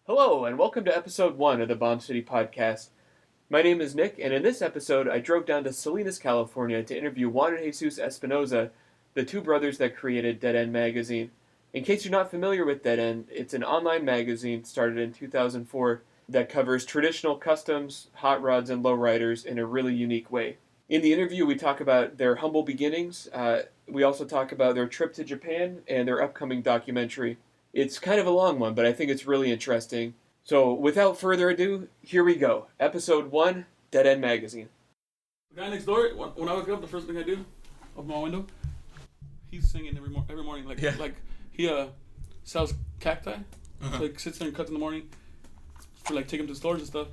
Hello, and welcome to episode 1 of the Bomb City Podcast. My name is Nick, and in this episode, I drove down to Salinas, California to interview Juan and Jesus Espinoza, the two brothers that created Deadend magazine. In case you're not familiar with Deadend, it's an online magazine started in 2004 that covers traditional customs, hot rods, and lowriders in a really unique way. In the interview, we talk about their humble beginnings. We also talk about their trip to Japan and their upcoming documentary. It's kind of a long one, but I think it's really interesting. So, without further ado, here we go. Episode 1, Deadend Magazine. The guy next door, when I wake up, the first thing I do, open my window, he's singing every morning. Like he sells cacti. So he sits there and cuts in the morning for take him to stores and stuff.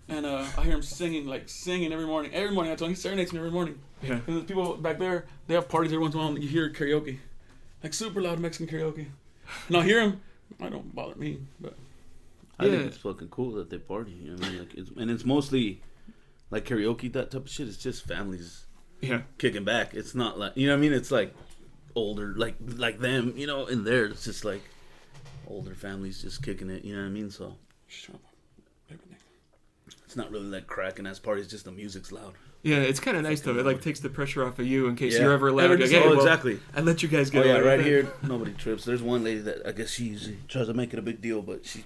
And I hear him singing every morning. Every morning, I tell him, he serenades me every morning. Yeah. And the people back there, they have parties every once in a while, and you hear karaoke. Like super loud Mexican karaoke. And I'll hear him. I don't bother me, but I think it's fucking cool that they party. You know what I mean? It's mostly like karaoke, that type of shit. It's just families, kicking back. It's not like, you know what I mean? It's like older, like them, in there. It's just like older families just kicking it. You know what I mean? So it's not really like cracking ass parties. Just the music's loud. Yeah, it's kind of nice though. It takes the pressure off of you in case you're ever loud. Exactly. I let you guys get away. Right here, nobody trips. There's one lady that I guess she usually tries to make it a big deal, but she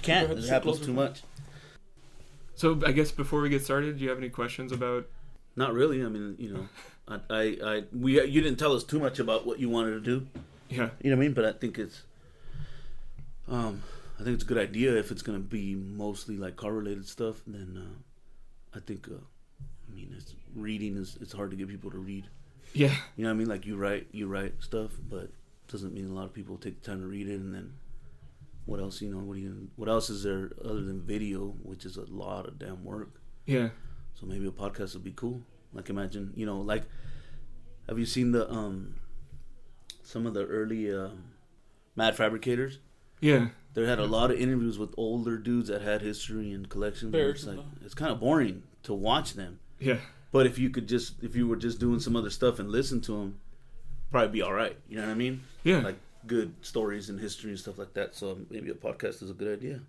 can't. It happens too much. So I guess before we get started, do you have any questions about? Not really. I mean, you didn't tell us too much about what you wanted to do. Yeah. You know what I mean? But I think it's a good idea if it's gonna be mostly like car related stuff. Then I think. It's reading it's hard to get people to read. Yeah. You know what I mean? Like you write stuff, but doesn't mean a lot of people take the time to read it. And then what else? What else is there other than video, which is a lot of damn work? Yeah. So maybe a podcast would be cool. Like imagine, have you seen the some of the early Mad Fabricators? Yeah. They had a lot of interviews with older dudes that had history and collections. And it's kind of boring to watch them. Yeah. But if you were just doing some other stuff and listen to them, probably be all right. You know what I mean? Yeah. Like good stories and history and stuff like that. So maybe a podcast is a good idea.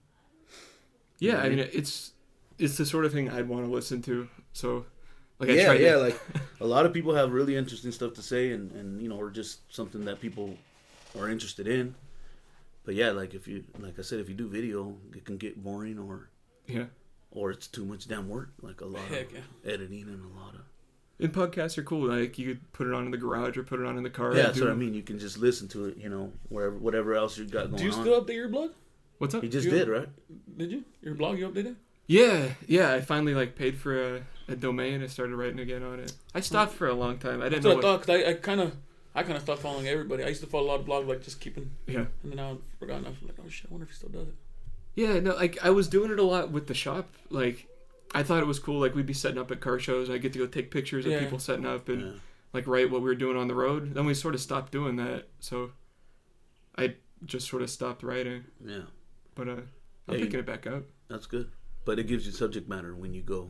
Yeah, I mean it's the sort of thing I'd want to listen to. So like like a lot of people have really interesting stuff to say and or just something that people are interested in. But yeah, like if you do video, it can get boring or it's too much damn work, like a lot of editing and a lot of... And podcasts are cool. Like, you could put it on in the garage or put it on in the car. Yeah, that's what I mean. You can just listen to it, whatever else you got going on. Do you still update your blog? What's up? You just did, right? Did you? Your blog, you updated? Yeah. I finally, paid for a domain. I started writing again on it. I stopped for a long time. I didn't know what I thought, because I kind of stopped following everybody. I used to follow a lot of blogs, just keeping... Yeah. And then I forgot. I'm like, oh, shit, I wonder if he still does it. Yeah, no, I was doing it a lot with the shop. I thought it was cool. We'd be setting up at car shows. I get to go take pictures of people setting up and, write what we were doing on the road. Then we sort of stopped doing that. So I just sort of stopped writing. Yeah. But I'm picking it back up. That's good. But it gives you subject matter when you go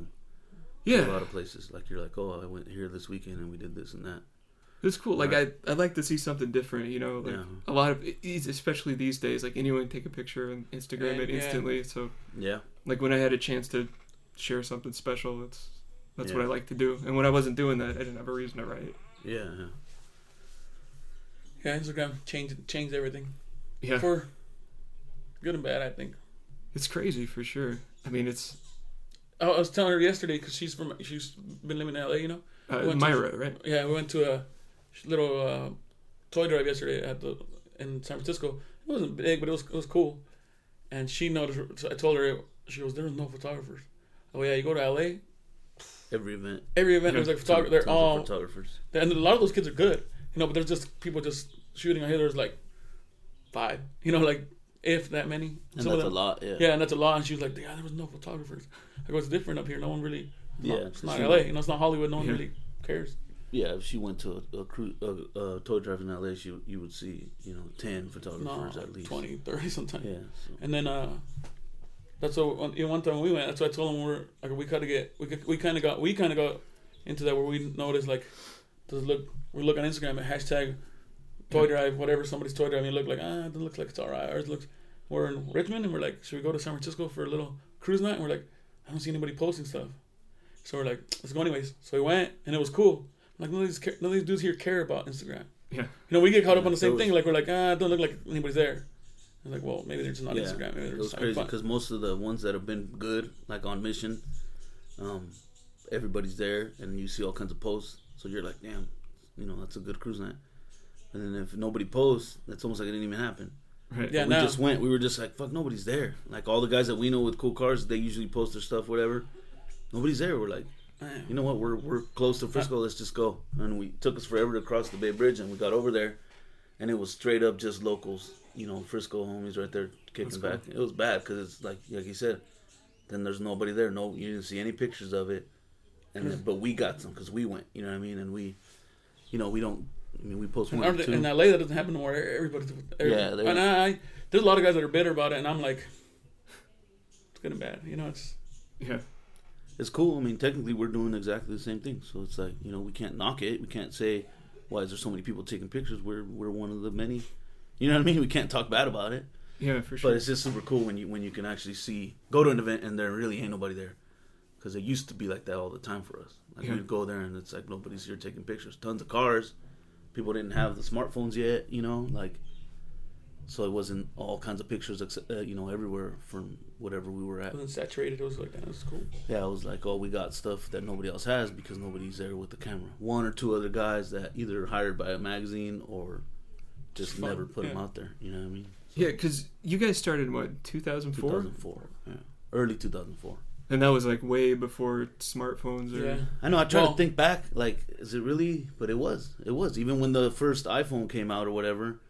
to a lot of places. Like, you're like, oh, I went here this weekend and we did this and that. It's cool. I'd like to see something different, a lot of, especially these days, anyone can take a picture and Instagram it instantly. So, when I had a chance to share something special, that's what I like to do. And when I wasn't doing that, I didn't have a reason to write. Yeah. Yeah, Instagram changed everything. Yeah. For good and bad, I think. It's crazy for sure. I mean, it's... I was telling her yesterday, because she's been living in LA, Myra, right? Yeah, we went to a little toy drive yesterday in San Francisco. It wasn't big, but it was cool. And she noticed. So I told her, she goes, "There was no photographers." Oh yeah, you go to LA. Every event. There's photographer. They're all photographers. And a lot of those kids are good, but there's just people just shooting. I hear there's 5, if that many. And that's a lot. Yeah. Yeah, and that's a lot. And she was like, "Yeah, there was no photographers." I go, "It's different up here. No one really." It's not LA. It's not Hollywood. No one really cares. Yeah, if she went to a toy drive in LA, you would see 10 photographers at least. 20, 30 sometimes. Yeah. So. And then that's what one time we went. That's why I told them we kind of got into that where we noticed we look on Instagram at hashtag toy drive, whatever somebody's toy drive, and you look it looks like it's alright. Ours looks we're in Richmond, and we're like, should we go to San Francisco for a little cruise night? And we're like, I don't see anybody posting stuff. So we're like, let's go anyways. So we went, and it was cool. I'm like, none of these dudes here care about Instagram. Yeah. We get caught up on the same thing. Like, we're like, it don't look like anybody's there. I'm like, well, maybe they're just not Instagram. Maybe they're it was just crazy because most of the ones that have been good, like on mission, everybody's there, and you see all kinds of posts. So you're like, damn, that's a good cruise night. And then if nobody posts, it's almost like it didn't even happen. Right. Yeah, we just went. We were just like, fuck, nobody's there. Like all the guys that we know with cool cars, they usually post their stuff, whatever. Nobody's there. We're like, you know what? We're close to Frisco. Let's just go. And we took us forever to cross the Bay Bridge, and we got over there, and it was straight up just locals. Frisco homies right there kicking back. It was bad because it's like you said. Then there's nobody there. No, you didn't see any pictures of it. And then, but we got some because we went. You know what I mean? And we don't. I mean, we post one or two. In LA, that doesn't happen no more. Everybody's. Yeah. And there's a lot of guys that are bitter about it, and I'm like, it's good and bad. It's. Yeah. It's cool. I mean, technically, we're doing exactly the same thing. So it's like, we can't knock it. We can't say, why is there so many people taking pictures? We're one of the many. You know what I mean? We can't talk bad about it. Yeah, for sure. But it's just super cool when you can actually go to an event and there really ain't nobody there. Because it used to be like that all the time for us. Like we'd go there and it's like nobody's here taking pictures. Tons of cars. People didn't have the smartphones yet, so it wasn't all kinds of pictures, everywhere from whatever we were at. It wasn't saturated. It was like, that was cool. Yeah, it was like, we got stuff that nobody else has because nobody's there with the camera. One or two other guys that either hired by a magazine or just never put them out there. You know what I mean? So, yeah, because you guys started in what, 2004? 2004, yeah. Early 2004. And that was like way before smartphones or... Yeah. I know, I try to think back, like, is it really? But it was. Even when the first iPhone came out or whatever,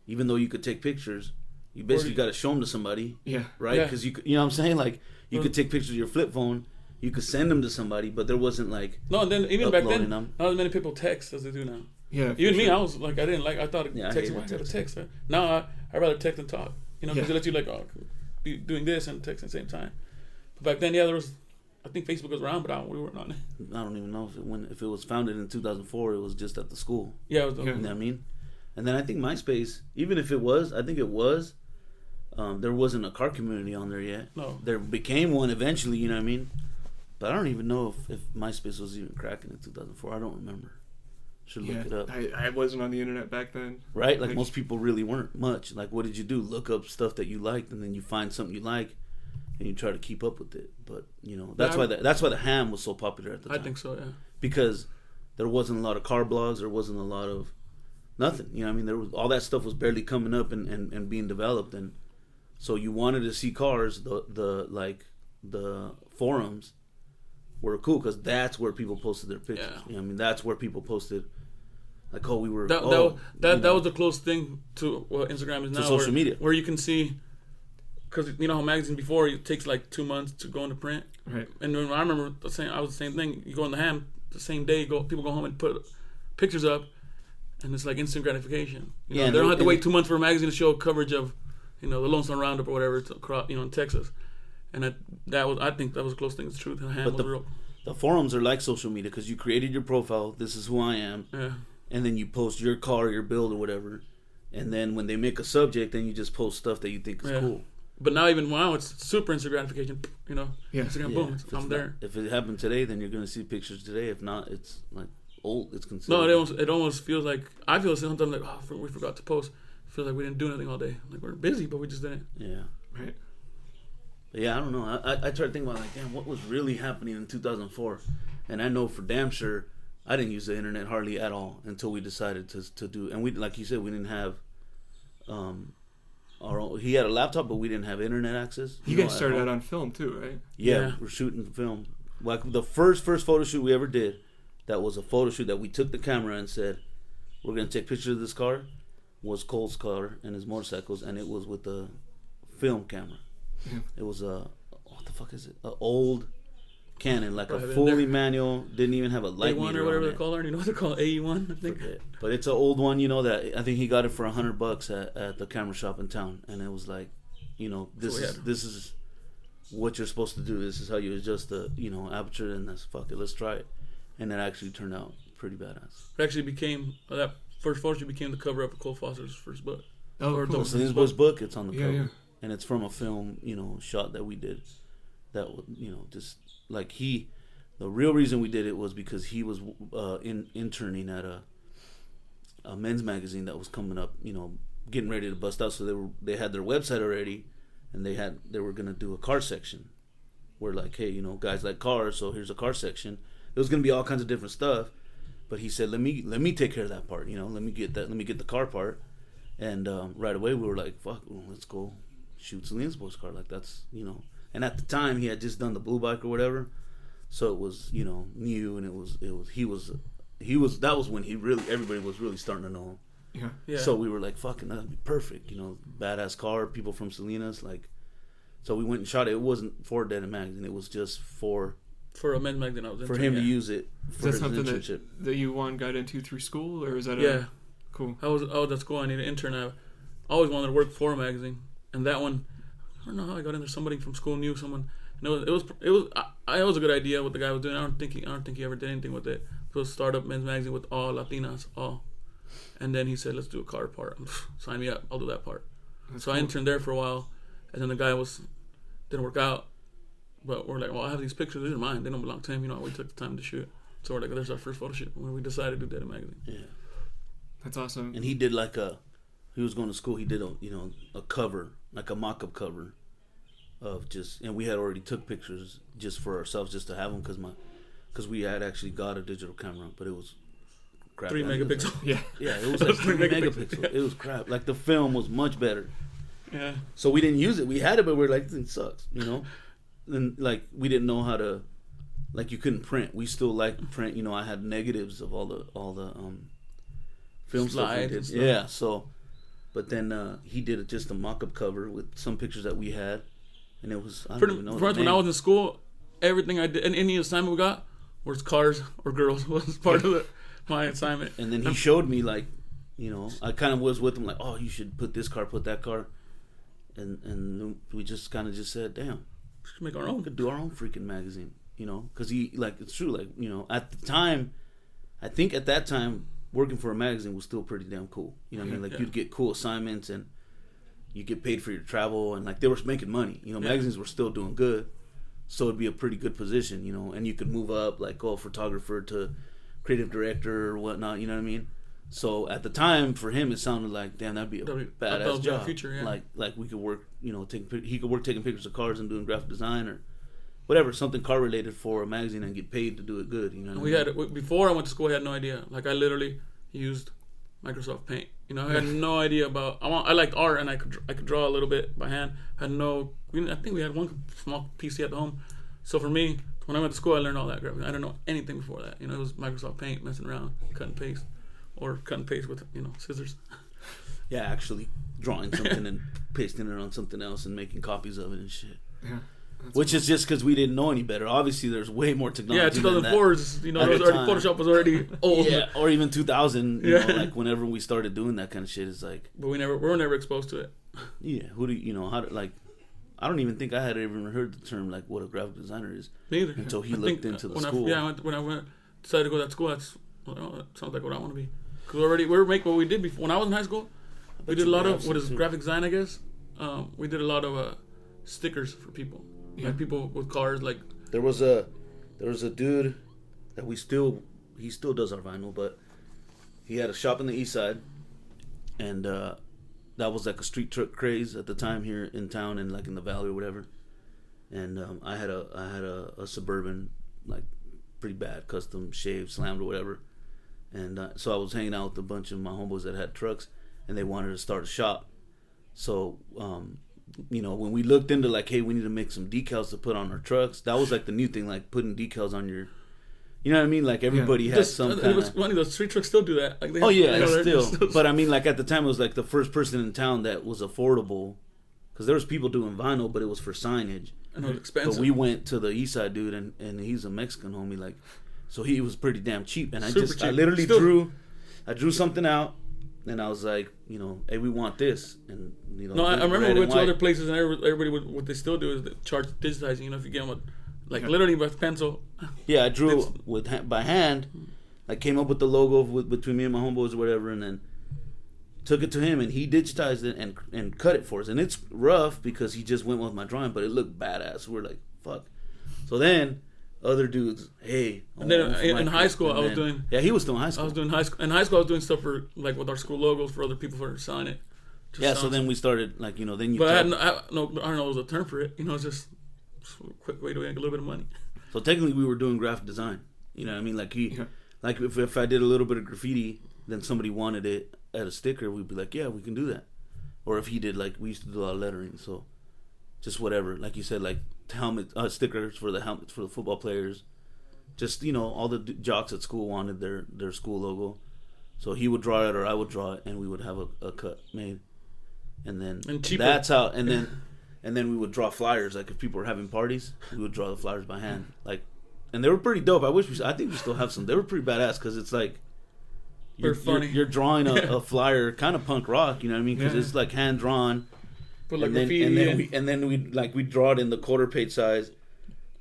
even though you could take pictures, you basically got to show them to somebody. Yeah. Right? Because you know what I'm saying? Like, you could take pictures of your flip phone, you could send them to somebody, but there wasn't like... No, and then even back then, them. not as many people text as they do now. Yeah. Even me, I was like, I thought texting, I got to text. Now I'd rather text than talk. Because it lets you be doing this and text at the same time. But back then, there was... I think Facebook was around, but we weren't on it. I don't even know if it was founded in 2004. It was just at the school. Yeah, it was. You know what I mean? And then I think MySpace, even if it was, I think it was. There wasn't a car community on there yet. No. There became one eventually. You know what I mean? But I don't even know if MySpace was even cracking in 2004. I don't remember. Should look it up. I wasn't on the internet back then. Right? Like most people really weren't much. Like, what did you do? Look up stuff that you liked, and then you find something you like. And you try to keep up with it, but that's why the ham was so popular at the time. I think so, yeah. Because there wasn't a lot of car blogs, there wasn't a lot of nothing. You know what I mean? There was all that stuff was barely coming up and being developed, and so you wanted to see cars. The forums were cool because that's where people posted their pictures. Yeah. You know what I mean? That's where people posted. Like, we were. That was the closest thing to what Instagram is now. To social media, where you can see. Because how magazines before it takes like 2 months to go into print, right? And I remember I was the same thing. You go on the ham the same day. People go home and put pictures up, and it's like instant gratification. They don't have to wait 2 months for a magazine to show coverage of, the Lone Star Roundup or whatever, in Texas. And I think that was the closest thing to truth. And the ham was real. The forums are like social media because you created your profile. This is who I am. Yeah. And then you post your car, your build, or whatever. And then when they make a subject, then you just post stuff that you think is cool. But now it's super instant gratification. Instagram, boom, I'm there. If it happened today, then you're gonna see pictures today. If not, it's like old. It's considered. No, it almost feels like I feel sometimes like we forgot to post. It feels like we didn't do anything all day. Like we're busy, but we just didn't. Yeah. Right. But yeah, I don't know. I try to think about damn, what was really happening in 2004, and I know for damn sure I didn't use the internet hardly at all until we decided to do. And we, like you said, we didn't have. He had a laptop, but we didn't have internet access. You guys started out on film too, right? Yeah, we're shooting film. Like the first photo shoot we ever did, that was a photo shoot that we took the camera and said, we're going to take pictures of this car, was Cole's car and his motorcycles, and it was with a film camera. Yeah. It was what the fuck is it? An old Canon, like a fully manual, didn't even have a light A1 meter or whatever on they call it. You know what they call it? AE1, I think. But it's an old one, that I think he got it for $100 at the camera shop in town, and it was like, this is what you're supposed to do. This is how you adjust the aperture, and that's fuck it. Let's try it, and it actually turned out pretty badass. It actually became that first photo shoot became the cover of Cole Foster's first book. Oh, cool. So his book, it's on the cover. Yeah. and it's from a film, shot that we did. That just like the real reason we did it was because he was interning at a men's magazine that was coming up, getting ready to bust out. So they had their website already, and they were gonna do a car section, where like, hey, guys like cars, so here's a car section. It was gonna be all kinds of different stuff, but he said, let me take care of that part, let me get the car part, and right away we were like, fuck, let's go shoot Selena's boy's car, like that's and at the time he had just done the blue bike or whatever, so it was new, and it was that was when everybody was really starting to know him. Yeah. So we were like, fucking, that'd be perfect, badass car, people from Selena's, like. So we went and shot it. It wasn't for Deadend magazine. It was just for a men's magazine. I was for him to use it for his internship. That you got into through school, or is that cool? I was at school. I needed an intern. I always wanted to work for a magazine, and that one, I don't know how I got in there. Somebody from school knew someone. It was a good idea what the guy was doing. I don't think he ever did anything with it. It was a startup men's magazine with all Latinas, all. And then he said, let's do a car part. Sign me up. I'll do that part. That's so cool. I interned there for a while, and then the guy didn't work out. But we're like, well, I have these pictures. These are mine. They don't belong to him. We took the time to shoot. So we're like, there's our first photo shoot when we decided to do Deadend magazine. Yeah, that's awesome. And he did he was going to school. He did a cover, like a mock-up cover, of and we had already took pictures just for ourselves, just to have them, because we had actually got a digital camera, but it was crap. 3 megapixel. Yeah, it was like 3 megapixel. It was crap. Like the film was much better. Yeah. So we didn't use it. We had it, but we were like, this thing sucks, And like we didn't know how to, like you couldn't print. We still liked print. I had negatives of all the film stuff we did. Yeah. So, but then he did just a mock-up cover with some pictures that we had, and it was I don't even know. When I was in school, everything I did and any assignment we got was cars or girls was part of my assignment. And then he showed me I kind of was with him like, oh, you should put this car, put that car. And we just kind of just said, damn, we should make our own. We could do our own freaking magazine, because it's true, at the time, I think at that time, working for a magazine was still pretty damn cool. You'd get cool assignments and you get paid for your travel, and they were making money. Magazines were still doing good, so it'd be a pretty good position, and you could move up, photographer to creative director or whatnot. You know what I mean? So at the time, for him, it sounded like, damn, that'd be a badass job. Future, yeah. Like we could work, he could work taking pictures of cars and doing graphic design or whatever, something car related for a magazine, and get paid to do it good. Before I went to school, I had no idea. I literally used Microsoft Paint. I had no idea about. I liked art, and I could draw a little bit by hand. I think we had one small PC at home. So for me, when I went to school, I learned all that graphic. I didn't know anything before that. It was Microsoft Paint, messing around, cut and paste. Or cut and paste with, scissors. Yeah, actually drawing something and pasting it on something else and making copies of it and shit. Yeah. Which is just because we didn't know any better. Obviously, there's way more technology. Yeah, 2004 is, Photoshop was already old. Yeah, or even 2000. Whenever we started doing that kind of shit, it's like. But we were never exposed to it. Yeah, I don't even think I had ever heard the term what a graphic designer is. Neither. Until he looked into the school. When I decided to go to that school, that sounds like what I want to be. Because we were making what we did before. When I was in high school, we did a lot of graphic design, I guess. We did a lot of stickers for people, people with cars. There was a dude that he still does our vinyl, but he had a shop in the east side, and that was a street truck craze at the time here in town and in the valley or whatever. And I had a Suburban, pretty bad, custom shaved, slammed or whatever. And so I was hanging out with a bunch of my homeboys that had trucks, and they wanted to start a shop. So, when we looked into hey, we need to make some decals to put on our trucks. That was the new thing, putting decals on your, you know what I mean? Everybody has some kind of. It was funny. Those street trucks still do that. Still. But I mean, at the time, it was the first person in town that was affordable, because there was people doing vinyl, but it was for signage. And it was expensive. But we went to the east side dude, and he's a Mexican homie, so he was pretty damn cheap. And I literally drew something out, and I was like, hey, we want this. And no, I remember we went to other places, and everybody would, what they still do is they charge digitizing. If you get them literally with pencil. Yeah, I drew by hand. I came up with the logo between me and my homeboys or whatever, and then took it to him, and he digitized it and cut it for us. And it's rough because he just went with my drawing, but it looked badass. We're like, fuck. So then other dudes, hey. And then in high school, I was doing. Yeah, he was still in high school. I was doing high school. In high school, I was doing stuff for like with our school logos for other people for sign it. Yeah, so then we started like then you. But I don't know there was a term for it. It's just a quick way to make a little bit of money. So technically, we were doing graphic design. You know what I mean? Like like if I did a little bit of graffiti, then somebody wanted it at a sticker, we'd be like, yeah, we can do that. Or if he did, like, we used to do a lot of lettering, so just whatever. Like you said, like helmet stickers for the helmets for the football players. Just all the jocks at school wanted their school logo, so he would draw it or I would draw it, and we would have a cut made, and then that's how. And then we would draw flyers. Like if people were having parties, we would draw the flyers by hand. Like, and they were pretty dope. I think we still have some. They were pretty badass because it's like. You're drawing a flyer, kind of punk rock, you know what I mean? Because it's like hand drawn. Put like and then we draw it in the quarter page size,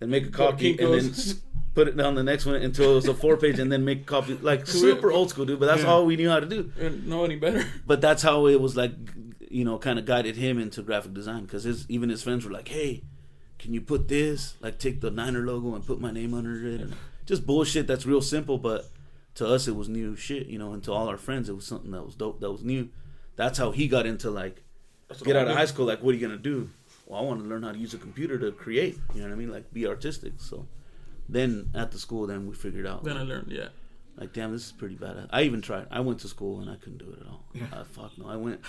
and make a copy, and then put it down the next one until it was a 4-page, and then make a copy, like super old school, dude. But that's all we knew how to do. Didn't know any better. But that's how it was like, kind of guided him into graphic design because even his friends were like, hey, can you put this, like take the Niner logo and put my name under it, and just bullshit that's real simple, but. To us, it was new shit, and to all our friends, it was something that was dope, that was new. That's how he got into, like, get out of high school, like, what are you going to do? Well, I want to learn how to use a computer to create, you know what I mean? Like, be artistic. So then at the school, then we figured out. Then I learned, Like, damn, this is pretty bad. I even tried. I went to school, and I couldn't do it at all. Yeah. Fuck no. I went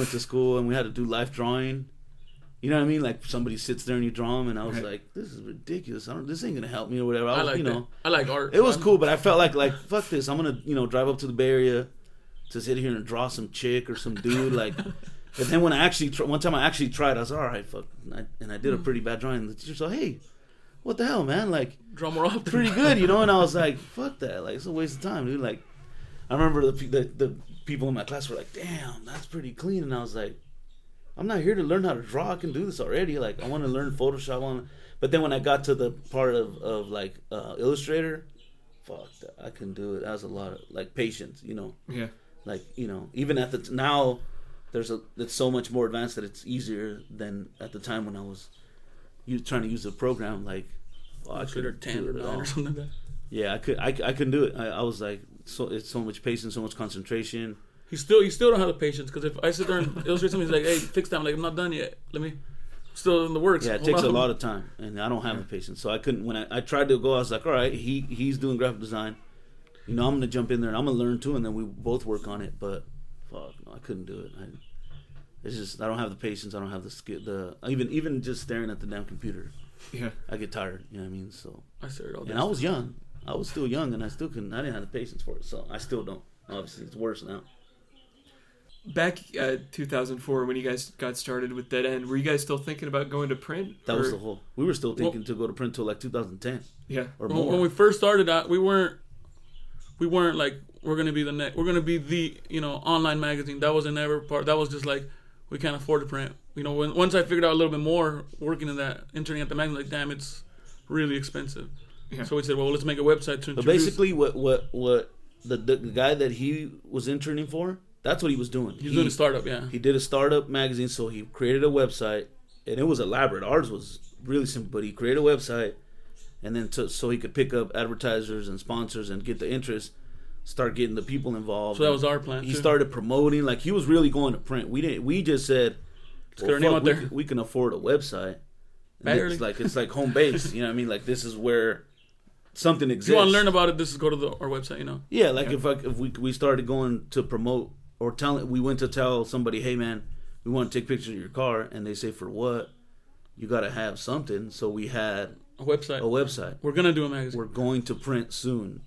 to school, and we had to do life drawing. You know what I mean? Like somebody sits there and you draw them, and I was like, "This is ridiculous. This ain't gonna help me or whatever." I like art. It was cool, but I felt like fuck this. I'm gonna drive up to the Bay Area to sit here and draw some chick or some dude. Like, but then when one time I actually tried, I was all right, fuck, and I did a pretty bad drawing. And the teacher said, "Hey, what the hell, man? Like, draw more often. Pretty good, And I was like, fuck that. Like, it's a waste of time, dude. Like, I remember the people in my class were like, damn, that's pretty clean, and I was like. I'm not here to learn how to draw. I can do this already. Like, I want to learn Photoshop. But then when I got to the part of like Illustrator, fuck, I couldn't do it. That was a lot of like patience, Yeah. Like, even at now, it's so much more advanced that it's easier than at the time when I was trying to use the program. Like, I could have 10 or 9 or something like that. Yeah, I couldn't do it. I was like, it's so much patience, so much concentration. He still don't have the patience because if I sit there and illustrate something, he's like, "Hey, fix that." I'm like, "I'm not done yet. Still in the works." Yeah, it takes a lot of time, and I don't have the patience. So I couldn't. When I tried to go, I was like, "All right, he's doing graphic design. I'm gonna jump in there and I'm gonna learn too, and then we both work on it." But fuck, no, I couldn't do it. It's just I don't have the patience. I don't have the skill. Even just staring at the damn computer. Yeah, I get tired. You know what I mean? So I stared all day. And I was young. I was still young, and I still couldn't. I didn't have the patience for it. So I still don't. Obviously, it's worse now. Back 2004, when you guys got started with Deadend, were you guys still thinking about going to print? That was the whole. We were still thinking to go to print till like 2010. Yeah, or more. When we first started out, we weren't like we're gonna be the online magazine. That wasn't ever part. That was just like we can't afford to print. Once I figured out a little bit more working in that interning at the magazine, like damn, it's really expensive. Yeah. So we said, well, let's make a website to introduce. But basically, what the guy that he was interning for. That's what he was doing. He was doing a startup, yeah. He did a startup magazine, so he created a website, and it was elaborate. Ours was really simple, but he created a website, and then so he could pick up advertisers and sponsors and get the interest, start getting the people involved. So that was our plan. He started promoting, like he was really going to print. We just said, we can afford a website. It's like home base. You know what I mean? Like this is where something exists. If you want to learn about it, this is go to our website. Yeah, like if we started going to promote. Or we went to tell somebody, hey man, we want to take pictures of your car, and they say, for what? You got to have something. So we had a website. We're gonna do a magazine. We're going to print soon.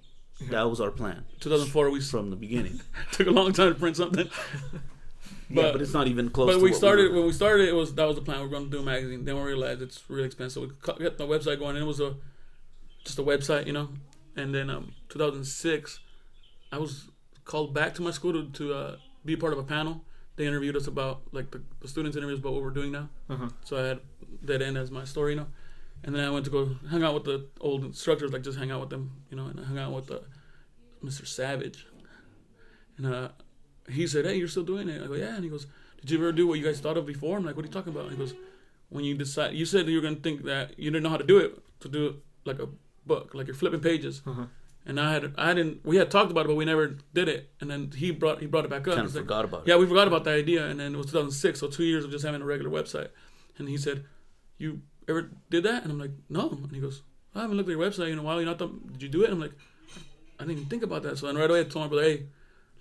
That was our plan. 2004, from the beginning. Took a long time to print something. But it's not even close. But when we started, that was the plan. We were going to do a magazine. Then we realized it's really expensive. We got the website going, and it was just a website, And then 2006, I was called back to my school to be a part of a panel. They interviewed us about like the students interviews about what we're doing now. Uh-huh. So I had Deadend as my story, And then I went to go hang out with the old instructors, like just hang out with them, And I hung out with Mr. Savage, and he said, "Hey, you're still doing it?" I go, "Yeah." And he goes, "Did you ever do what you guys thought of before?" I'm like, "What are you talking about?" And he goes, "When you decide, you said that you were gonna think that you didn't know how to do it, to do it like a book, like you're flipping pages." And we had talked about it, but we never did it. And then he brought it back up. Kind of forgot about it. Yeah, we forgot about that idea. And then it was 2006, so 2 years of just having a regular website. And he said, "You ever did that?" And I'm like, "No." And he goes, "I haven't looked at your website in a while. Did you do it?" And I'm like, "I didn't even think about that." So then right away I told my brother, "Hey,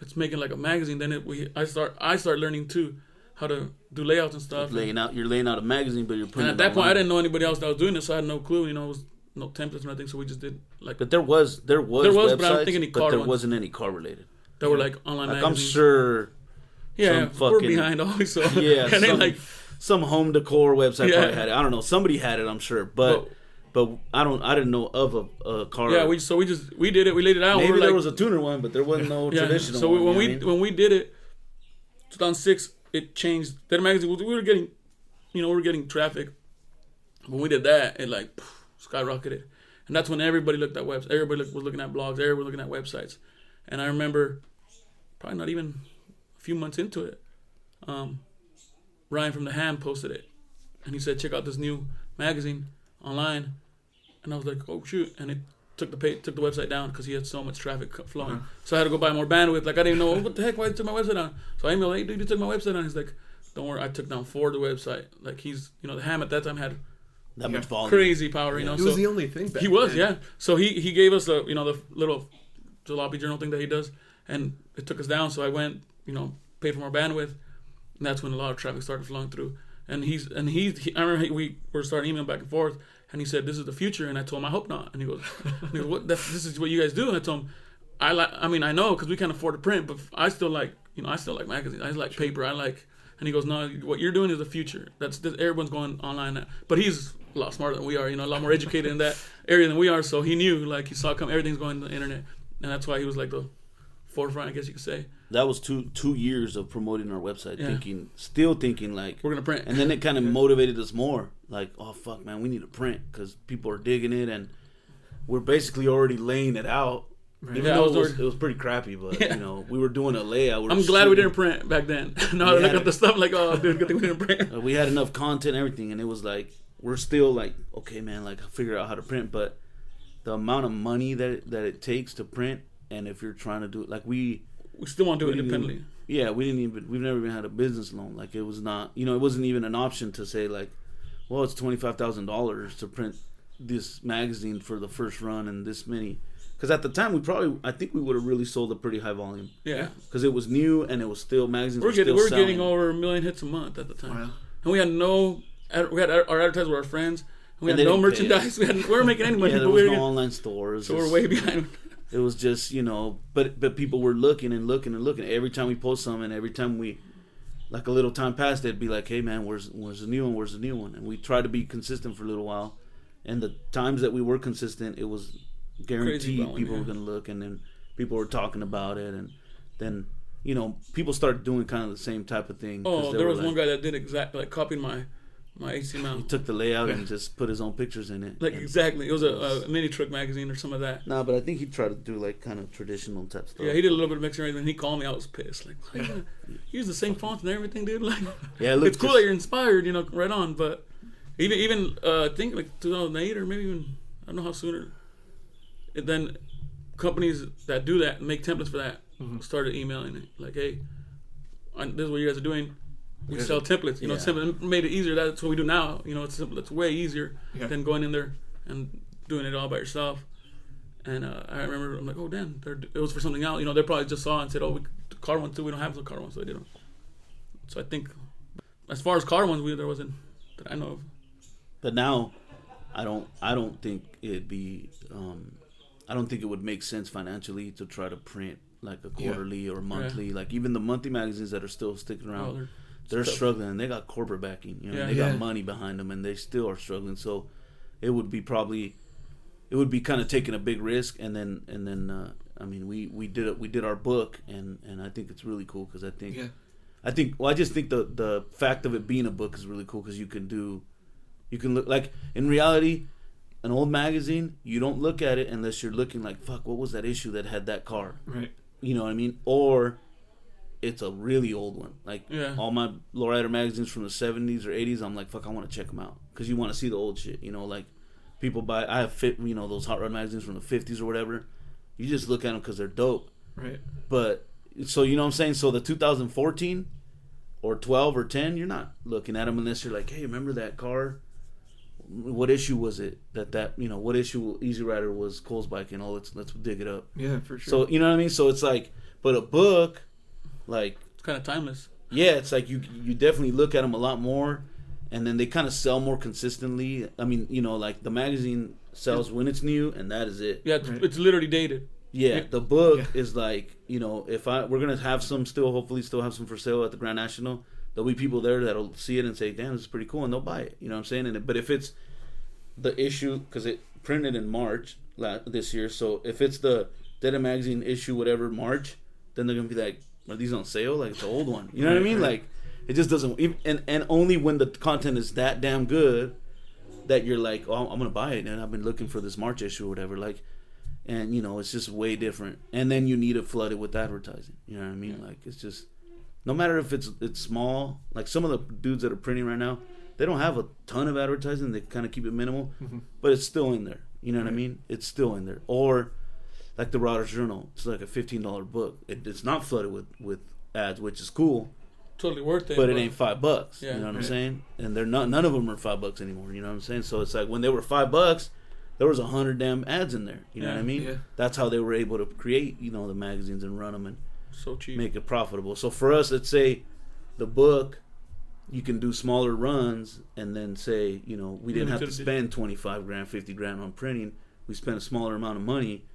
let's make it like a magazine." Then I start learning too how to do layouts and stuff. You're laying out a magazine, but you're putting. And at that point, I didn't know anybody else that was doing it, so I had no clue. It was no templates or nothing, so we just did like. But there was websites, but I don't think any car. But there ones. wasn't any car related. That were like online magazines. I'm sure. Yeah, we're behind always. So yeah, some home decor website probably had it. I don't know. Somebody had it, I'm sure, but I didn't know of a car. Yeah, we did it. We laid it out. Maybe there was a tuner one, but there wasn't no traditional. So one, when we did it, 2006, it changed. That magazine, we were getting traffic. When we did that, it like skyrocketed, and that's when everybody looked at websites. Everybody was looking at blogs. Everybody was looking at websites, and I remember, probably not even a few months into it, Ryan from the Ham posted it, and he said, "Check out this new magazine online," and I was like, "Oh shoot!" And it took the website down because he had so much traffic flowing. So I had to go buy more bandwidth. Like I didn't even know what the heck, why he took my website down. So I emailed, "Hey dude, you took my website down." He's like, "Don't worry, I took down 4 the website." Like he's, the Ham at that time had that much volume, crazy power. He was the only thing. He was, yeah. So he gave us the little jalopy journal thing that he does, and it took us down. So I went, paid for more bandwidth, and that's when a lot of traffic started flowing through. And I remember we were starting emailing back and forth, and he said, "This is the future," and I told him, "I hope not." And he goes, "What? This is what you guys do?" And I told him, I know because we can't afford to print, but I still like magazines. I like paper. And he goes, "No, what you're doing is the future. Everyone's going online now." But he's a lot smarter than we are, a lot more educated in that area than we are. So he knew, he saw everything's going to the internet, and that's why he was like the forefront, I guess you could say. That was two years of promoting our website, still thinking like we're gonna print, and then it kind of motivated us more. Like, oh fuck, man, we need to print because people are digging it, and we're basically already laying it out. Right. Even though it was pretty crappy, but we were doing a layout. I'm glad we didn't print back then. Now I look at the stuff like, oh dude, good thing we didn't print. We had enough content, and everything, and it was like we're still like, okay, man, like figure out how to print, but the amount of money that it takes to print, and if you're trying to do it, like we still want to do it independently. We've never even had a business loan. Like it was not, it wasn't even an option to say like, well, it's $25,000 to print this magazine for the first run and this many. Because at the time, I think we would have really sold a pretty high volume. Yeah. Because it was new and it was still magazines. We're getting over 1 million hits a month at the time. Wow. And we had our advertisers were our friends. And we had no merchandise. We weren't making any money. There was no online stores. So we're way behind. It was just, but people were looking and looking and looking. Every time we post something, every time we, like a little time passed, they'd be like, "Hey man, where's the new one? Where's the new one?" And we tried to be consistent for a little while. And the times that we were consistent, it was guaranteed people were going to look, and then people were talking about it, and then people started doing kind of the same type of thing. Oh, there was one guy that did exactly copied my HTML. He took the layout and just put his own pictures in it. Exactly, it was a mini truck magazine or some of that. Nah, but I think he tried to do kind of traditional type stuff. Yeah, he did a little bit of mixing and everything. He called me, I was pissed. Use the same font and everything, dude. It's cool that you're inspired, right on. But even I think 2008 or maybe even I don't know how sooner. And then companies that do that, make templates for that, started emailing it. Like, "Hey, this is what you guys are doing. We sell templates." Templates made it easier. That's what we do now. It's simple. It's way easier than going in there and doing it all by yourself. And I remember, I'm like, "Oh, damn, it was for something else." They probably just saw and said, "Oh, the car ones too. We don't have the car ones," so they did them. So I think, as far as car ones, there wasn't that I know of. But now, I don't think it'd be. I don't think it would make sense financially to try to print like a quarterly or monthly. Like even the monthly magazines that are still sticking around, they're struggling. And they got corporate backing. They got money behind them, and they still are struggling. So it would be kind of taking a big risk. And then I mean, we did our book, and I think it's really cool because I just think the fact of it being a book is really cool because you can look like in reality. An old magazine, you don't look at it unless you're looking like, fuck, what was that issue that had that car? Right. You know what I mean? Or it's a really old one. Like all my lowrider magazines from the 70s or 80s, I'm like, fuck, I want to check them out because you want to see the old shit. You know, like people buy. I have those hot rod magazines from the 50s or whatever. You just look at them because they're dope. Right. But so you know what I'm saying. So the 2014 or 12 or 10, you're not looking at them unless you're like, hey, remember that car? What issue was it? What issue Easy Rider was Cole's bike? And let's dig it up. Yeah, for sure. So you know what I mean. So it's like, but a book, like it's kind of timeless. Yeah, it's like you definitely look at them a lot more, and then they kind of sell more consistently. I mean, like the magazine sells when it's new, and that is it. Yeah, it's literally dated. Yeah, the book is like, if we're gonna have some hopefully still have some for sale at the Grand National. There'll be people there that'll see it and say, "Damn, this is pretty cool," and they'll buy it. You know what I'm saying? But if it's the issue, because it printed in March this year, so if it's the Deadend magazine issue, whatever March, then they're gonna be like, "Are these on sale? Like it's an old one." You know what I mean? Like it just doesn't. And only when the content is that damn good that you're like, "Oh, I'm gonna buy it," and I've been looking for this March issue or whatever. Like, and it's just way different. And then you need to flood it with advertising. You know what I mean? Like it's just. No matter if it's small, like some of the dudes that are printing right now, they don't have a ton of advertising. They kind of keep it minimal, but it's still in there. You know what I mean? It's still in there. Or like the Riders Journal, it's like a $15 book. It's not flooded with ads, which is cool. Totally worth it. But it ain't $5. Yeah. You know what I'm saying? And they're not. None of them are $5 anymore. You know what I'm saying? So it's like when they were $5, there was 100 damn ads in there. You know what I mean? Yeah. That's how they were able to create the magazines and run them and. So cheap. Make it profitable. So for us, let's say the book, you can do smaller runs and then say, we didn't have to spend $25,000, $50,000 on printing. We spent a smaller amount of money,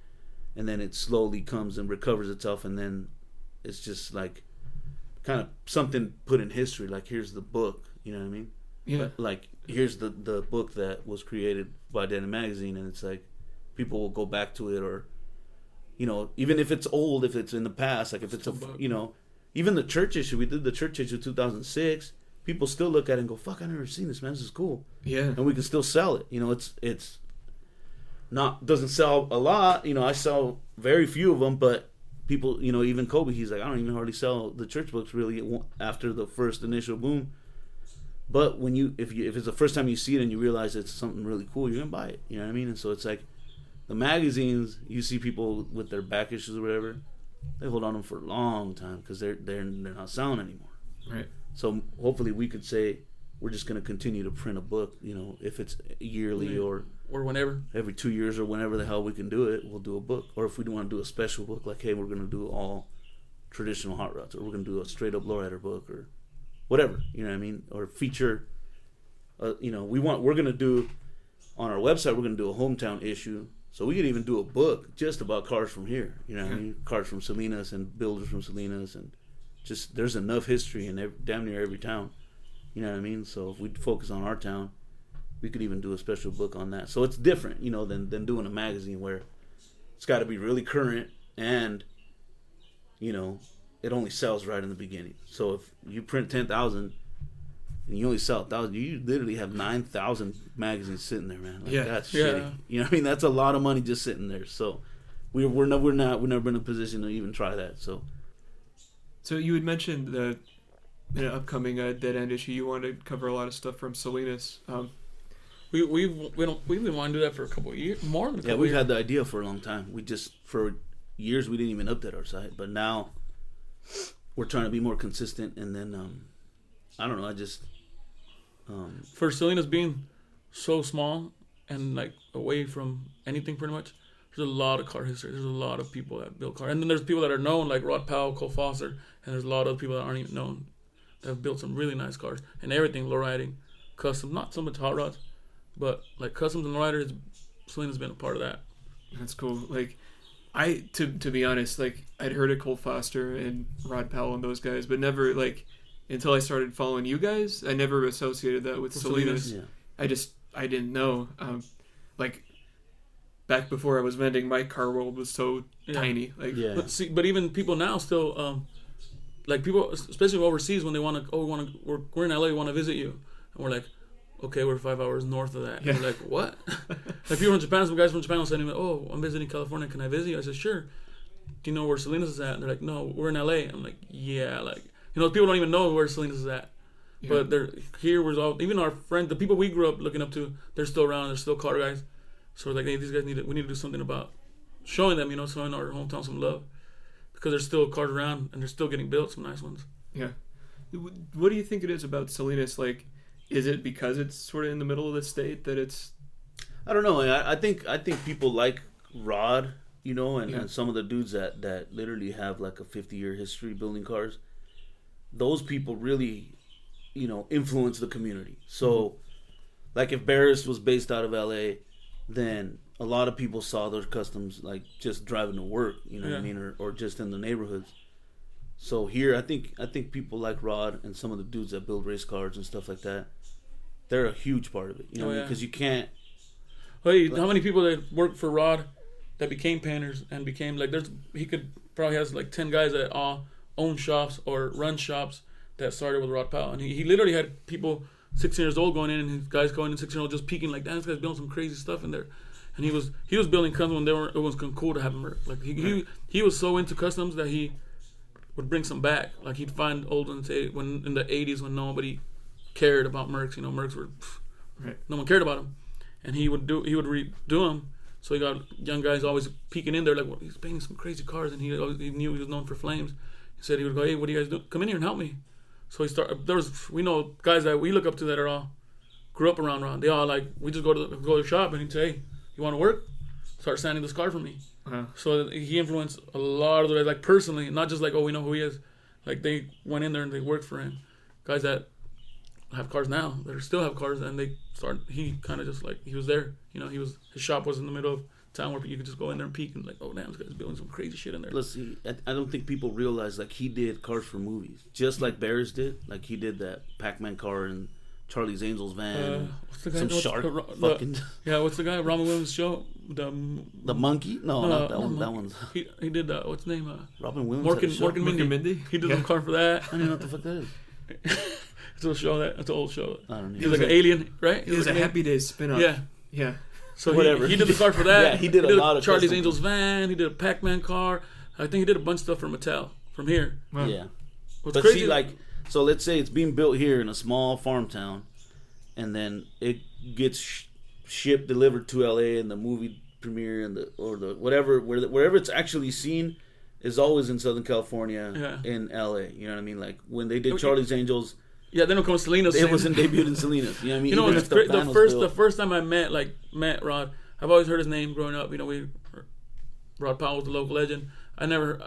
and then it slowly comes and recovers itself, and then it's just like kind of something put in history. Like here's the book, you know what I mean? Yeah. But like here's the book that was created by Deadend magazine, and it's like people will go back to it or. Even if it's old, if it's in the past, like if it's even the church issue, we did the church issue 2006, people still look at it and go, fuck, I never seen this, man, this is cool. Yeah. And we can still sell it. It's not, doesn't sell a lot, I sell very few of them, but people, even Kobe, he's like, I don't even hardly sell the church books really after the first initial boom. But when if it's the first time you see it and you realize it's something really cool, you're going to buy it, you know what I mean? And so it's like, the magazines, you see people with their back issues or whatever, they hold on to them for a long time because they're not selling anymore. Right. So hopefully we could say we're just going to continue to print a book. If it's yearly or whenever, every 2 years or whenever the hell we can do it, we'll do a book. Or if we want to do a special book, like hey, we're going to do all traditional hot rods, or we're going to do a straight up lowrider book, or whatever. You know what I mean? Or feature. We're going to do on our website. We're going to do a hometown issue. So we could even do a book just about cars from here, what I mean? Cars from Salinas and builders from Salinas, and just there's enough history in damn near every town, you know what I mean? So if we focus on our town, we could even do a special book on that. So it's different, than doing a magazine where it's got to be really current and, it only sells right in the beginning. So if you print 10,000 and you only sell 1,000, you literally have 9,000 magazines sitting there, man. Like, that's shitty. You know what I mean? That's a lot of money just sitting there. So we've never been in a position to even try that. So you had mentioned the upcoming Deadend issue. You wanted to cover a lot of stuff from Salinas. We've been wanting to do that for a couple of years, more than a couple yeah, we've years. had the idea for a long time. We just for years we didn't even update our site, but now we're trying to be more consistent. And then I don't know. I just. For Salinas being so small and like away from anything pretty much, there's a lot of car history. There's a lot of people that build cars. And then there's people that are known like Rod Powell, Cole Foster, and there's a lot of people that aren't even known that have built some really nice cars and everything, lowriding, custom, not so much hot rods, but like customs and lowriders, Salinas been a part of that. That's cool. Like to be honest, like I'd heard of Cole Foster and Rod Powell and those guys, but never like until I started following you guys, I never associated that with Salinas. Yeah. I didn't know. Like back before I was vending, my car world was so tiny. Like, yeah. But even people now still, like people, especially overseas, when they want to, we're in LA, we want to visit you, and we're like, okay, we're 5 hours north of that. And we're like, what? Like people from Japan, some guys from Japan will say to me, oh, I'm visiting California, can I visit you? I said, sure. do you know where Salinas is at? And they're like, no, we're in LA. I'm like, yeah, like, you know, people don't even know where Salinas is at. Yeah. But they're here. We're all, even our friends, the people we grew up looking up to, they're still around. They're still car guys. So we're like, hey, these guys we need to do something about showing them, you know, showing our hometown some love, because there's still cars around and they're still getting built, some nice ones. Yeah. What do you think it is about Salinas? Like, is it because it's sort of in the middle of the state that it's? I don't know. I think people like Rod, you know, and some of the dudes that literally have like a 50-year history building cars. Those people really, you know, influence the community. So, like if Barris was based out of LA, then a lot of people saw those customs like just driving to work, you know what I mean, or just in the neighborhoods. So here, I think people like Rod and some of the dudes that build race cars and stuff like that, they're a huge part of it. You know what I mean? Because you can't. Hey, how many people that worked for Rod that became painters and became like he could probably has like 10 guys that all own shops or run shops that started with Rod Powell, and he literally had people 16 years old going in, and his guys going in 16 years old just peeking like, damn, this guy's building some crazy stuff in there. And he was building customs when it was cool to have him. Like he was so into customs that he would bring some back. Like he'd find old ones when in the 80s when nobody cared about Mercs. You know, Mercs were no one cared about them, and he would redo them. So he got young guys always peeking in there like, well, he's painting some crazy cars, and he knew he was known for flames. He said he would go, hey, what do you guys do? Come in here and help me. So he started. We know guys that we look up to that are all grew up around Ron. They all like, we just go to the shop and he'd say, hey, you want to work? Start sanding this car for me. So he influenced a lot of the, like personally, not just like, oh, we know who he is. Like they went in there and they worked for him. Guys that have cars now, that still have cars, and he kind of just like, he was there. You know, his shop was in the middle of town where you could just go in there and peek and like, oh damn, this guy's building some crazy shit in there. Let's see, I don't think people realize like he did cars for movies, just like Barris did. Like he did that Pac-Man car and Charlie's Angels van. What's the guy? Some shark fucking. What's the guy? Robin Williams show. The monkey? No, not that one. That one's. He did what's his name? Robin Williams. Morgan Mindy. He did a car for that. I don't even know what the fuck that is. It's a show it's an old show. I don't know. He was like an alien, right? It was a Happy Days spin-off. Yeah. So whatever. He did the car for that. Yeah, he did a lot of Charlie's Angels van. He did a Pac-Man car. I think he did a bunch of stuff for Mattel from here. Wow. Yeah. What's crazy? See, like, so let's say it's being built here in a small farm town, and then it gets shipped, delivered to LA, and the movie premiere and wherever it's actually seen is always in Southern California, in LA. You know what I mean? Like when they did Charlie's Angels. Yeah, they don't come to Salinas. It wasn't debuted in Salinas. You know what I mean? You know, the first time I met Rod, I've always heard his name growing up. You know, Rod Powell was the local legend. I never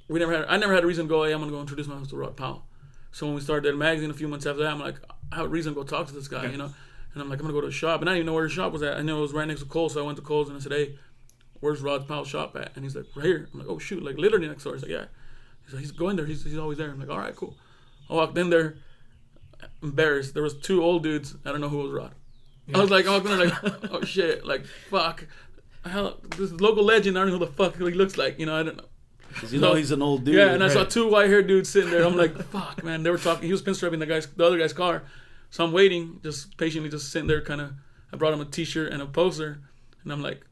had a reason to go, hey, I'm gonna go introduce myself to Rod Powell. So when we started that magazine a few months after that, I'm like, I have a reason to go talk to this guy, you know. And I'm like, I'm gonna go to the shop, and I didn't even know where the shop was at. I know it was right next to Kohl's, so I went to Kohl's and I said, hey, where's Rod Powell's shop at? And he's like, right here. I'm like, oh shoot, like literally next door. He's like, yeah. He's like, he's going there. He's always there. I'm like, all right, cool. I walked in there, embarrassed. There was two old dudes. I don't know who was Rod. Yeah. I walked in there like, oh shit, like fuck. Hell, this local legend. I don't know who the fuck he looks like. You know, I don't know. Cause you know he's an old dude. Yeah, and I saw two white-haired dudes sitting there. I'm like, fuck, man. They were talking. He was pinstriping the other guy's car. So I'm waiting, just patiently, just sitting there, kind of. I brought him a T-shirt and a poster, and I'm like,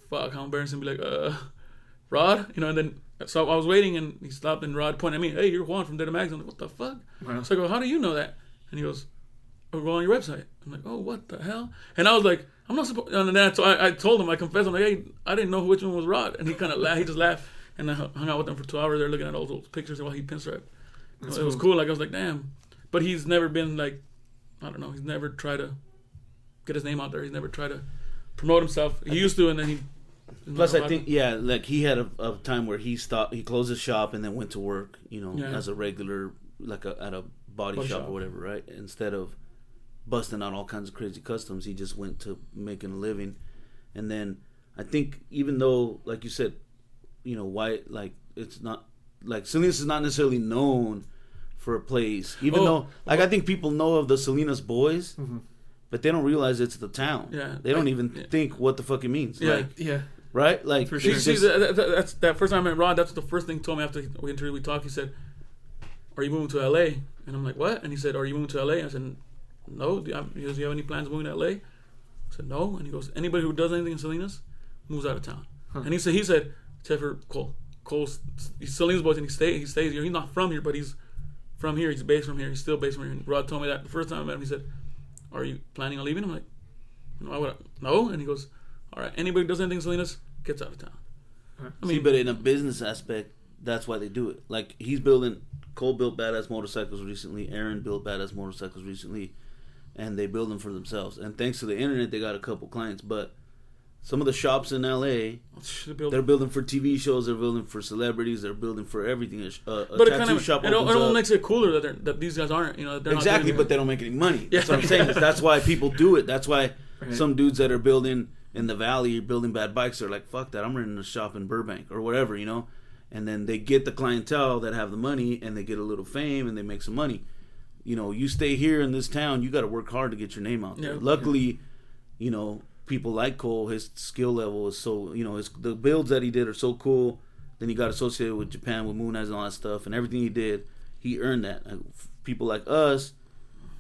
fuck, how embarrassing. Be like, Rod, you know. And then so I was waiting, and he stopped, and Rod pointed at me, hey, you're Juan from Deadend magazine. I'm like, what the fuck? Wow. So I go, how do you know that? And he goes, oh, go on your website. I'm like, oh, what the hell? And I was like, I'm not supposed. And then so I told him, I confessed, I'm like, hey, I didn't know which one was Rod, and he kind of laughed. He just laughed. And I hung out with him for 2 hours. They're looking at all those pictures while he pinstriped. It was cool. Like I was like, damn. But he's never been like, I don't know. He's never tried to get his name out there. He's never tried to promote himself. He used to, and then he. Plus, I think like he had a time where he stopped. He closed his shop and then went to work. You know, as a regular, like at a body shop or whatever, right? Instead of busting out all kinds of crazy customs, he just went to making a living. And then I think even though, like you said, you know, why, like, it's not, like, Salinas is not necessarily known for a place, even though, like, I think people know of the Salinas Boys, but they don't realize it's the town. Yeah. They don't even think what the fuck it means. Yeah. Like, right? Like, for sure. See, that's that first time I met Rod, that's the first thing he told me after we talked. He said, are you moving to LA? And I'm like, what? And he said, are you moving to LA? I said, no. Do you have any plans of moving to LA? I said, no. And he goes, anybody who does anything in Salinas moves out of town. And he said, except for Cole. Cole's Selena's boys, and he stays here. He's not from here, but he's from here. He's based from here. He's still based from here. And Rod told me that the first time I met him, he said, "Are you planning on leaving?" I'm like, "No." And he goes, "All right. Anybody who does anything in Salinas gets out of town." I mean, but in a business aspect, that's why they do it. Like Cole built badass motorcycles recently. Aaron built badass motorcycles recently, and they build them for themselves. And thanks to the internet, they got a couple clients. But some of the shops in LA, they're building for TV shows. They're building for celebrities. They're building for everything. But tattoo shop. It all makes it cooler that these guys aren't. They're exactly. Not but they don't make any money. That's what I'm saying. That's why people do it. That's why some dudes that are building in the valley, building bad bikes, are like, fuck that. I'm renting a shop in Burbank or whatever, And then they get the clientele that have the money, and they get a little fame, and they make some money. You stay here in this town, you got to work hard to get your name out there. Luckily, people like Cole, his skill level is so, the builds that he did are so cool. Then he got associated with Japan, with Moon Eyes and all that stuff, and everything he did, he earned that. People like us,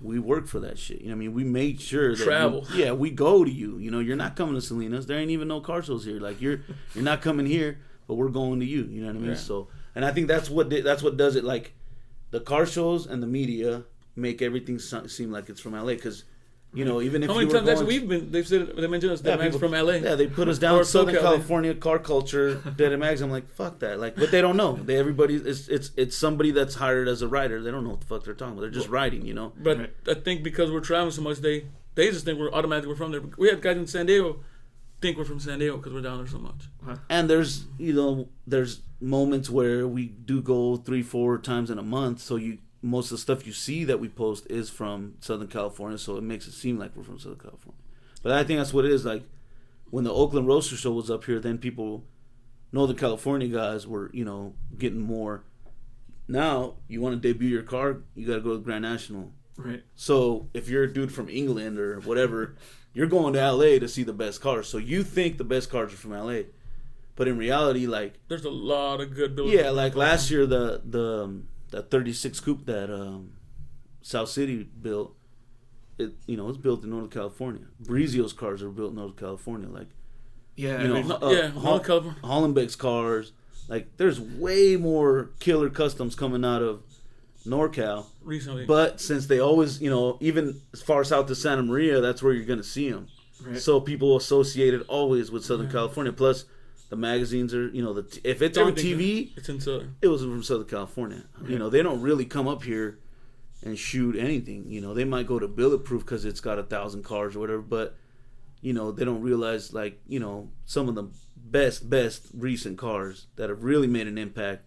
we work for that shit. We made sure that travel. We go to you. You're not coming to Salinas. There ain't even no car shows here. Like you're not coming here, but we're going to you. You know what I mean? Yeah. So, and I think that's what does it. Like the car shows and the media make everything seem like it's from LA. Because even if how many times actually we've been, they mentioned us that man's from LA. Yeah, they put us down Southern California car culture, Deadend Mags. I'm like, fuck that. Like, but they don't know. It's somebody that's hired as a writer. They don't know what the fuck they're talking about. They're just writing, But I think because we're traveling so much, they just think we're from there. We had guys in San Diego think we're from San Diego because we're down there so much. And there's moments where we do go 3-4 times in a month, so most of the stuff you see that we post is from Southern California, so it makes it seem like we're from Southern California. But I think that's what it is. Like when the Oakland Roaster Show was up here, then people know the California guys were getting more. Now you want to debut your car, you got to go to Grand National. Right. So if you're a dude from England or whatever, you're going to LA to see the best cars. So you think the best cars are from LA, but in reality, like there's a lot of good builders. Yeah, like last year the 36 coupe that South City built, it's built in Northern California. Breezio's cars are built in Northern California. Like Northern California. Hollenbeck's cars. Like there's way more killer customs coming out of NorCal recently, but since they always, even as far south as Santa Maria, that's where you're gonna see them. Right. So people associate it always with Southern California. Plus, the magazines are, if it's on TV, it's in Southern. It was from Southern California. Right. They don't really come up here and shoot anything. They might go to Bulletproof because it's got 1,000 cars or whatever, but they don't realize some of the best recent cars that have really made an impact.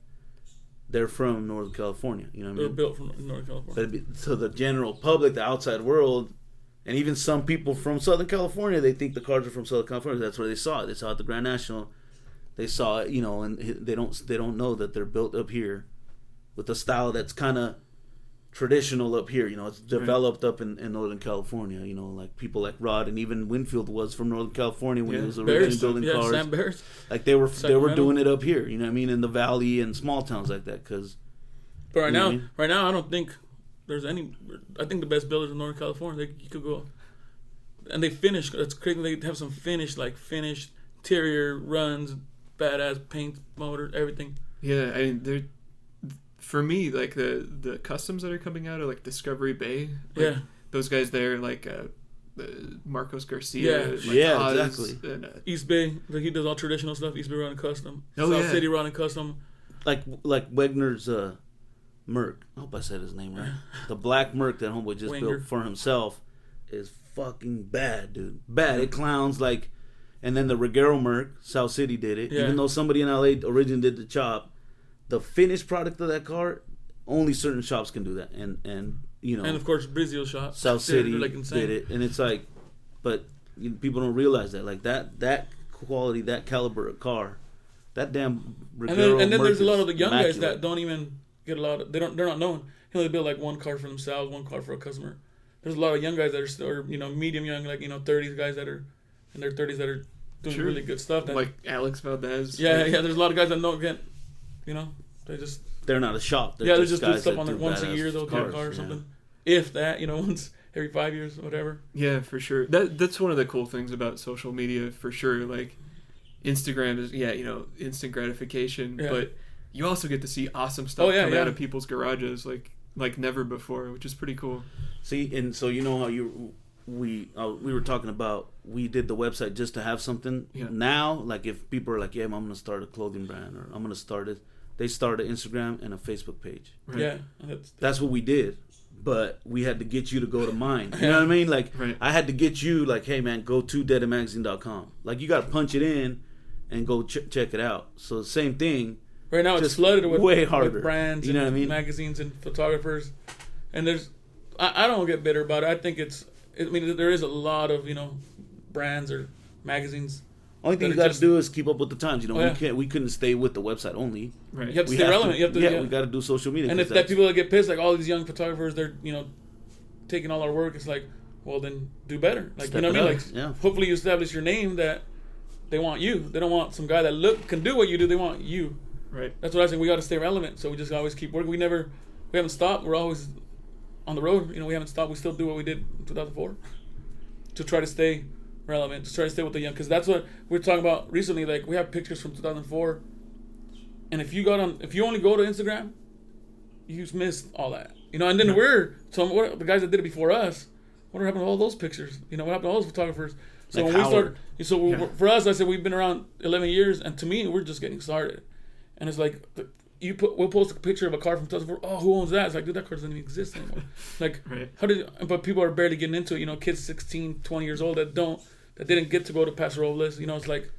They're from Northern California, They're built from Northern California. But to the general public, the outside world, and even some people from Southern California, they think the cars are from Southern California. That's where they saw it. They saw it at the Grand National. They saw it, and they don't know that they're built up here with a style that's kind of traditional up here. It's developed up in Northern California. Like people like Rod and even Winfield was from Northern California when he was originally building cars. Sam Bears. Like they were doing it up here. In the valley and small towns like that. But right now, I don't think there's any. I think the best builders in Northern California, you could go, and they finish. It's crazy. They have some finished interior runs, badass paint, motor, everything. Yeah, I mean they're. For me, like the customs that are coming out of like Discovery Bay, those guys there, like Marcos Garcia, exactly. And, East Bay, he does all traditional stuff. East Bay running custom, South City running custom, like Wegner's Merc. I hope I said his name right. The black Merc that homeboy just built for himself is fucking bad, dude. Bad. It clowns like, and then the Regero Merc, South City did it. Even though somebody in LA originally did the chop. The finished product of that car, only certain shops can do that, and and of course Brizio's shop, South City did it, and it's like, but people don't realize that that quality, that caliber of car, that damn. Regero and then there's a lot of the young immaculate. guys that don't even get a lot of. They're not known. They only build like one car for themselves, one car for a customer. There's a lot of young guys that are still, medium young, 30s guys that are in their 30s that are doing really good stuff. Like Alex Valdez. Yeah. There's a lot of guys that don't get. They're not a shop. They're just do stuff on once a year. They'll get a car or something. If that, once every 5 years, whatever. Yeah, for sure. That's one of the cool things about social media, for sure. Like, Instagram is instant gratification, Yeah. but you also get to see awesome stuff come yeah. out of people's garages like never before, which is pretty cool. See, and so you know how we were talking about, we did the website just to have something. Yeah. Now, like if people are like, yeah, I'm gonna start a clothing brand, or I'm gonna start it, they start an Instagram and a Facebook page. Right. Yeah, That's what we did. But we had to get you to go to mine. You know what I mean? Like, Right. I had to get you, like, hey, man, go to deadendmagazine.com. Like, you got to punch it in and go check it out. So, same thing. right now it's just flooded with way harder. with brands, You know and what I mean? magazines and photographers, and I don't get bitter about it. I think there is a lot of brands or magazines. Only thing But you it got just- to do is keep up with the times. You know, Oh, yeah. we couldn't stay with the website only. Right. You have to We stay have relevant. You have to, we got to do social media. And 'cause if that that's- people that get pissed, like all these young photographers, they're taking all our work. It's like, well, then do better. Like Step you know what I it mean? up, Like yeah. hopefully you establish your name that they want you. They don't want some guy that can do what you do. They want you. Right. That's what I think. We got to stay relevant. So we just always keep working. We haven't stopped. We're always on the road. We haven't stopped. We still do what we did in 2004 to try to stay relevant, to try to stay with the young. Because that's what we're talking about recently. Like we have pictures from 2004, and if you only go to Instagram, you missed all that. And then the guys that did it before us. What happened to all those pictures? What happened to all those photographers? So Like when Howard. for us, I said we've been around 11 years, and to me, we're just getting started. And it's like we'll post a picture of a car from 2004. Oh, who owns that? It's like, dude, that car doesn't even exist anymore. Like, Right. but people are barely getting into it. Kids 16, 20 years old that didn't get to go to Paso Robles. It's like,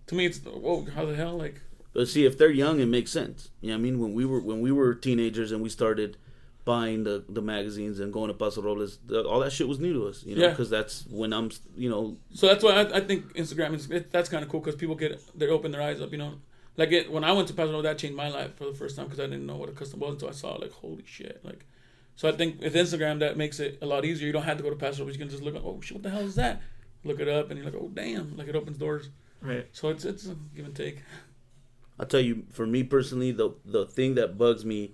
to me, it's whoa, how the hell? Like, But see, if they're young, it makes sense. You know what I mean? When we were teenagers and we started buying the magazines and going to Paso Robles, all that shit was new to us. Yeah. Because that's when I'm. so that's why I think Instagram that's kind of cool because people they open their eyes up. Like when I went to Paso Robles, that changed my life for the first time because I didn't know what a custom was until I saw it. Like, holy shit! Like, so I think with Instagram that makes it a lot easier. You don't have to go to Paso Robles. You can just look at, oh shit, what the hell is that? Look it up and you're like, oh damn! Like it opens doors. Right. So it's a give and take. I'll tell you, for me personally, the thing that bugs me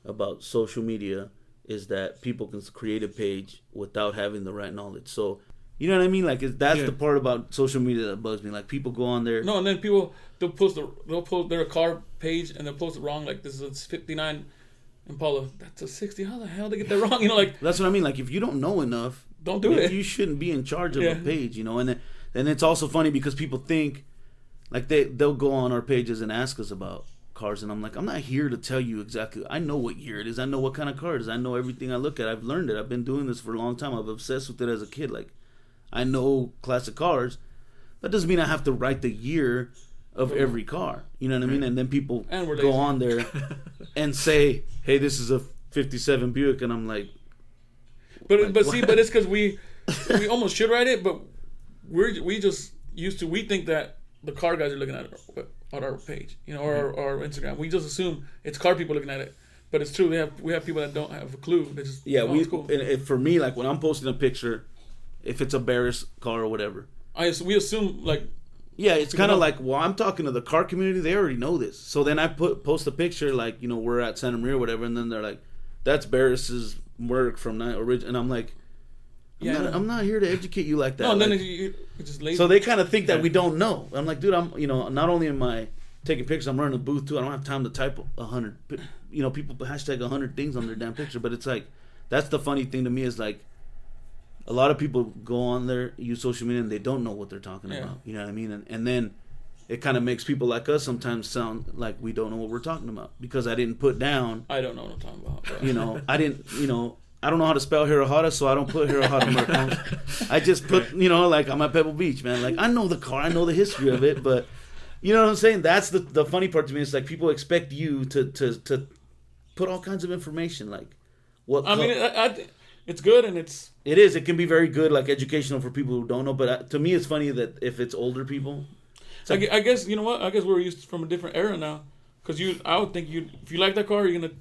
about social media is that people can create a page without having the right knowledge. So, you know what I mean? Like, that's Yeah. the part about social media that bugs me. Like, people go on there. No, and then they'll post their car page and they'll post it wrong. Like this is a 59 Impala. That's a 60. How the hell they get that wrong? Like That's what I mean. Like, if you don't know enough, don't do it. You shouldn't be in charge of Yeah. a page, And then it's also funny because people think, like, they'll go on our pages and ask us about cars, and I'm like, I'm not here to tell you exactly. I know what year it is. I know what kind of car it is. I know everything I look at. I've learned it. I've been doing this for a long time. I'm obsessed with it as a kid. Like, I know classic cars. That doesn't mean I have to write the year of every car. You know what I mean? And then people And we're go lazy. on there and say, hey, this is a 57 Buick, and I'm like, But Like, see, what? but it's because we almost should write it, but we just used to. We think that the car guys are looking at our page, or our Instagram. We just assume it's car people looking at it, but it's true. We have people that don't have a clue. They just yeah, it's cool. and for me, like, when I'm posting a picture, if it's a Barris car or whatever, We assume like yeah, it's People kind of don't- like, well, I'm talking to the car community. They already know this. So then I post a picture, like, we're at Santa Maria or whatever, and then they're like, that's Barris's work from and I'm like, I'm not here to educate you like that. no. And then Like, it's just lazy. so they kind of think that we don't know. I'm like, dude, I'm not only am I taking pictures, I'm running a booth too. I don't have time to type 100. People hashtag 100 things on their damn picture, but it's like, that's the funny thing to me is like, a lot of people go on there, use social media, and they don't know what they're talking about. You know what I mean? And then it kind of makes people like us sometimes sound like we don't know what we're talking about because I didn't put down. I don't know what I'm talking about. But. I didn't. I don't know how to spell Hirohata, so I don't put Hirohata Murakami. I just put, like, I'm at Pebble Beach, man. Like, I know the car, I know the history of it, but you know what I'm saying? That's the funny part to me. It's like people expect you to put all kinds of information, like what. I mean, it's good and it's. It is. It can be very good, like educational for people who don't know. But to me, it's funny that if it's older people, it's like, I guess you know what? I guess we're used from a different era now. Because I would think if you like that car, you're gonna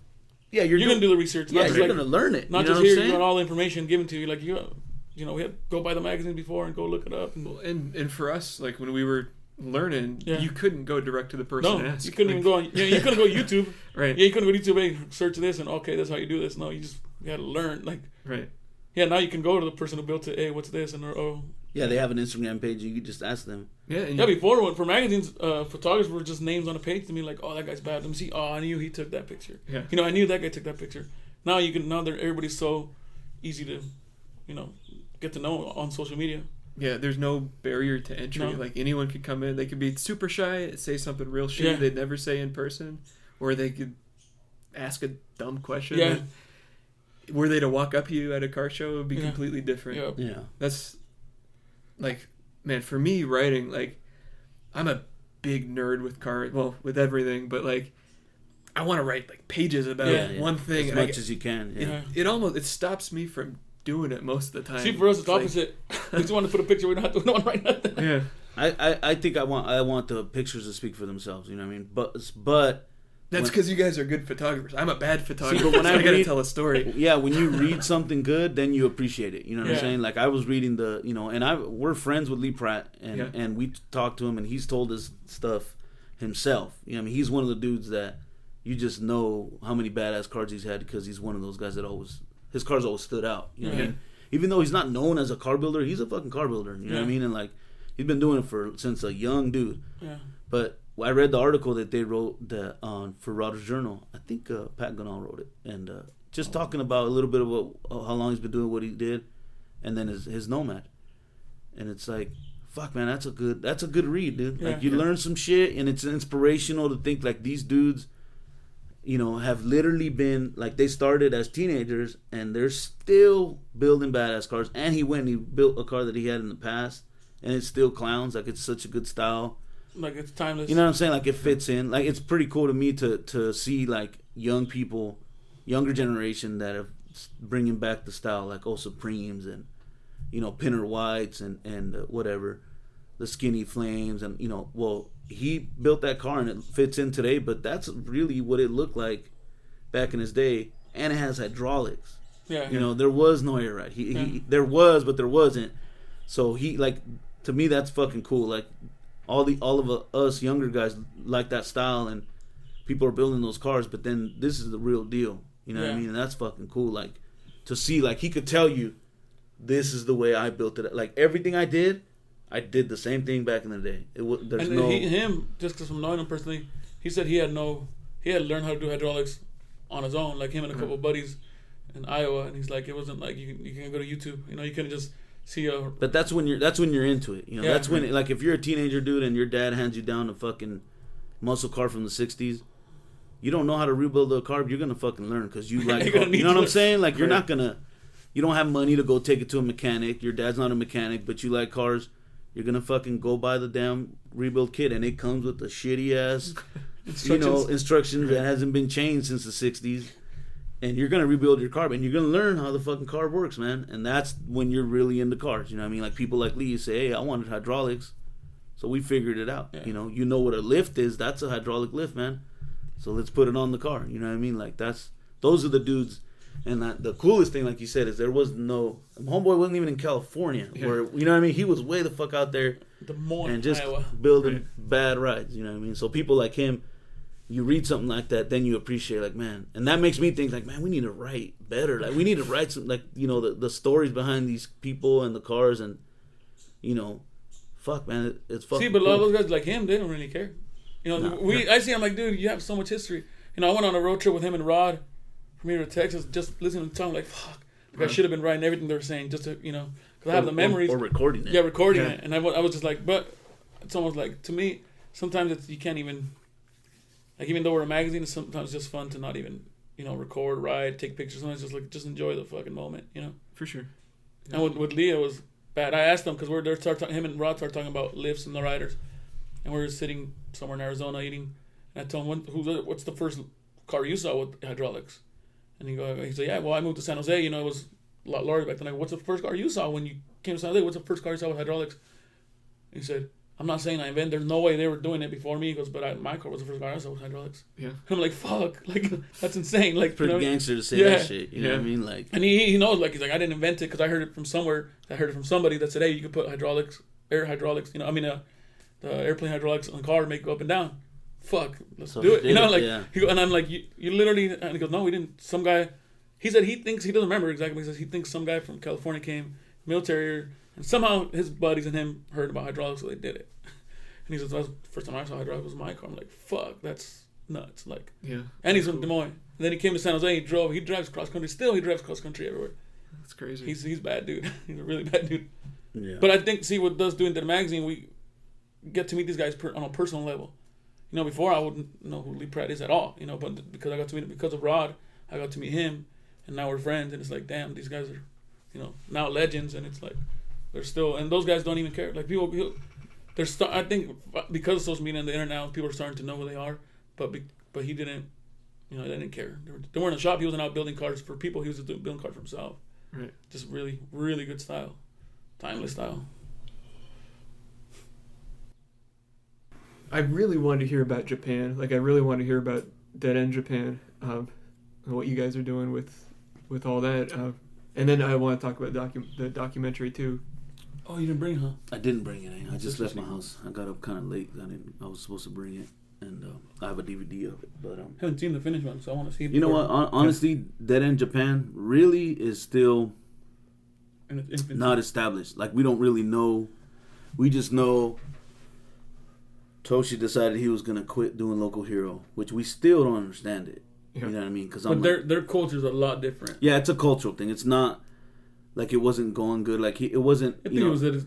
you're gonna do the research. Yeah, Not just you're like, gonna learn it. Not You know just what I'm here, saying? you want all the information given to you. Like we had to go buy the magazine before and go look it up. And for us, like when we were learning, Yeah. you couldn't go direct to the person No, and ask. you couldn't even go on. Yeah, you couldn't go YouTube. Right. Yeah, you couldn't go to YouTube. Hey, search this and okay, that's how you do this. No, you had to learn. Like Right. yeah, now you can go to the person who built it. Hey, what's this? And Yeah, they have an Instagram page. You could just ask them. Yeah, before when for magazines, photographers were just names on a page to me like, oh, that guy's bad. Let me see. Oh, I knew he took that picture. Yeah. I knew that guy took that picture. Now everybody's so easy to, get to know on social media. Yeah, there's no barrier to entry. No. Like anyone could come in. They could be super shy, say something real shitty they'd never say in person, or they could ask a dumb question. Yeah. Were they to walk up to you at a car show, it would be completely different. Yeah. Yeah. That's like, man, for me writing, like, I'm a big nerd with cars, well, with everything, but like, I want to write like pages about one thing as much as you can. Yeah. It stops me from doing it most of the time. See, for us, it's opposite. We just want to put a picture. We don't want to write nothing. Yeah. I think I want the pictures to speak for themselves. You know what I mean? But that's because you guys are good photographers. I'm a bad photographer. See, but when I gotta tell a story. Yeah, when you read something good, then you appreciate it. You know what I'm saying? Like I was reading we're friends with Lee Pratt, and we talked to him, and he's told us stuff himself. You know what I mean? He's one of the dudes that you just know how many badass cars he's had because he's one of those guys that his cars always stood out. You know what I mean? Even though he's not known as a car builder, he's a fucking car builder. You know what I mean? And like he's been doing it since a young dude. Yeah. But I read the article that they wrote for Rodder's Journal. I think Pat Gunnall wrote it, and just talking about a little bit of how long he's been doing what he did, and then his Nomad, and it's like, fuck man, that's a good read, dude. Like you learn some shit, and it's inspirational to think like these dudes, have literally been like they started as teenagers, and they're still building badass cars. And he built a car that he had in the past, and it still clowns. Like it's such a good style. Like it's timeless. You know what I'm saying? Like it fits in. Like it's pretty cool to me to see like young people, younger generation that are bringing back the style, like Supremes and Pinner Whites and whatever, the Skinny Flames, and he built that car and it fits in today, but that's really what it looked like back in his day, and it has hydraulics. Yeah. There was no air ride. There was, but there wasn't. So to me that's fucking cool. Like all of us younger guys like that style, and people are building those cars, but then this is the real deal. You know what I mean? And that's fucking cool. Like to see, like he could tell you, this is the way I built it. Like everything I did the same thing back in the day. Just because from knowing him personally, he said he had learned how to do hydraulics on his own. Like him and a couple of buddies in Iowa, and he's like, it wasn't like you can go to YouTube. You couldn't just see a. But that's when you're into it. That's when like if you're a teenager dude and your dad hands you down a fucking muscle car from the '60s, you don't know how to rebuild a car. You're gonna fucking learn because you like. You know what I'm saying? Like you're not gonna. You don't have money to go take it to a mechanic. Your dad's not a mechanic, but you like cars. You're gonna fucking go buy the damn rebuild kit, and it comes with the shitty ass, instructions that hasn't been changed since the '60s. And you're gonna rebuild your car, and you're gonna learn how the fucking car works, man. And that's when you're really into cars. You know what I mean? Like people like Lee say, "Hey, I wanted hydraulics," so we figured it out. Yeah. You know what a lift is? That's a hydraulic lift, man. So let's put it on the car. You know what I mean? Like those are the dudes. And the coolest thing, like you said, is there was no homeboy wasn't even in California, where you know what I mean. He was way the fuck out there, and just Iowa. Building bad rides. You know what I mean. So people like him, you read something like that, then you appreciate like man, and that makes me think like man, we need to write better. Like we need to write some like the stories behind these people and the cars, and fuck man, it's fucking. See, but cool. a lot of those guys like him, they don't really care. I see. I'm like, dude, you have so much history. I went on a road trip with him and Rod. From here to Texas, just listening to them, like, fuck. Like, I should have been writing everything they were saying just to, because I have the memories. Or recording it. Yeah, recording it. And I was just like, but it's almost like, to me, sometimes you can't even, like, even though we're a magazine, it's sometimes just fun to not even, record, write, take pictures. Sometimes just enjoy the fucking moment, For sure. Yeah. And with Leah, it was bad. I asked them, because him and Rod started talking about lifts and the riders. And we were sitting somewhere in Arizona eating. And I told him, what's the first car you saw with hydraulics? And he said, yeah, well, I moved to San Jose. It was a lot larger back then. Like, what's the first car you saw when you came to San Jose? What's the first car you saw with hydraulics? He said, I'm not saying I invented. There's no way they were doing it before me. He goes, but my car was the first car I saw with hydraulics. Yeah. I'm like, fuck. Like, that's insane. Like, pretty gangster to say that shit. You know what I mean? Like, and he knows, like, he's like, I didn't invent it because I heard it from somewhere. I heard it from somebody that said, hey, you could put air hydraulics, the airplane hydraulics on the car to make it go up and down. Fuck, let's do it. And I'm like, you literally, and he goes, no, we didn't. Some guy, he said he thinks, he doesn't remember exactly, but he says he thinks some guy from California came, military, And somehow his buddies and him heard about hydraulics, so they did it. And he says, "That's the first time I saw hydraulics was my car." I'm like, "Fuck, that's nuts!" Like, yeah. And he's from Des Moines. And then he came to San Jose. He drives cross country. Still, he drives cross country everywhere. That's crazy. He's bad dude. He's a really bad dude. Yeah. But I think, see, what does doing the magazine, we get to meet these guys on a personal level. You know, before I wouldn't know who Lee Pratt is at all. You know, but because I got to meet him, because of Rod, I got to meet him, and now we're friends. And it's like, damn, these guys are, you know, now legends. And it's like, they're still, and those guys don't even care. Like people I think because of social media and the internet now, people are starting to know who they are. But he didn't, you know, they didn't care. They weren't in a shop. He wasn't out building cars for people. He was just building cars for himself. Right. Just really, really good style, timeless style. I really wanted to hear about Japan. Like, I really want to hear about Deadend Japan, and what you guys are doing with all that. And then I want to talk about the documentary too. Oh, you didn't bring it, huh? I didn't bring it. I just left my house. I got up kind of late. I was supposed to bring it, and I have a DVD of it. But I haven't seen the finished one, so I want to see it. You know what? Honestly, Deadend Japan really is still not established. Like, we don't really know. We just know Toshi decided he was gonna quit doing Local Hero, which we still don't understand it. Yeah. You know what I mean? But their culture's a lot different. Yeah, it's a cultural thing. It's not like it wasn't going good. Like it wasn't. I think it was that it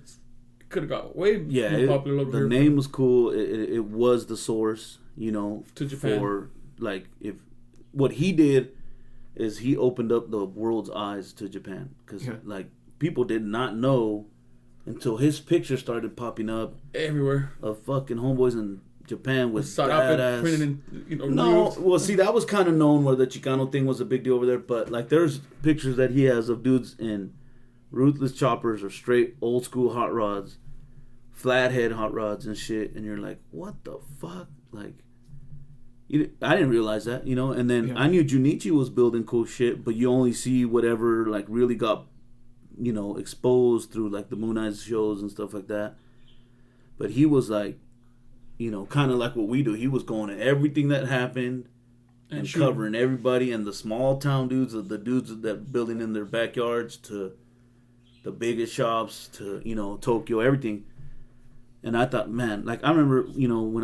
could have got way more popular. Local Hero. The name was cool. It was the source, you know, to Japan. For like if what he did is he opened up the world's eyes to Japan because like people did not know until his picture started popping up everywhere of fucking homeboys in Japan with badass. Printed in, you know, no, reels. well, see, that was kind of known where the Chicano thing was a big deal over there. But like, there's pictures that he has of dudes in ruthless choppers or straight old school hot rods, flathead hot rods and shit. And you're like, what the fuck? Like, I didn't realize that, you know. And then I knew Junichi was building cool shit, but you only see whatever like really got, you know, exposed through like the Moon Eyes shows and stuff like that. But he was like, you know, kind of like what we do. He was going to everything that happened and covering everybody, and the small town dudes, the dudes that building in their backyards to the biggest shops to, you know, Tokyo, everything. And I thought, man, like I remember, you know, when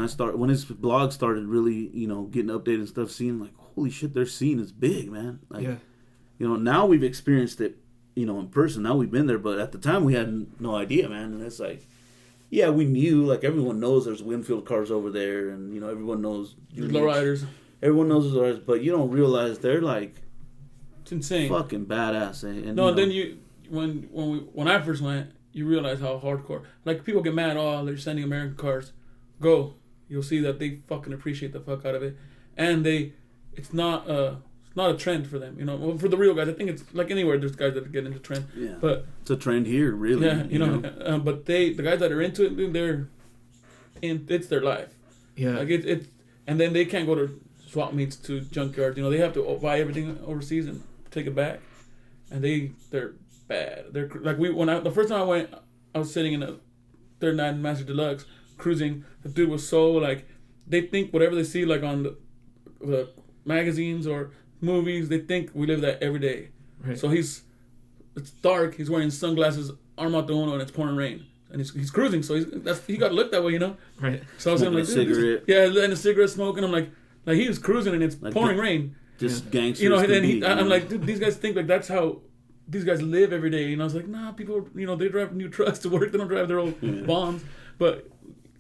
his blog started really, you know, getting updated and stuff, seeing like, holy shit, their scene is big, man. Like, you know, now we've experienced it, you know, in person. Now we've been there, but at the time we had no idea, man. And it's like, yeah, we knew, like everyone knows there's Winfield cars over there, and you know everyone knows lowriders. Everyone knows those lowriders, but you don't realize they're like, it's insane, fucking badass. And no, then when I first went, you realize how hardcore. Like people get mad, oh, they're sending American cars. Go, you'll see that they fucking appreciate the fuck out of it, and it's not a trend for them, you know. Well, for the real guys, I think it's like anywhere there's guys that get into trend. Yeah, but it's a trend here, really. Yeah, you know. But the guys that are into it, dude, it's their life. Yeah, like it's and then they can't go to swap meets to junkyards. You know, they have to buy everything overseas and take it back, and they're bad. They're like the first time I went, I was sitting in a 39 Master Deluxe cruising. The dude was so like, they think whatever they see like on the magazines or movies, they think we live that every day. Right. So it's dark, he's wearing sunglasses, armato uno, and it's pouring rain, and he's cruising, so he got to look that way, you know. Right. So I was like, cigarette. And a cigarette smoking. I'm like he was cruising and it's like pouring rain. Just gangsters. You know, and then I'm like, dude, these guys think like that's how these guys live every day. And I was like, nah, people, you know, they drive new trucks to work, they don't drive their old bombs, but.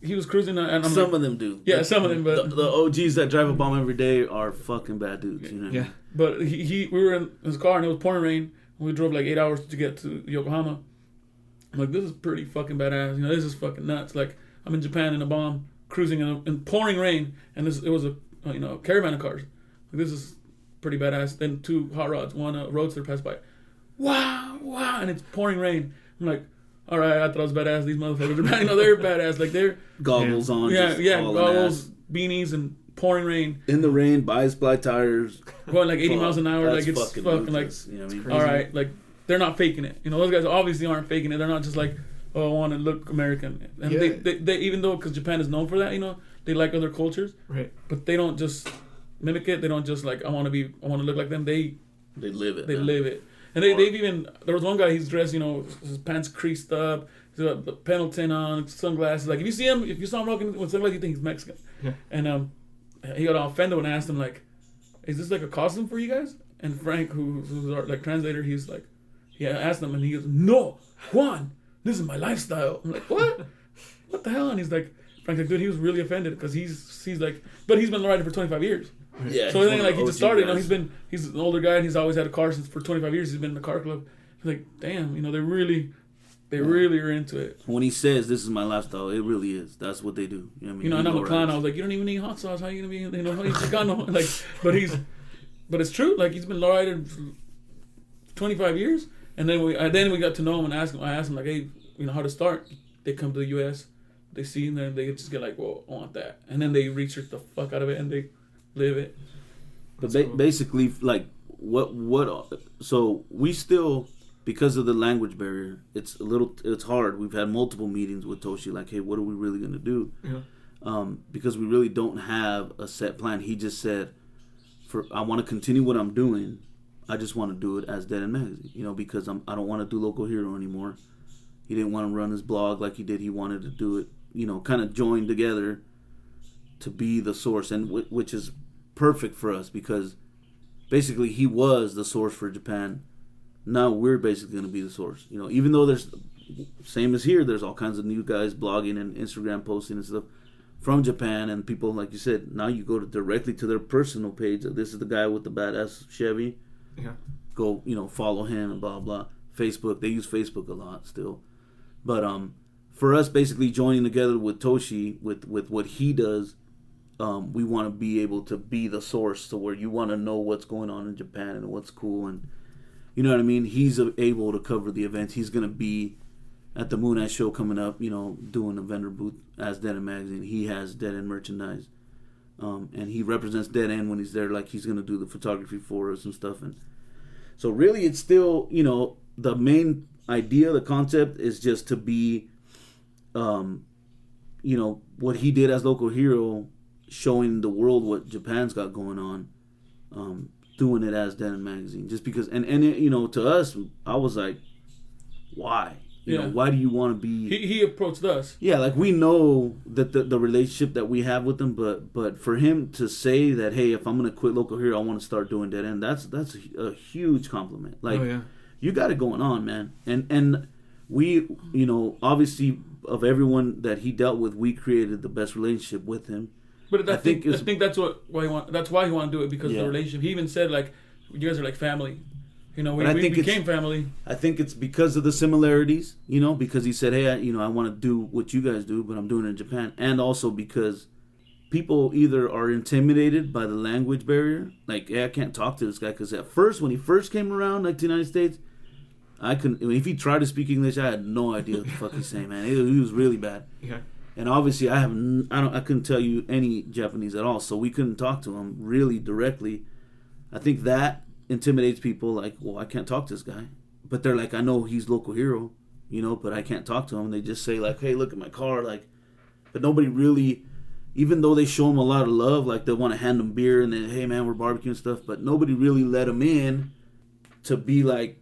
He was cruising, and I'm some of them do. Yeah, some of them. But the OGs that drive a bomb every day are fucking bad dudes. You know. Yeah. But we were in his car and it was pouring rain. And we drove like 8 hours to get to Yokohama. I'm like, this is pretty fucking badass. You know, this is fucking nuts. Like I'm in Japan in a bomb, cruising in pouring rain, and it was a caravan of cars. Like, this is pretty badass. Then two hot rods, one roadster passed by. Wow, and it's pouring rain. I'm like. All right, I thought I was badass. These motherfuckers are bad. You know, they're badass. Like they're goggles on. Yeah, goggles, beanies, and pouring rain. In the rain, bi-sply tires, going like 80 miles an hour. Like it's fucking like. You know what I mean? All right, like they're not faking it. You know, those guys obviously aren't faking it. They're not just like, oh, I want to look American. And they even though because Japan is known for that, you know, they like other cultures. Right. But they don't just mimic it. They don't just like I want to look like them. They live it. They live it. And they've even, there was one guy, he's dressed, his pants creased up, he's got the Pendleton on, sunglasses. Like, if you saw him rocking with sunglasses, you think he's Mexican. Yeah. And he got offended when I asked him, like, is this like a costume for you guys? And Frank, who's our like translator, he's like, I asked him, and he goes, no, Juan, this is my lifestyle. I'm like, what? What the hell? And he's like, Frank's like, dude, he was really offended because he's like, but he's been riding for 25 years. Yeah. So anything like he just started, he's an older guy and he's always had a car since for 25 years. He's been in the car club. He's like, damn, they really are into it. When he says this is my lifestyle, it really is. That's what they do. You know what I mean? And I'm a clown. I was like, you don't even need hot sauce. How are you gonna be? He's got no like. But it's true. Like, he's been riding for 25 years, and then we got to know him and I asked him like, hey, how to start. They come to the U.S. They see him there, and they just get like, well, I want that, and then they research the fuck out of it and they live it. But basically, like, so we still, because of the language barrier, it's hard. We've had multiple meetings with Toshi, like, hey, what are we really going to do? Yeah. Because we really don't have a set plan. He just said, I want to continue what I'm doing. I just want to do it as Deadend Magazine, because I don't want to do Local Hero anymore. He didn't want to run his blog like he did. He wanted to do it, kind of join together to be the source, and which is perfect for us because basically he was the source for Japan. Now we're basically going to be the source. Even though there's, same as here, there's all kinds of new guys blogging and Instagram posting and stuff from Japan, and people, like you said, now you go directly to their personal page. This is the guy with the badass Chevy. Yeah. Go, follow him and blah blah. Facebook, they use Facebook a lot still. But for us, basically joining together with Toshi, with what he does, we want to be able to be the source to where you want to know what's going on in Japan and what's cool, and you know what I mean. He's able to cover the events. He's gonna be at the Moon Eye show coming up, doing a vendor booth as Deadend Magazine. He has Deadend merchandise, and he represents Deadend when he's there. Like, he's gonna do the photography for us and stuff, and so really, it's still, the main idea, the concept is just to be, what he did as Local Hero, showing the world what Japan's got going on, doing it as Deadend Magazine. Just because, and it, to us, I was like, why? Why do you want to be? He approached us. Yeah, like, we know that the relationship that we have with him, but for him to say that, hey, if I'm gonna quit Local Hero, I want to start doing Deadend, that's a huge compliment. Like, you got it going on, man. And we, obviously, of everyone that he dealt with, we created the best relationship with him. But I think that's why he wanted to do it, because of the relationship. He even said, like, you guys are like family. We became family. I think it's because of the similarities, because he said, hey, I want to do what you guys do, but I'm doing it in Japan. And also because people either are intimidated by the language barrier, like, hey, I can't talk to this guy, because at first, when he first came around, like, to the United States, I couldn't. If he tried to speak English, I had no idea what the fuck he's saying, man. He was really bad. Yeah. And obviously, I couldn't tell you any Japanese at all, so we couldn't talk to him really directly. I think that intimidates people, like, well, I can't talk to this guy. But they're like, I know he's Local Hero, but I can't talk to him. They just say, like, hey, look at my car, like, but nobody really, even though they show him a lot of love, like, they want to hand him beer and then, hey, man, we're barbecuing and stuff, but nobody really let him in to be like,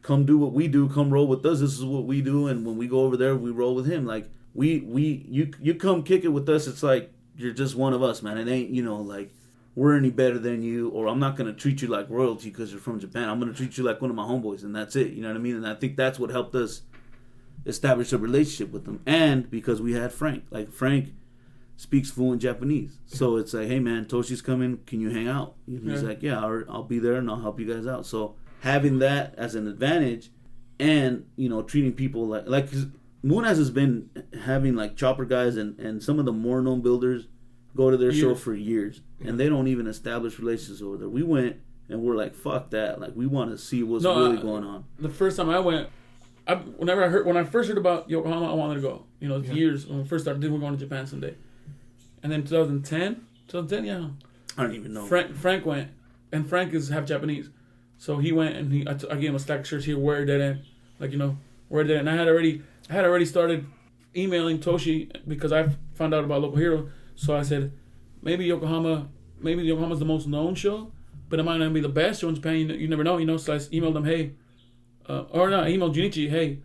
come do what we do, come roll with us, this is what we do, and when we go over there, we roll with him. Like, you come kick it with us, it's like, you're just one of us, man. It ain't, like, we're any better than you, or I'm not going to treat you like royalty because you're from Japan. I'm going to treat you like one of my homeboys, and that's it. You know what I mean? And I think that's what helped us establish a relationship with them. And because we had Frank. Like, Frank speaks fluent Japanese. So it's like, hey, man, Toshi's coming. Can you hang out? And he's like, yeah, I'll be there, and I'll help you guys out. So having that as an advantage and, treating people like cause Moon Eyes has been having, like, chopper guys and some of the more known builders go to their show for years, and they don't even establish relationships over there. We went, and we're like, fuck that. Like, we want to see what's really going on. The first time I went, when I first heard about Yokohama, I wanted to go. Years when we first started, we're going to Japan someday. And then 2010, yeah. I don't even know. Frank went, and Frank is half Japanese, so he went and I gave him a stack of shirts here, wear Deadend, like, wear Deadend. And I had already started emailing Toshi because I found out about Local Hero. So I said, maybe Yokohama's the most known show, but it might not be the best show in Japan. You never know, So I emailed them, hey, or not, I emailed Junichi, hey,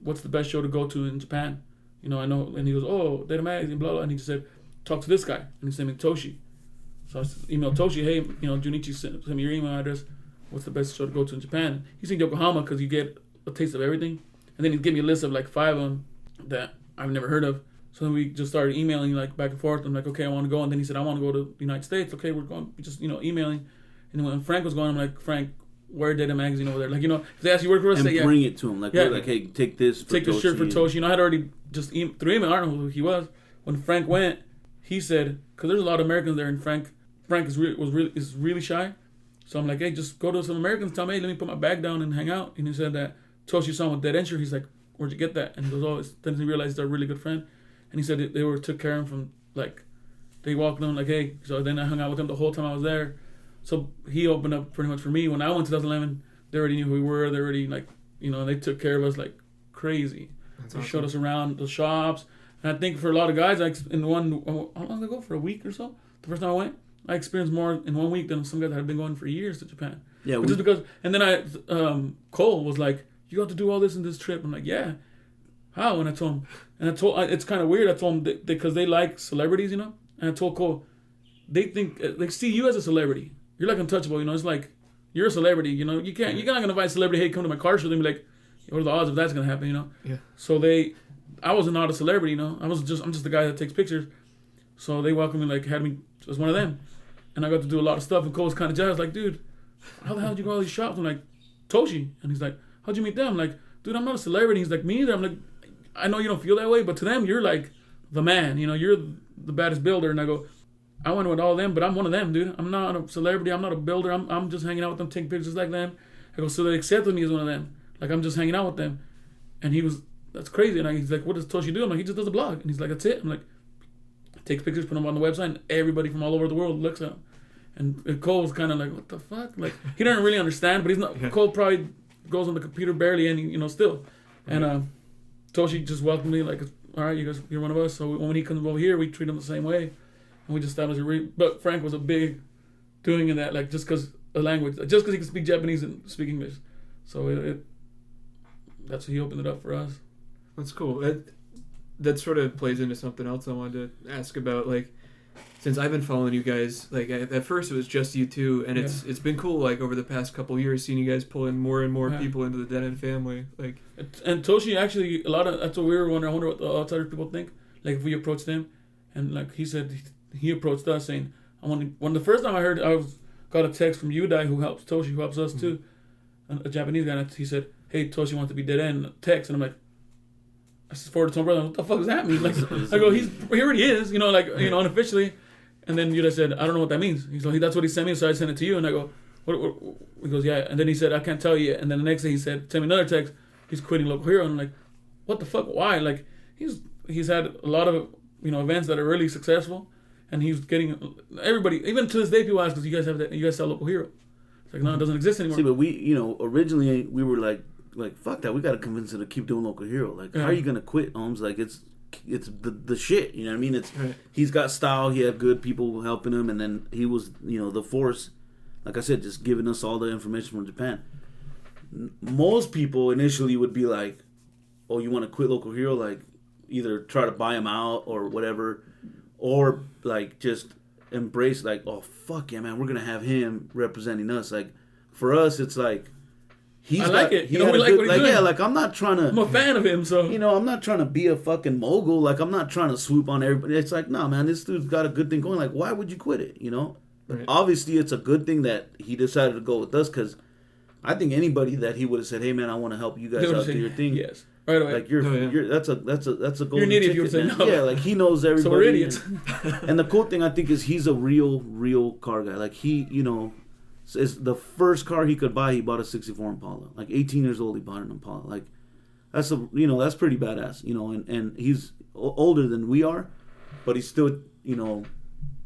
what's the best show to go to in Japan? I know. And he goes, oh, Data Magazine, blah, blah. And he just said, talk to this guy. And he sent me Toshi. So I emailed Toshi, hey, Junichi, send me your email address. What's the best show to go to in Japan? He said Yokohama because you get a taste of everything. And then he'd give me a list of like 5 of them that I've never heard of. So then we just started emailing like back and forth. I'm like, okay, I want to go. And then he said, I want to go to the United States. Okay, we're going, just, emailing. And then when Frank was going, I'm like, Frank, wear Data Magazine over there. Like, if they ask you work for us, and say, yeah. bring it to him. Like, like, hey, take this for Take the shirt for Toshi. I had already just through email, I don't know who he was. When Frank went, he said, because there's a lot of Americans there, and Frank is really shy. So I'm like, hey, just go to some Americans, tell me, hey, let me put my bag down and hang out. And he said that Toshi saw him with Deadend shirt. He's like, where'd you get that? And he goes, oh, then he realized they're a really good friend. And he said they took care of him from, like, they walked on, like, hey. So then I hung out with him the whole time I was there. So he opened up pretty much for me. When I went to 2011, they already knew who we were. They already, like, they took care of us like crazy. They showed us around the shops. And I think for a lot of guys, how long ago? For a week or so? The first time I went, I experienced more in 1 week than some guys that had been going for years to Japan. Yeah, just because. And then Cole was like, "You got to do all this in this trip." I'm like, "Yeah, how?" And I told him, it's kind of weird. I told him because they like celebrities, And I told Cole, they think they see you as a celebrity. You're like untouchable, It's like you're a celebrity, you're not gonna invite a celebrity, hey, come to my car show. They'd be like, what are the odds of that's gonna happen, Yeah. So I wasn't not a celebrity, I'm just the guy that takes pictures. So they welcomed me, like, had me as one of them. And I got to do a lot of stuff, and Cole's kind of jealous, like, dude, how the hell did you go to all these shops? I'm like, Toshi. And he's like, how'd you meet them? I'm like, dude, I'm not a celebrity. He's like, me either. I'm like, I know you don't feel that way, but to them, you're like the man, you're the baddest builder. And I go, I went with all of them, but I'm one of them, dude. I'm not a celebrity. I'm not a builder. I'm just hanging out with them, taking pictures like them. I go, so they accepted me as one of them. Like, I'm just hanging out with them. And that's crazy. And he's like, what does Toshi do? I'm like, he just does a blog. And he's like, that's it. I'm like, takes pictures, put them on the website, and everybody from all over the world looks at him. And Cole was kind of like, what the fuck? Like, he doesn't really understand, but he's not. Yeah. Cole probably goes on the computer barely, and still. And Toshi just welcomed me, like, all right, you guys, you're one of us. So when he comes over here, we treat him the same way. And we just established but Frank was a big doing in that, like, just because the language, just because he could speak Japanese and speak English. So that's what he opened it up for us. That's cool. That sort of plays into something else I wanted to ask about. Like, since I've been following you guys, like, at first it was just you two, and it's been cool, like, over the past couple of years, seeing you guys pull in more and more people into the Deadend family. Like, and Toshi actually, that's what we were wondering. I wonder what the outsider people think. Like, if we approached them, and like he said, he approached us saying, when the first time I heard, got a text from Yudai, who helps Toshi, who helps us too, a Japanese guy, and he said, hey, Toshi wants to be Deadend, text, and I'm like, I just forwarded to my brother, what the fuck does that mean? Like, I go, he already is, unofficially. And then Yudai said, I don't know what that means. He's like, that's what he sent me, so I sent it to you. And I go, what? He goes, yeah. And then he said, I can't tell you yet. And then the next day he said, send me another text, he's quitting Local Hero. And I'm like, what the fuck? Why? Like, he's had a lot of, events that are really successful. And he's getting everybody, even to this day, people ask us, you guys sell Local Hero? It's like, no, it doesn't exist anymore. See, but we, originally we were like, fuck that, we got to convince him to keep doing Local Hero. Like, how are you going to quit, Holmes? Like, it's the shit, you know what I mean? It's right. He's got style, he had good people helping him, and then he was, the force, like I said, just giving us all the information from Japan. Most people initially would be like, oh, you want to quit Local Hero? Like, either try to buy him out or whatever, or like just embrace, like, oh fuck yeah, man, we're gonna have him representing us. Like, for us, it's like we like what he's doing. Yeah, like, I'm not trying to. I'm a fan of him, so I'm not trying to be a fucking mogul. Like, I'm not trying to swoop on everybody. It's like, nah, man, this dude's got a good thing going. Like, why would you quit it? Right. Obviously, it's a good thing that he decided to go with us, because I think anybody that he would have said, hey man, I want to help you guys out do your thing. Yes. Right away. Like, you're that's a golden you're an idiot. Ticket, You would say no. Yeah, like, he knows everybody. So we're idiots. And the cool thing, I think, is he's a real car guy. Like, he, is the first car he could buy, he bought a 64 Impala. Like, 18 years old, he bought an Impala. Like, that's that's pretty badass. And he's older than we are, but he's still,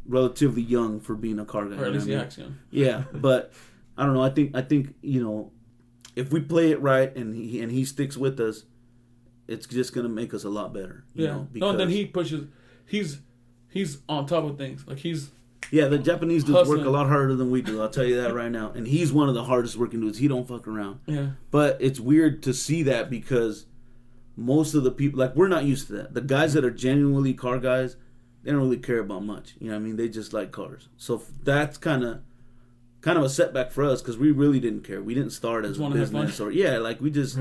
relatively young for being a car guy. Or at least he acts young. Yeah, but I don't know. I think if we play it right and he sticks with us, it's just gonna make us a lot better. And then he pushes. He's on top of things. Like, he's Yeah, the Japanese dudes hustling. work a lot harder than we do. I'll tell you that right now. And he's one of the hardest working dudes. He don't fuck around. Yeah. But it's weird to see that because most of the people, like, we're not used to that. The guys that are genuinely car guys, they don't really care about much. You know what I mean? They just like cars. So that's kind of a setback for us because we really didn't care. We didn't start as a business or like we just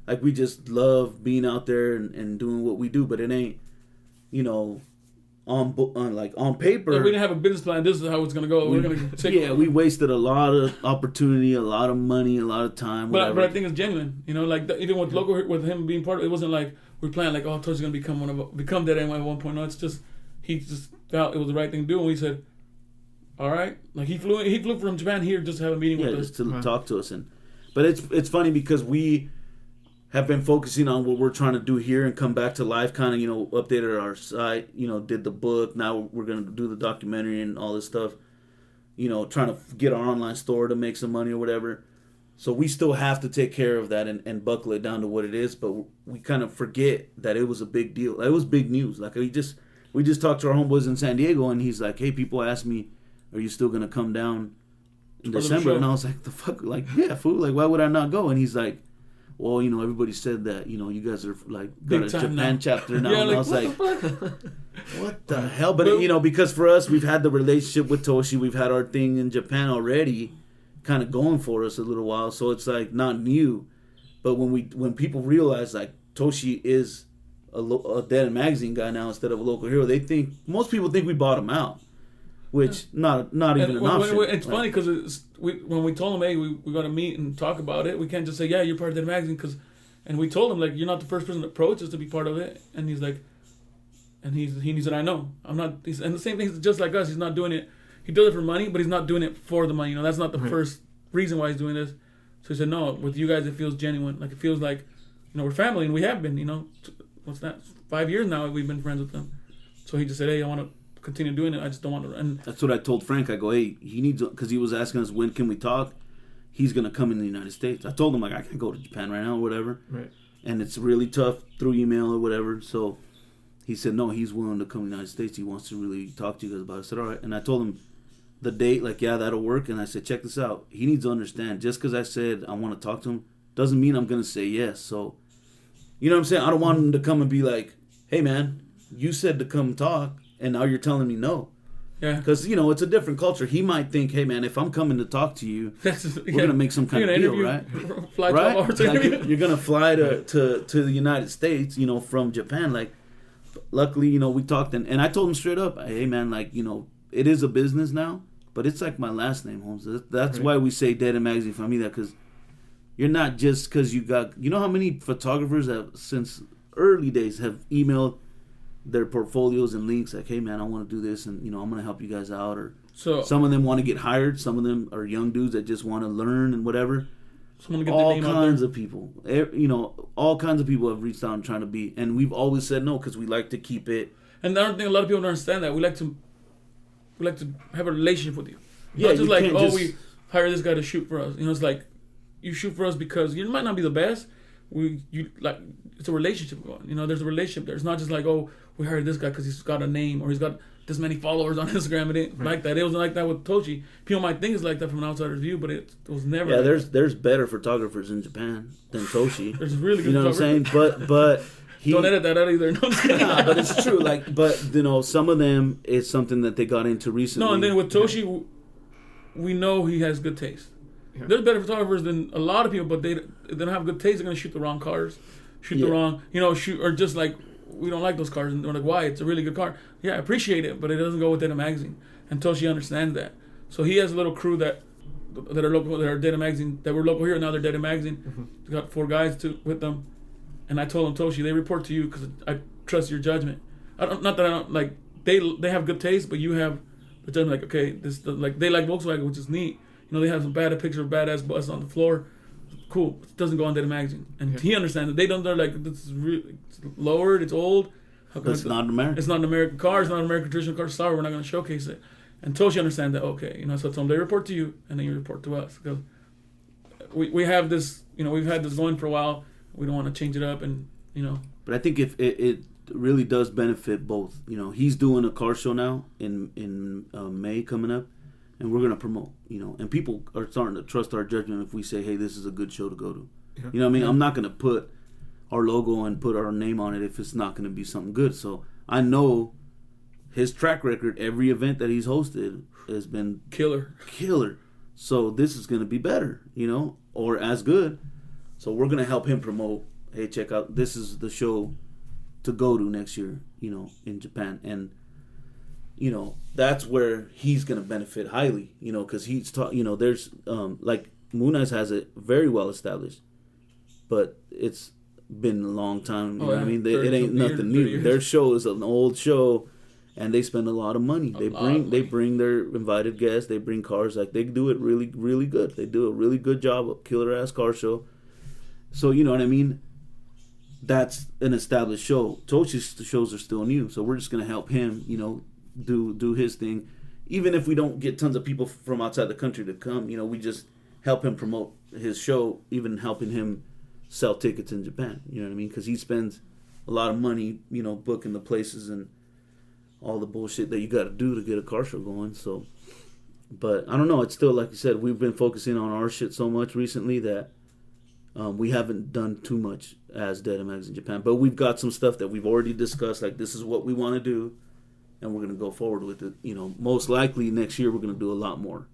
like we just love being out there and doing what we do. But it ain't, you know, on paper. Yeah, we didn't have a business plan. This is how it's gonna go. We're gonna take. We wasted a lot of opportunity, a lot of money, a lot of time. But I think it's genuine. You know, like even with local, with him being part of it, wasn't like we're planning like, oh, Toshi's gonna become Deadend at 1.0. It's just he just felt it was the right thing to do, and we said, all right. Like he flew from Japan here just to have a meeting with us, just to talk to us. But it's funny because we have been focusing on what we're trying to do here and come back to life, kind of, you know, updated our site, you know, did the book. Now we're going to do the documentary and all this stuff, you know, trying to get our online store to make some money or whatever. So we still have to take care of that and buckle it down to what it is. But we kind of forget that it was a big deal. It was big news. Like we just talked to our homeboys in San Diego and he's like, hey, people ask me, are you still going to come down in December? And I was like, the fuck? Like, yeah, fool. Like, why would I not go? And he's like, well, you know, everybody said that, you know, you guys are like got a Japan chapter now. Yeah, and I was like, what the hell? But, you know, because for us, we've had the relationship with Toshi. We've had our thing in Japan already kind of going for us a little while. So it's like not new. But when people realize like Toshi is a Deadend magazine guy now instead of a local hero, most people think we bought him out. Which not even an option. It's funny because when we told him, hey, we got to meet and talk about it. We can't just say, yeah, you're part of the magazine, and we told him like you're not the first person to approach us to be part of it. And he's like, and he said, I know, I'm not. And the same thing is just like us. He's not doing it. He does it for money, but he's not doing it for the money. You know, that's not the first reason why he's doing this. So he said, no, with you guys, it feels genuine. Like it feels like, you know, we're family, and we have been. You know, what's that? 5 years now we've been friends with them. So he just said, hey, I want to continue doing it. I just don't want to. And that's what I told Frank. I go, hey, he needs, because he was asking us when can we talk. He's gonna come in the United States. I told him like I can't go to Japan right now or whatever. Right. And it's really tough through email or whatever. So he said no, he's willing to come to the United States. He wants to really talk to you guys about it. I said all right, and I told him the date. Like yeah, that'll work. And I said check this out. He needs to understand. Just because I said I want to talk to him doesn't mean I'm gonna say yes. So you know what I'm saying? I don't want him to come and be like, hey man, you said to come talk. And now you're telling me no. Yeah. Because, you know, it's a different culture. He might think, hey, man, if I'm coming to talk to you, we're going to make some kind of deal, right? Fly 12 hours to like you're going to fly to the United States, you know, from Japan. Like, luckily, you know, we talked. And I told him straight up, hey, man, like, you know, it is a business now. But it's like my last name, Holmes. That's why we say Deadend Magazine for me. That because you're not just because you got... You know how many photographers have, since early days, have emailed their portfolios and links like, hey man, I want to do this and you know I'm gonna help you guys out, or so some of them want to get hired, some of them are young dudes that just want to learn and whatever. Someone get all kinds of people, you know, all kinds of people have reached out and trying to be, and we've always said no because we like to keep it. And I don't think a lot of people don't understand that we like to have a relationship with you. Yeah, not just like we hire this guy to shoot for us. You know, it's like you shoot for us because you might not be the best. It's a relationship going. You know, there's a relationship there. It's not just like, oh, we hired this guy because he's got a name or he's got this many followers on Instagram. It ain't like that. It wasn't like that with Toshi. People might think it's like that from an outsider's view, but it was never. Yeah, like there's better photographers in Japan than Toshi. There's really good. You know what I'm saying? But don't edit that out either. No, nah, but it's true. Like, but you know, some of them it's something that they got into recently. No, and then with Toshi, we know he has good taste. Yeah. There's better photographers than a lot of people, but they don't have good taste. They're gonna shoot the wrong cars, the wrong, you know, shoot, or just like we don't like those cars, and they're like, why? It's a really good car. Yeah, I appreciate it, but it doesn't go with Deadend magazine. And Toshi understands that, so he has a little crew that are local, that are Deadend magazine, that were local here. Now they're Deadend magazine. Mm-hmm. They got 4 guys with them, and I told them, Toshi, they report to you because I trust your judgment. Not that I don't like. They have good taste, but you have the judgment. Like, okay, like they like Volkswagen, which is neat. You know, they have some picture of badass bus on the floor. Cool. It doesn't go on Deadend magazine. And he understands it. They're like, this is really lowered, it's old. It's not American. It's not an American car, it's not an American traditional car. Sorry, we're not going to showcase it. And Toshi understands that, okay. You know, so I told them, they report to you, and then you report to us. Because we have this, you know, we've had this going for a while. We don't want to change it up, and, you know. But I think if really does benefit both. You know, he's doing a car show now in May coming up, and we're gonna promote. You know, and people are starting to trust our judgment if we say, hey, this is a good show to go to. Yeah. You know what I mean? Yeah. I'm not gonna put our logo and put our name on it if it's not gonna be something good. So I know his track record. Every event that he's hosted has been killer. So this is gonna be better. You know, or as good. So we're gonna help him promote. Hey, check out, this is the show to go to next year, you know, in Japan. And, you know, that's where he's going to benefit highly, you know, because he's taught, you know, there's, like, Moon Eyes has it very well established, but it's been a long time, you know what I mean? It ain't nothing new. Their show is an old show, and they spend a lot of money. They bring their invited guests, they bring cars, like, they do it really, really good. They do a really good job of killer-ass car show. So, you know what I mean? That's an established show. Toshi's shows are still new, so we're just gonna help him, you know, do his thing. Even if we don't get tons of people from outside the country to come, you know, we just help him promote his show, even helping him sell tickets in Japan. You know what I mean? Because he spends a lot of money, you know, booking the places and all the bullshit that you got to do to get a car show going. So, but I don't know. It's still, like you said, we've been focusing on our shit so much recently that we haven't done too much as Deadend Mags in Japan, but we've got some stuff that we've already discussed. Like, this is what we want to do, and we're going to go forward with it. You know, most likely next year we're going to do a lot more.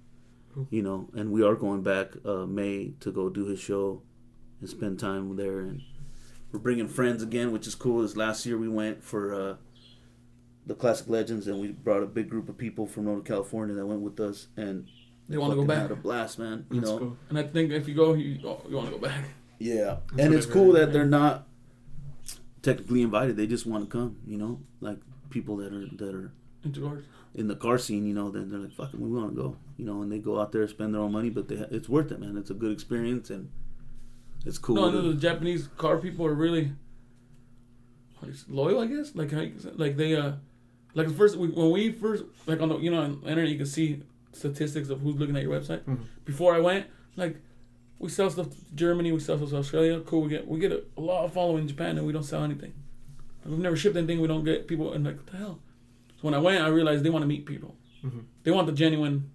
You know, and we are going back May to go do his show and spend time there. And we're bringing friends again, which is cool. This last year we went for the Classic Legends, and we brought a big group of people from Northern California that went with us, and they want to go back. Had a blast, man. You know, cool. And I think if you go, you want to go back. Yeah, and it's cool that they're not technically invited. They just want to come. You know, like people that are into cars in the car scene. You know, then they're like, "Fucking, we want to go." You know, and they go out there, spend their own money, but it's worth it, man. It's a good experience, and it's cool. No, the Japanese car people are really loyal, I guess. Like they like when we first like on the on the internet you can see statistics of who's looking at your website. Mm-hmm. Before I went, like. We sell stuff to Germany, we sell stuff to Australia. Cool, we get a lot of following in Japan, and we don't sell anything. We've never shipped anything. We don't get people, and like, what the hell? So when I went, I realized they want to meet people. Mm-hmm. They want the genuine.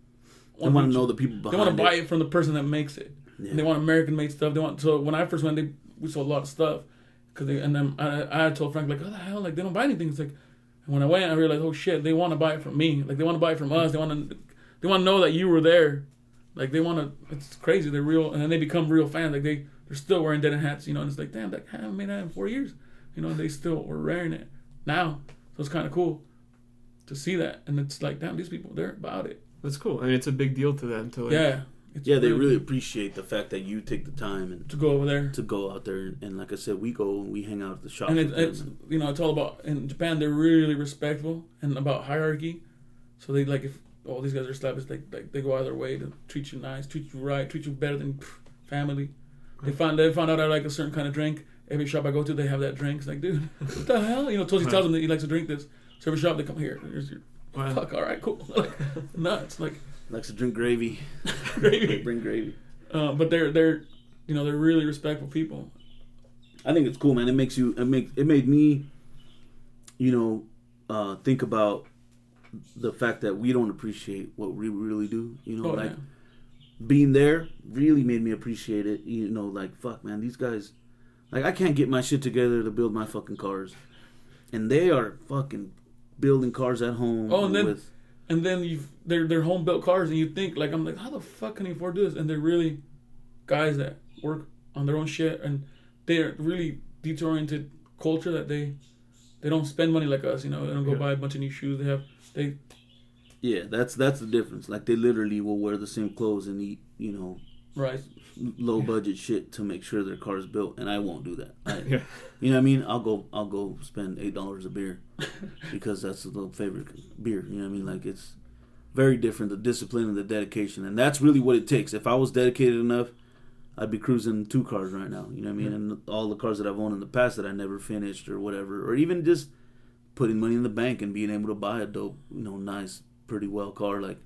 They want to know the people behind it. They want to buy it from the person that makes it. Yeah. And they want American-made stuff. So when I first went, we sold a lot of stuff. And then I told Frank, like, what the hell? Like, they don't buy anything. It's like, and when I went, I realized, oh shit, they want to buy it from me. Like, they want to buy it from us. They want to know that you were there. Like, they want to, it's crazy, they're real, and then they become real fans. Like, they're still wearing Deadend hats, and it's like, damn, I haven't made that in 4 years. And they still were wearing it now. So it's kind of cool to see that. And it's like, damn, these people, they're about it. That's cool. I mean, it's a big deal to them. To they really appreciate the fact that you take the time and to go over there. To go out there. And like I said, we go and we hang out at the shop. And it's it's all about, in Japan, they're really respectful and about hierarchy. So they, like, if all these guys are established, they go out of their way to treat you nice, treat you right, treat you better than family. They found out I like a certain kind of drink. Every shop I go to, they have that drink. It's like, dude, what the hell? Toshi tells them that he likes to drink this. So every shop they come here. Here's your fuck. All right, cool. Like, nuts. Like, likes to drink gravy. Gravy. Bring gravy. But they're really respectful people. I think it's cool, man. It made me, think about the fact that we don't appreciate what we really do. Being there really made me appreciate it. Like, fuck, man, these guys, like, I can't get my shit together to build my fucking cars, and they are fucking building cars at home. Oh, and then they're home built cars, and you think, like, I'm like, how the fuck can you afford this? And they're really guys that work on their own shit, and they're really detail-oriented culture that they don't spend money like us. They don't go buy a bunch of new shoes. Yeah, that's the difference. Like, they literally will wear the same clothes and eat, right, low budget shit to make sure their car's built, and I won't do that. You know what I mean? I'll go spend $8 a beer because that's the favorite beer. You know what I mean? Like, it's very different, the discipline and the dedication, and that's really what it takes. If I was dedicated enough, I'd be cruising 2 cars right now. You know what I mean? And all the cars that I've owned in the past that I never finished or whatever, or even just putting money in the bank and being able to buy a dope, nice, pretty well car. Like,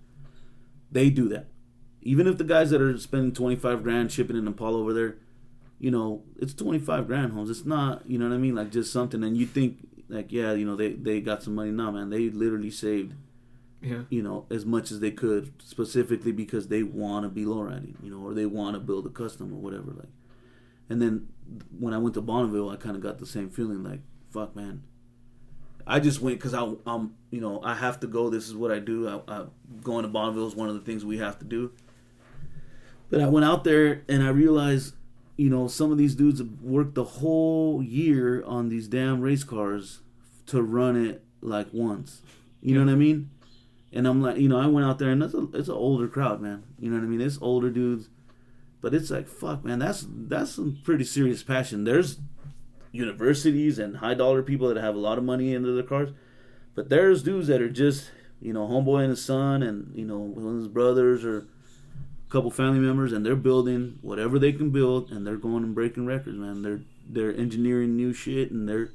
they do that. Even if the guys that are spending $25,000 shipping an Impala over there, it's $25,000, Holmes. It's not, you know what I mean? Like, just something. And you think, like, yeah, you know, they got some money. No, man, they literally saved, you know, as much as they could, specifically because they want to be lowriding, you know, or they want to build a custom or whatever. Like, and then when I went to Bonneville, I kind of got the same feeling. Like, fuck, man. I just went because I'm, you know, I have to go. This is what I do. I going to Bonneville is one of the things we have to do. But I went out there and I realized, you know, some of these dudes have worked the whole year on these damn race cars to run it like once. You know what I mean? And I'm like, you know, I went out there and it's an older crowd, man. You know what I mean? It's older dudes. But it's like, fuck, man, that's some pretty serious passion. There's universities and high dollar people that have a lot of money into their cars. But there's dudes that are just, you know, homeboy and his son and, you know, one of his brothers or a couple family members, and they're building whatever they can build, and they're going and breaking records, man. They're engineering new shit, and they're,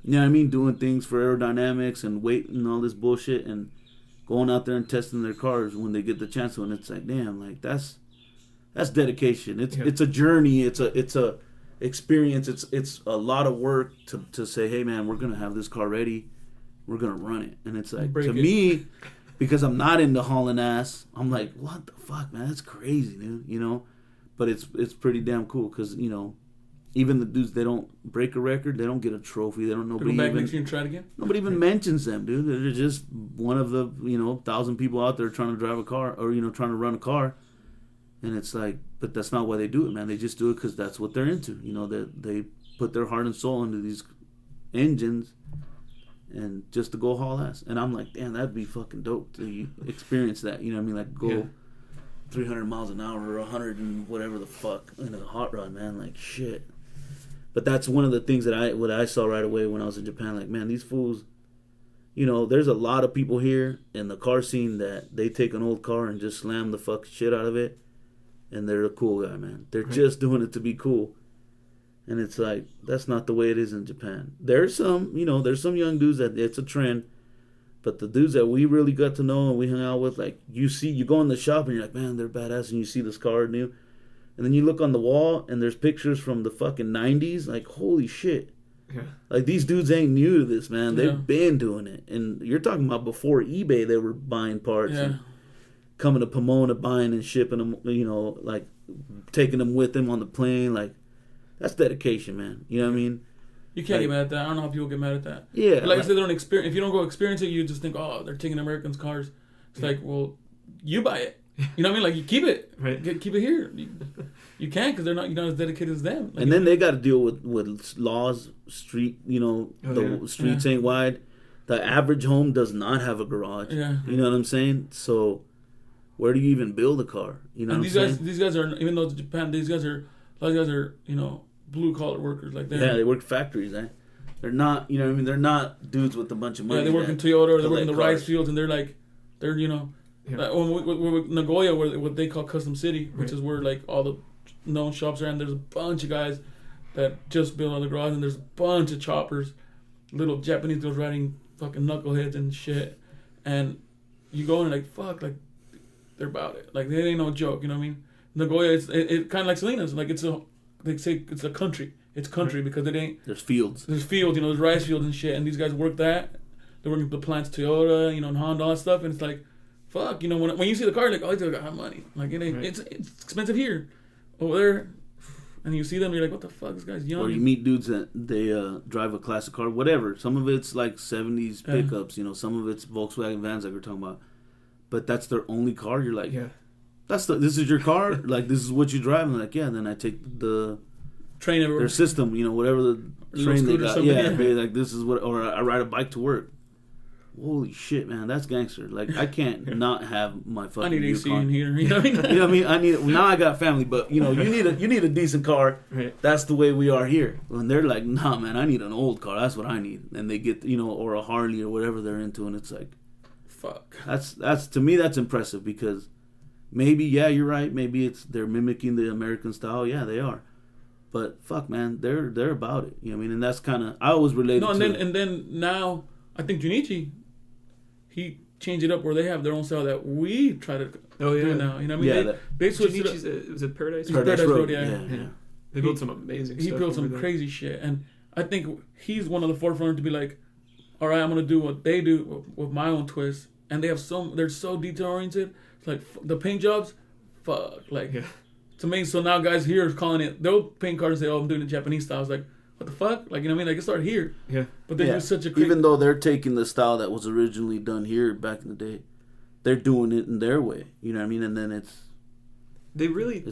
you know what I mean, doing things for aerodynamics and weight and all this bullshit, and going out there and testing their cars when they get the chance to. And it's like, damn, like that's dedication. It's a journey. It's a experience. It's a lot of work to say, hey man, we're gonna have this car ready, we're gonna run it. And it's like, me, because I'm not into hauling ass, I'm like, what the fuck, man, that's crazy, dude, you know. But it's pretty damn cool because, you know, even the dudes, they don't break a record, they don't get a trophy, they don't, nobody back next year and try it again. Nobody even mentions them, dude. They're just one of the, you know, 1,000 people out there trying to drive a car, or, you know, trying to run a car. And it's like, but that's not why they do it, man. They just do it because that's what they're into. You know, they put their heart and soul into these engines, and just to go haul ass. And I'm like, damn, that'd be fucking dope to experience that. You know what I mean? Like, go 300 miles an hour or 100 and whatever the fuck in a hot rod, man. Like, shit. But that's one of the things that I saw right away when I was in Japan. Like, man, these fools, you know, there's a lot of people here in the car scene that they take an old car and just slam the fuck shit out of it. And they're a cool guy, man. They're just doing it to be cool. And it's like, that's not the way it is in Japan. There's some, you know, there's some young dudes that it's a trend. But the dudes that we really got to know and we hung out with, like, you go in the shop and you're like, man, they're badass. And you see this car new. And then you look on the wall and there's pictures from the fucking 90s. Like, holy shit. Yeah. Like, these dudes ain't new to this, man. They've been doing it. And you're talking about before eBay, they were buying parts. Yeah. And coming to Pomona, buying and shipping them, you know, like taking them with them on the plane. Like, that's dedication, man. You know what I mean? You can't get mad at that. I don't know how people get mad at that. Yeah. But like I said, they don't experience. If you don't go experience it, you just think, oh, they're taking Americans' cars. It's like, well, you buy it. You know what I mean? Like, you keep it. Right. Keep it here. You can't because you're not as dedicated as them. Like, and then they got to deal with laws, street, you know, the streets ain't wide. The average home does not have a garage. Yeah. You know what I'm saying? So where do you even build a car? You know, and these guys are, even though it's Japan, a lot of these guys are, you know, blue collar workers. Like that. Yeah, they work factories. They're not, you know what I mean? They're not dudes with a bunch of money. Yeah, they work in Toyota, or they work in the rice fields, and they're you know, like, with Nagoya, what they call Custom City, which is where like all the known shops are, and there's a bunch of guys that just build on the garage, and there's a bunch of choppers, little Japanese girls riding fucking knuckleheads and shit, and you go in and like, fuck, like, they're about it. Like, it ain't no joke, you know what I mean? Nagoya, it kind of like Salinas. Like, they say it's a country. It's country because it ain't... There's fields. There's fields, you know, there's rice fields and shit. And these guys work that. They're working the plants, Toyota, you know, and Honda, all that stuff. And it's like, fuck, you know, when you see the car, like, oh, these guys got money. Like, it ain't, it's expensive here. Over there, and you see them, you're like, what the fuck, this guy's young. Or you meet dudes that they drive a classic car, whatever. Some of it's like 70s pickups, you know, some of it's Volkswagen vans like we're talking about. But that's their only car. You're like, this is your car? Like, this is what you drive? And like, yeah. And then I take the train everywhere. Their system, you know, whatever the train they got. Yeah, like, this is what, or I ride a bike to work. Holy shit, man, that's gangster. Like, I can't not have my fucking. I need AC in here. You know what I mean? You know what I mean? I need. Now I got family, but you know, you need a decent car. Right. That's the way we are here. When they're like, nah, man, I need an old car. That's what I need. And they get, you know, or a Harley or whatever they're into, and it's like, fuck. That's to me, that's impressive because maybe, yeah, you're right. Maybe they're mimicking the American style. Yeah, they are. But fuck, man, they're about it. You know what I mean? And that's kind of, I always related to. And then now I think Junichi, he changed it up where they have their own style that we try to do now. You know what I mean? Yeah, they switched it up. Was it Paradise? Paradise Road, yeah. They built some amazing stuff. He built some crazy shit. And I think he's one of the forefront to be like, all right, I'm gonna do what they do with my own twist, and they're so detail oriented. It's like the paint jobs, fuck, like it's amazing. So now guys here are calling it. They'll paint cars and say, "Oh, I'm doing it Japanese style." It's like, what the fuck? Like, you know what I mean? Like, it started here. Yeah. But they do such a even though they're taking the style that was originally done here back in the day, they're doing it in their way. You know what I mean? And then it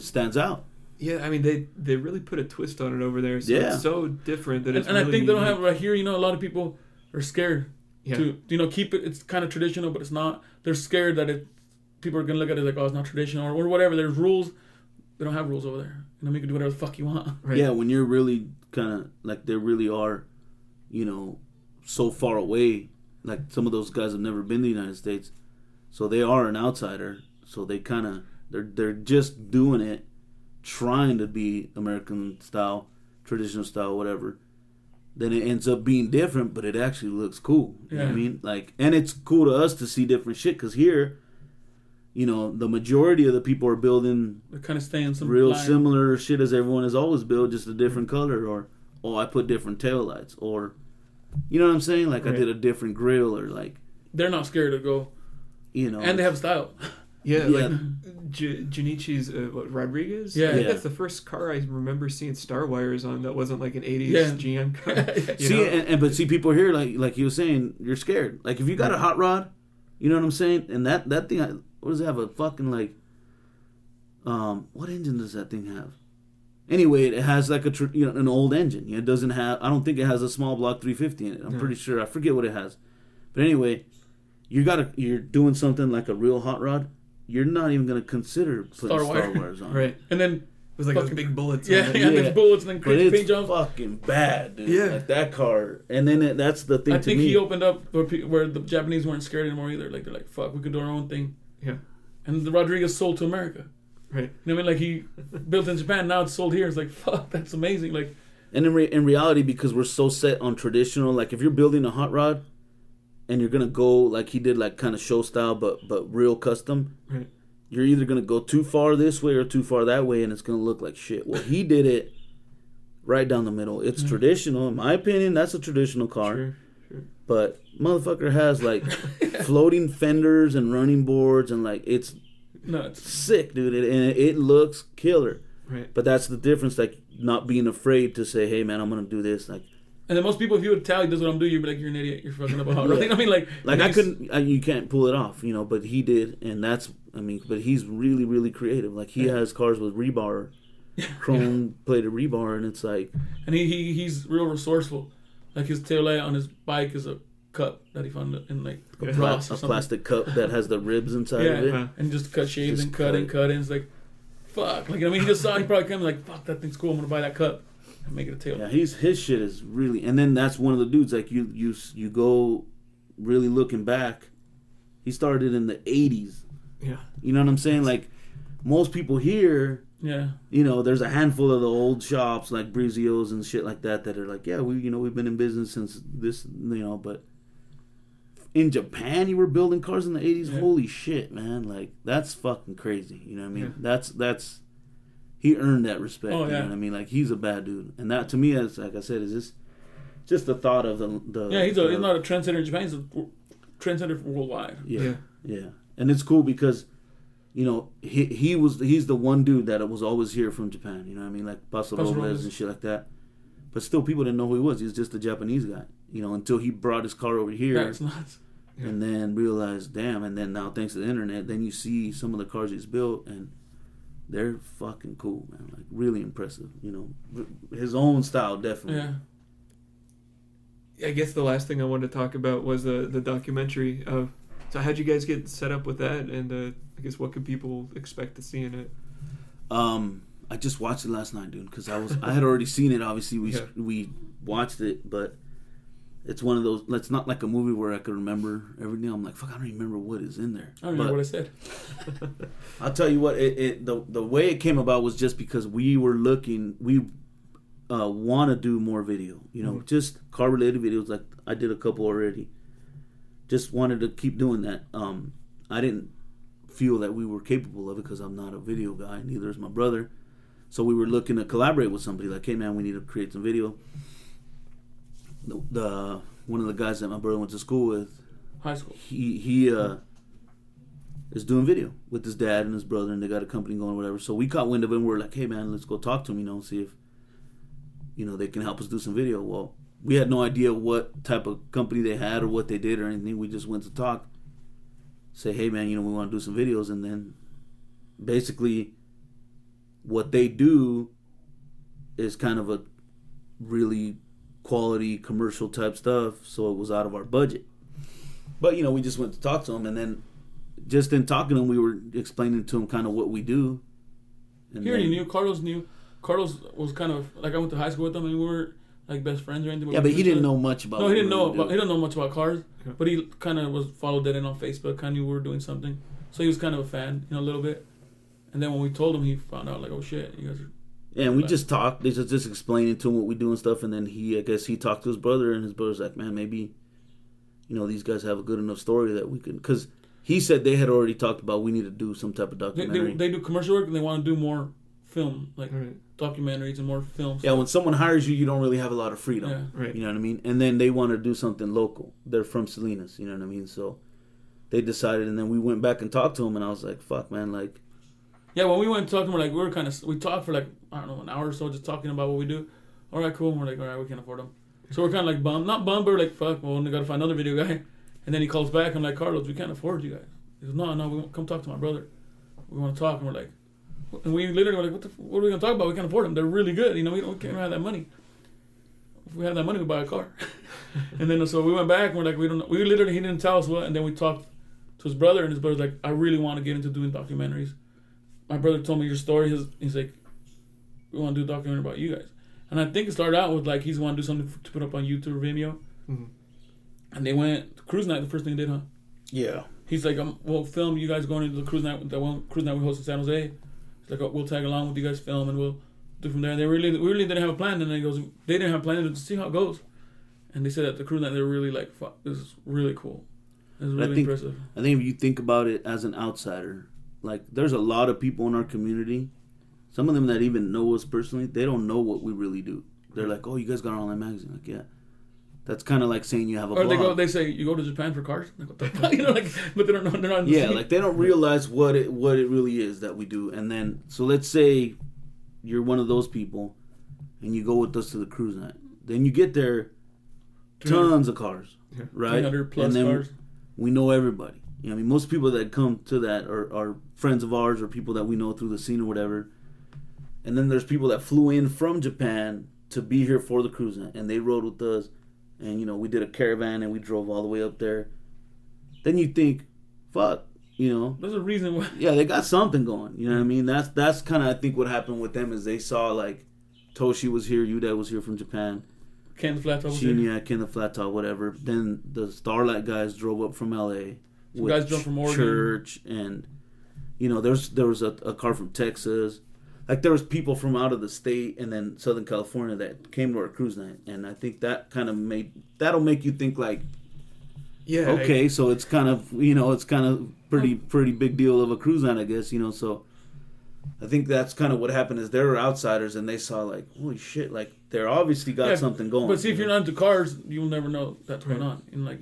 stands out. Yeah, I mean they really put a twist on it over there. So it's so different that it's. And really I think they don't have right here. You know, a lot of people are scared to keep it. It's kind of traditional, but it's not. They're scared that people are gonna look at it like, oh, it's not traditional or whatever. There's rules. They don't have rules over there. You know, you can do whatever the fuck you want. Right. Yeah, when you're really kind of like they really are, so far away. Like some of those guys have never been to the United States, so they are an outsider. So they kind of they're just doing it, trying to be American style, traditional style, whatever. Then it ends up being different, but it actually looks cool. You know what I mean? Like, and it's cool to us to see different shit because here, the majority of the people are building they're kind of staying some real similar shit as everyone has always built, just a different color, or I put different taillights, or you know what I'm saying? Like I did a different grill, or like they're not scared to go, and they have style. Yeah, like Junichi's Rodriguez. Yeah, I think that's the first car I remember seeing Star Wires on that wasn't like an '80s GM car. But people here, like you were saying, you're scared. Like if you got a hot rod, you know what I'm saying, and that thing, what does it have? A fucking like, what engine does that thing have? Anyway, it has like an old engine. It doesn't have. I don't think it has a small block 350 in it. I'm pretty sure. I forget what it has, but anyway, you're doing something like a real hot rod. You're not even gonna consider putting Star Wars on, right? And then it was like those big bullets. Yeah, big bullets and then crazy paint jobs. Fucking bad, dude. Yeah, like that car. And then that's the thing. I think he opened up where the Japanese weren't scared anymore either. Like they're like, fuck, we could do our own thing. Yeah. And the Rodriguez sold to America. Right. You know what I mean? Like he built in Japan, now it's sold here. It's like, fuck, that's amazing. Like, and in reality, because we're so set on traditional, like if you're building a hot rod, and you're gonna go like he did, like kind of show style, but real custom. Right. You're either gonna go too far this way or too far that way, and it's gonna look like shit. Well, he did it right down the middle. It's traditional, in my opinion. That's a traditional car, sure. But motherfucker has like floating fenders and running boards, and like it's sick, dude. And it looks killer. Right. But that's the difference, like not being afraid to say, "Hey, man, I'm gonna do this." Like. And then most people, if you would tell he does what I'm doing, you'd be like, you're an idiot. You're fucking up a hot rod. I mean, like I couldn't. You can't pull it off, but he did, and that's. I mean, but he's really, really creative. Like he has cars with rebar, chrome plated rebar, and it's like. And he's real resourceful. Like his taillight on his bike is a cup that he found in like a plastic cup that has the ribs inside of it. And just cut shapes and cut and it's like, fuck. Like I mean, he probably came like, fuck, that thing's cool. I'm gonna buy that cup. Make it a tail. Yeah, his shit is really, and then that's one of the dudes like you go really looking back. He started in the 80s. Yeah, you know what I'm saying? Like most people here, there's a handful of the old shops like Brizio's and shit like that are like, yeah, we've been in business since this, but in Japan you were building cars in the 80s. Yeah. Holy shit, man! Like that's fucking crazy. You know what I mean? Yeah. That's. He earned that respect. You know what I mean? Like he's a bad dude, and that to me, as like I said, is just the thought of the. He's not a trendsetter in Japan. He's a trendsetter worldwide. Yeah, and it's cool because, he's the one dude that was always here from Japan. You know what I mean? Like Paso Robles and shit like that. But still, people didn't know who he was. He was just a Japanese guy. Until he brought his car over here. That's nuts. And then realized, damn. And then now, thanks to the internet, then you see some of the cars he's built and. They're fucking cool, man. Like really impressive. His own style, definitely. Yeah. I guess the last thing I wanted to talk about was the documentary. So how'd you guys get set up with that? And I guess what could people expect to see in it? I just watched it last night, dude, because I had already seen it. Obviously, we watched it, but it's one of those. It's not like a movie where I could remember everything. I'm like, fuck, I don't even remember what is in there. I don't remember what I said. I'll tell you what. The way it came about was just because we were looking. We want to do more video. Just car related videos. Like I did a couple already. Just wanted to keep doing that. I didn't feel that we were capable of it because I'm not a video guy. Neither is my brother. So we were looking to collaborate with somebody. Like, hey man, we need to create some video. the one of the guys that my brother went to school with, high school. He is doing video with his dad and his brother, and they got a company going, or whatever. So we caught wind of it, and we're like, hey man, let's go talk to him, see if they can help us do some video. Well, we had no idea what type of company they had or what they did or anything. We just went to talk, say, hey man, we want to do some videos, and then basically what they do is kind of a really quality commercial type stuff, so it was out of our budget. But we just went to talk to him, and then just in talking to him, we were explaining to him kind of what we do. And he already knew. Carlos knew. Carlos was kind of like, I went to high school with him, and we were like best friends or anything. Yeah, but he didn't know much about. No, he didn't know. He didn't know much about cars, but he kind of followed Deadend on Facebook. Kind of knew we were doing something, so he was kind of a fan, a little bit. And then when we told him, he found out like, oh shit, you guys are. Yeah, and we just talked. They just explaining to him what we do and stuff. And then I guess he talked to his brother, and his brother's like, man, maybe, these guys have a good enough story that we can. Because he said they had already talked about we need to do some type of documentary. They do commercial work, and they want to do more film, like documentaries and more films. Yeah, when someone hires you, you don't really have a lot of freedom. Yeah. Right. You know what I mean? And then they want to do something local. They're from Salinas, you know what I mean? So they decided, and then we went back and talked to him, and I was like, fuck, man, like. Yeah, when we went talking, we talked for like, I don't know, an hour or so, just talking about what we do. All right, cool. And we're like, all right, we can't afford them. So we're kind of like bummed. Not bummed, but we're like, fuck, well, we got to find another video guy. And then he calls back. I'm like, Carlos, we can't afford you guys. He goes, no, we come talk to my brother. We want to talk. And we're like, and we literally were like, what are we going to talk about? We can't afford them. They're really good. We can't have that money. If we had that money, we'd buy a car. And then so we went back, and we're like, we don't know. He didn't tell us what. And then we talked to his brother, and his brother's like, I really want to get into doing documentaries. My brother told me your story. He's like, we want to do a documentary about you guys. And I think it started out with like, he's want to do something to put up on YouTube or Vimeo. Mm-hmm. And they went to cruise night, the first thing they did, huh? Yeah. He's like, we'll film you guys going into the cruise night, the one cruise night we hosted in San Jose. He's like, we'll tag along with you guys film, and we'll do from there. And we really didn't have a plan. And then he goes, they didn't have a plan to see how it goes. And they said at the cruise night, they were really like, fuck, this is really cool. It's really impressive. I think if you think about it as an outsider, like, there's a lot of people in our community, some of them that even know us personally, they don't know what we really do. They're like, oh, you guys got an online magazine. Like, yeah. That's kind of like saying you have a blog. Or they say, you go to Japan for cars? Like, what the fuck? But they don't know, they're not in the yeah, scene. like, they don't realize what it really is that we do. And then, so let's say you're one of those people, and you go with us to the cruise night. Then you get there, tons of cars, right? 300 plus and then cars. We know everybody. I mean, most people that come to that are friends of ours or people that we know through the scene or whatever. And then there's people that flew in from Japan to be here for the cruise night, and they rode with us. And, we did a caravan, and we drove all the way up there. Then you think, fuck, There's a reason why. Yeah, they got something going. You know what I mean? That's kind of, I think, what happened with them is they saw, like, Toshi was here, Yuda was here from Japan. Ken the Flat Top was here. Shinya, Ken the Flat Top, whatever. Then the Starlight guys drove up from L.A. Some guys drove from Oregon. Church, and, there was a car from Texas. Like, there was people from out of the state and then Southern California that came to our cruise night. And I think that kind of that'll make you think, like, yeah, okay, so it's kind of, it's kind of pretty big deal of a cruise night, I guess, So I think that's kind of what happened is they were outsiders and they saw, like, holy shit, like, they're obviously got something going. But see, if you're not into cars, you'll never know that's going on. And, like,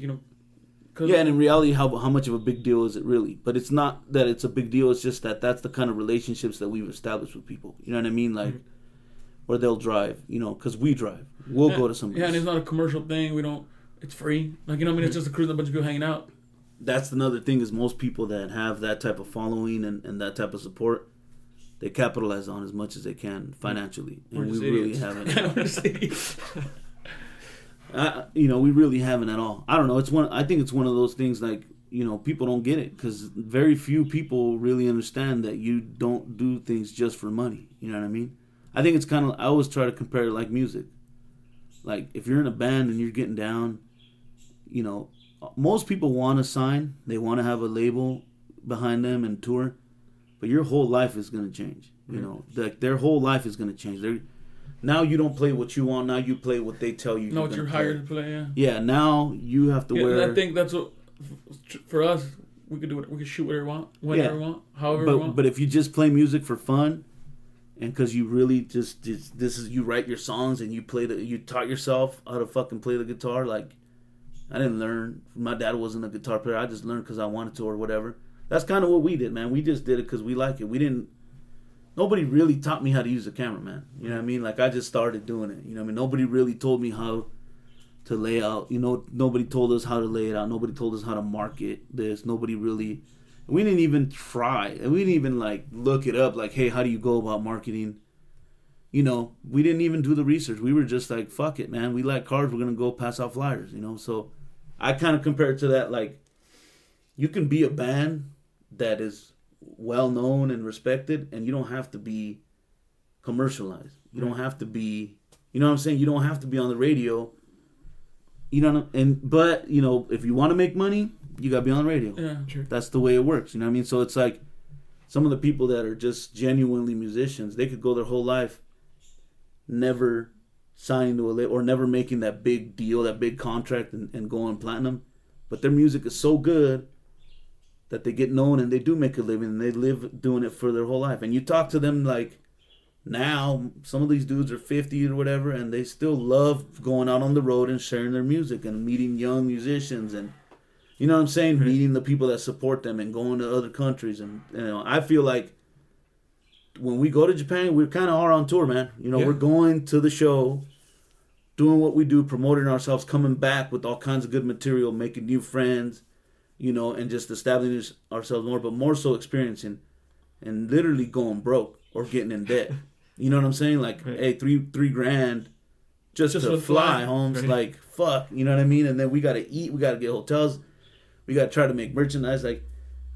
yeah, and in reality, how much of a big deal is it really? But it's not that it's a big deal. It's just that's the kind of relationships that we've established with people. You know what I mean? Like, where they'll drive, because we drive. We'll go to somebody. Yeah, and it's not a commercial thing. It's free. Like, it's just a cruise and a bunch of people hanging out. That's another thing is most people that have that type of following and that type of support, they capitalize on as much as they can financially. And we really haven't. We really haven't at all. I don't know. I think it's one of those things like, people don't get it because very few people really understand that you don't do things just for money. You know what I mean? I think it's kind of, I always try to compare it like music. Like, if you're in a band and you're getting down, most people want to sign. They want to have a label behind them and tour. But your whole life is going to change. Like, their whole life is going to change. Now you don't play what you want. Now you play what they tell you. No, what you're hired to play. Yeah. Yeah. Now you have to wear. And I think that's what for us we could do. We could shoot whatever we want, whenever we want, however we want. But if you just play music for fun, And because you really just this is you write your songs and you taught yourself how to fucking play the guitar. Like, I didn't learn. My dad wasn't a guitar player. I just learned because I wanted to or whatever. That's kind of what we did, man. We just did it because we like it. We didn't. Nobody really taught me how to use a camera, man. You know what I mean? Like, I just started doing it. You know what I mean? Nobody really told me how to lay out. You know, nobody told us how to lay it out. Nobody told us how to market this. Nobody really. We didn't even try. And we didn't even, like, look it up. Like, hey, how do you go about marketing? You know, we didn't even do the research. We were just like, fuck it, man. We like cars. We're going to go pass out flyers, you know? So I kind of compare it to that. Like, you can be a band that is well known and respected, and you don't have to be commercialized. You don't have to be, you know what I'm saying? You don't have to be on the radio. You know, but, you know, if you want to make money, you got to be on the radio. Yeah, sure. That's the way it works. You know what I mean? So it's like some of the people that are just genuinely musicians, they could go their whole life never signing to a label or never making that big deal, that big contract and going platinum. But their music is so good that they get known and they do make a living and they live doing it for their whole life. And you talk to them like now, some of these dudes are 50 or whatever, and they still love going out on the road and sharing their music and meeting young musicians and, you know what I'm saying, meeting the people that support them and going to other countries. And, you know, I feel like when we go to Japan, we kind of are on tour, man. You know, we're going to the show, doing what we do, promoting ourselves, coming back with all kinds of good material, making new friends, you know, and just establishing ourselves more, but more so experiencing and literally going broke or getting in debt. You know what I'm saying? Like, hey, three grand just to fly home. Like, fuck, you know what I mean? And then we got to eat, we got to get hotels, we got to try to make merchandise. Like, I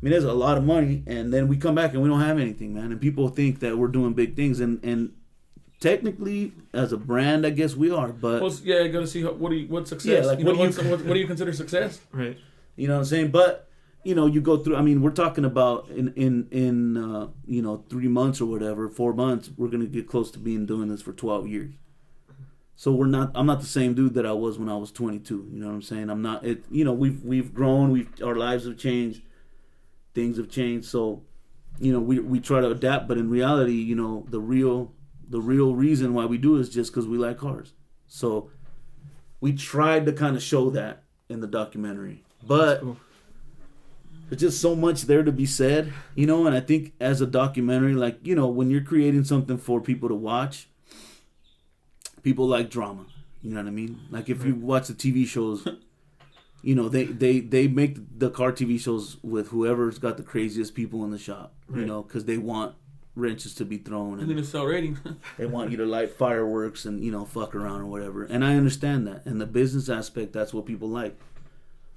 mean, there's a lot of money, and then we come back and we don't have anything, man. And people think that we're doing big things, and technically, as a brand, I guess we are. But well, yeah, you got to see what's success. Yeah, like what do you consider success? Right. You know what I'm saying? But you know, you go through. I mean, we're talking about in you know, 3 months or whatever, 4 months, we're gonna get close to doing this for 12 years. So I'm not the same dude that I was when I was 22. You know what I'm saying? I'm not. You know, we've grown. Our lives have changed. Things have changed. So, you know, we try to adapt. But in reality, you know, the real reason why we do it is just because we like cars. So we tried to kind of show that in the documentary, but there's just so much there to be said, you know. And I think as a documentary, like, you know, when you're creating something for people to watch, people like drama. You know what I mean? Like, if you watch the TV shows, you know, they make the car TV shows with whoever's got the craziest people in the shop, you know, because they want wrenches to be thrown. And then it's sell ratings. They want you to light fireworks and, you know, fuck around or whatever. And I understand that. And the business aspect, that's what people like.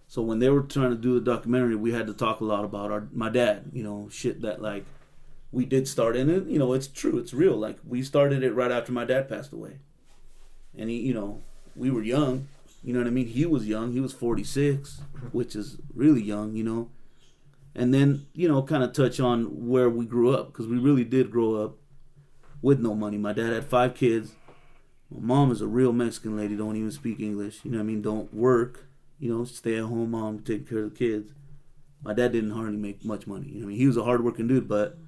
So when they were trying to do the documentary, we had to talk a lot about my dad, you know, shit that, like, we did start. And, it, you know, it's true. It's real. Like, we started it right after my dad passed away. And, he, you know, we were young. You know what I mean? He was young. He was 46, which is really young, you know. And then, you know, kind of touch on where we grew up, because we really did grow up with no money. My dad had 5 kids. My mom is a real Mexican lady, don't even speak English. You know what I mean? Don't work. You know, stay at home mom, take care of the kids. My dad didn't hardly make much money. You know what I mean? He was a hardworking dude, but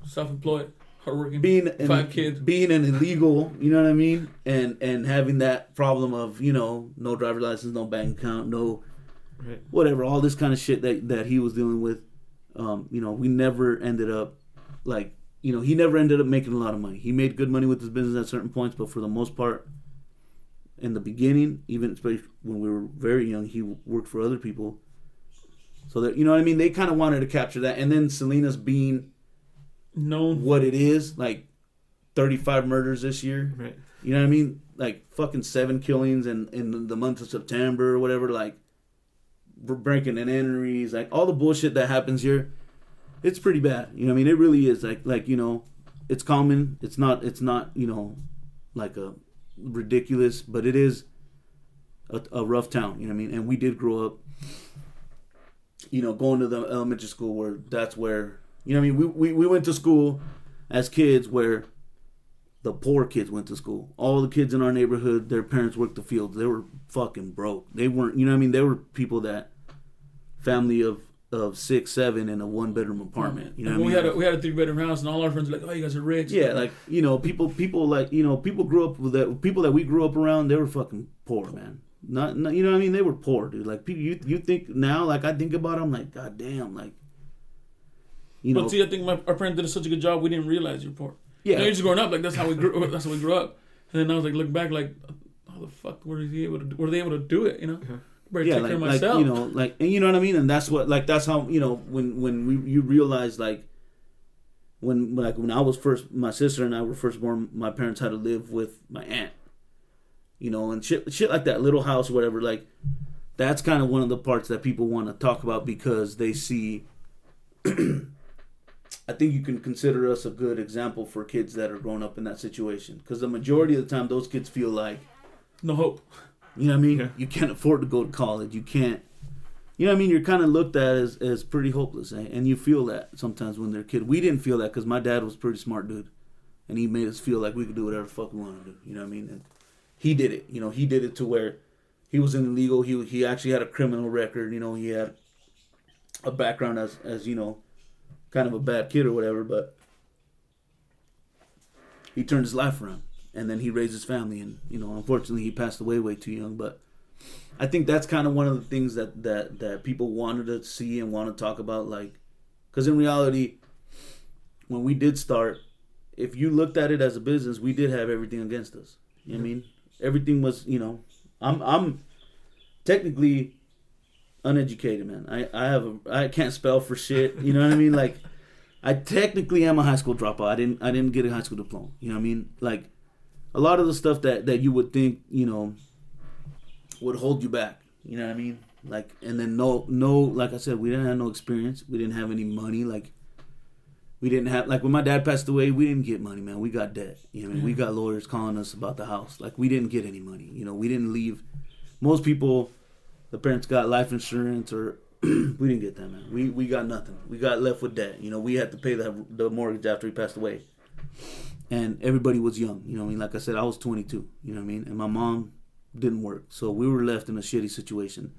self-employed, hardworking, 5 kids, being an illegal, you know what I mean, and having that problem of, you know, no driver's license, no bank account, no whatever, all this kind of shit that he was dealing with. You know, we never ended up, like, you know, he never ended up making a lot of money. He made good money with his business at certain points, but for the most part, in the beginning, even especially when we were very young, he worked for other people. So that, you know what I mean, they kind of wanted to capture that. And then Salinas being known what it is, like 35 murders this year. Right. You know what I mean? Like fucking 7 killings in the month of September or whatever. Like, we're breaking and entries, like all the bullshit that happens here. It's pretty bad. You know what I mean? It really is. Like, you know, it's common. It's not, you know, like a ridiculous, but it is a rough town. You know what I mean? And we did grow up, you know, going to the elementary school where that's where, you know what I mean? We went to school as kids where the poor kids went to school. All the kids in our neighborhood, their parents worked the fields. They were fucking broke. They weren't, you know what I mean? They were people that, family of of 6, 7 in a 1-bedroom apartment. You know what I mean? We had a 3-bedroom house, and all our friends were like, "Oh, you guys are rich." Yeah, like people like people grew up with that. People that we grew up around, they were fucking poor, man. Not you know what I mean? They were poor, dude. Like people, you think now, like I think about it, I'm like, God damn, like. But see, I think our parents did such a good job. We didn't realize you're poor. Yeah, you're just growing up like that's how we grew. That's how we grew up. And then I was like, look back, like, how the fuck were they able to do it? You know. Yeah, take care of myself. And you know what I mean, and that's what, like, that's how, when you realize, like, when I was first, my sister and I were first born, my parents had to live with my aunt, and shit like that, little house or whatever, like, that's kind of one of the parts that people want to talk about because they see. I think you can consider us a good example for kids that are growing up in that situation, because the majority of the time those kids feel like no hope. You know what I mean? Yeah. You can't afford to go to college. You can't. You know what I mean? You're kind of looked at as pretty hopeless, eh? And you feel that sometimes when they're a kid. We didn't feel that because my dad was a pretty smart dude, and he made us feel like we could do whatever the fuck we wanted to do. You know what I mean? And he did it. He did it to where he was in illegal. He actually had a criminal record. He had a background as kind of a bad kid or whatever, but he turned his life around. And then he raised his family, and unfortunately, he passed away way too young. But I think that's kind of one of the things that people wanted to see and want to talk about, like, because in reality, when we did start, if you looked at it as a business, we did have everything against us. You know what I mean? Everything was, I'm technically uneducated, man. I can't spell for shit. You know what I mean? Like, I technically am a high school dropout. I didn't get a high school diploma. You know what I mean? Like. A lot of the stuff that you would think, would hold you back. You know what I mean? Like, and then no, like I said, we didn't have no experience. We didn't have any money. Like, we didn't have, like, when my dad passed away, we didn't get money, man. We got debt. You know what I mean? We got lawyers calling us about the house. Like, we didn't get any money. We didn't leave. Most people, the parents got life insurance or we didn't get that, man. We got nothing. We got left with debt. We had to pay the mortgage after he passed away. And everybody was young, I mean? Like I said, I was 22, you know what I mean? And my mom didn't work. So we were left in a shitty situation.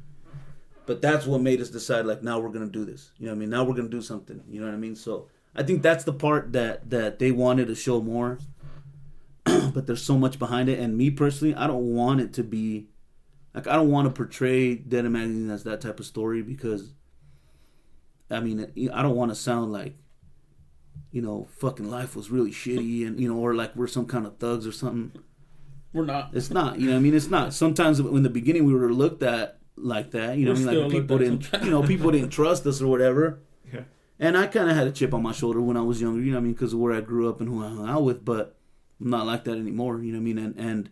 But that's what made us decide, like, now we're going to do this. You know what I mean? Now we're going to do something. You know what I mean? So I think that's the part that they wanted to show more. But there's so much behind it. And me personally, I don't want it to be, like, I don't want to portray Deadend Magazine as that type of story because, I mean, I don't want to sound like, fucking life was really shitty and, or like we're some kind of thugs or something. We're not. It's not, you know what I mean? It's not. Sometimes in the beginning we were looked at like that, you know what I mean? Like people didn't, people didn't trust us or whatever. Yeah. And I kind of had a chip on my shoulder when I was younger, you know what I mean? Because of where I grew up and who I hung out with, but I'm not like that anymore, you know what I mean? And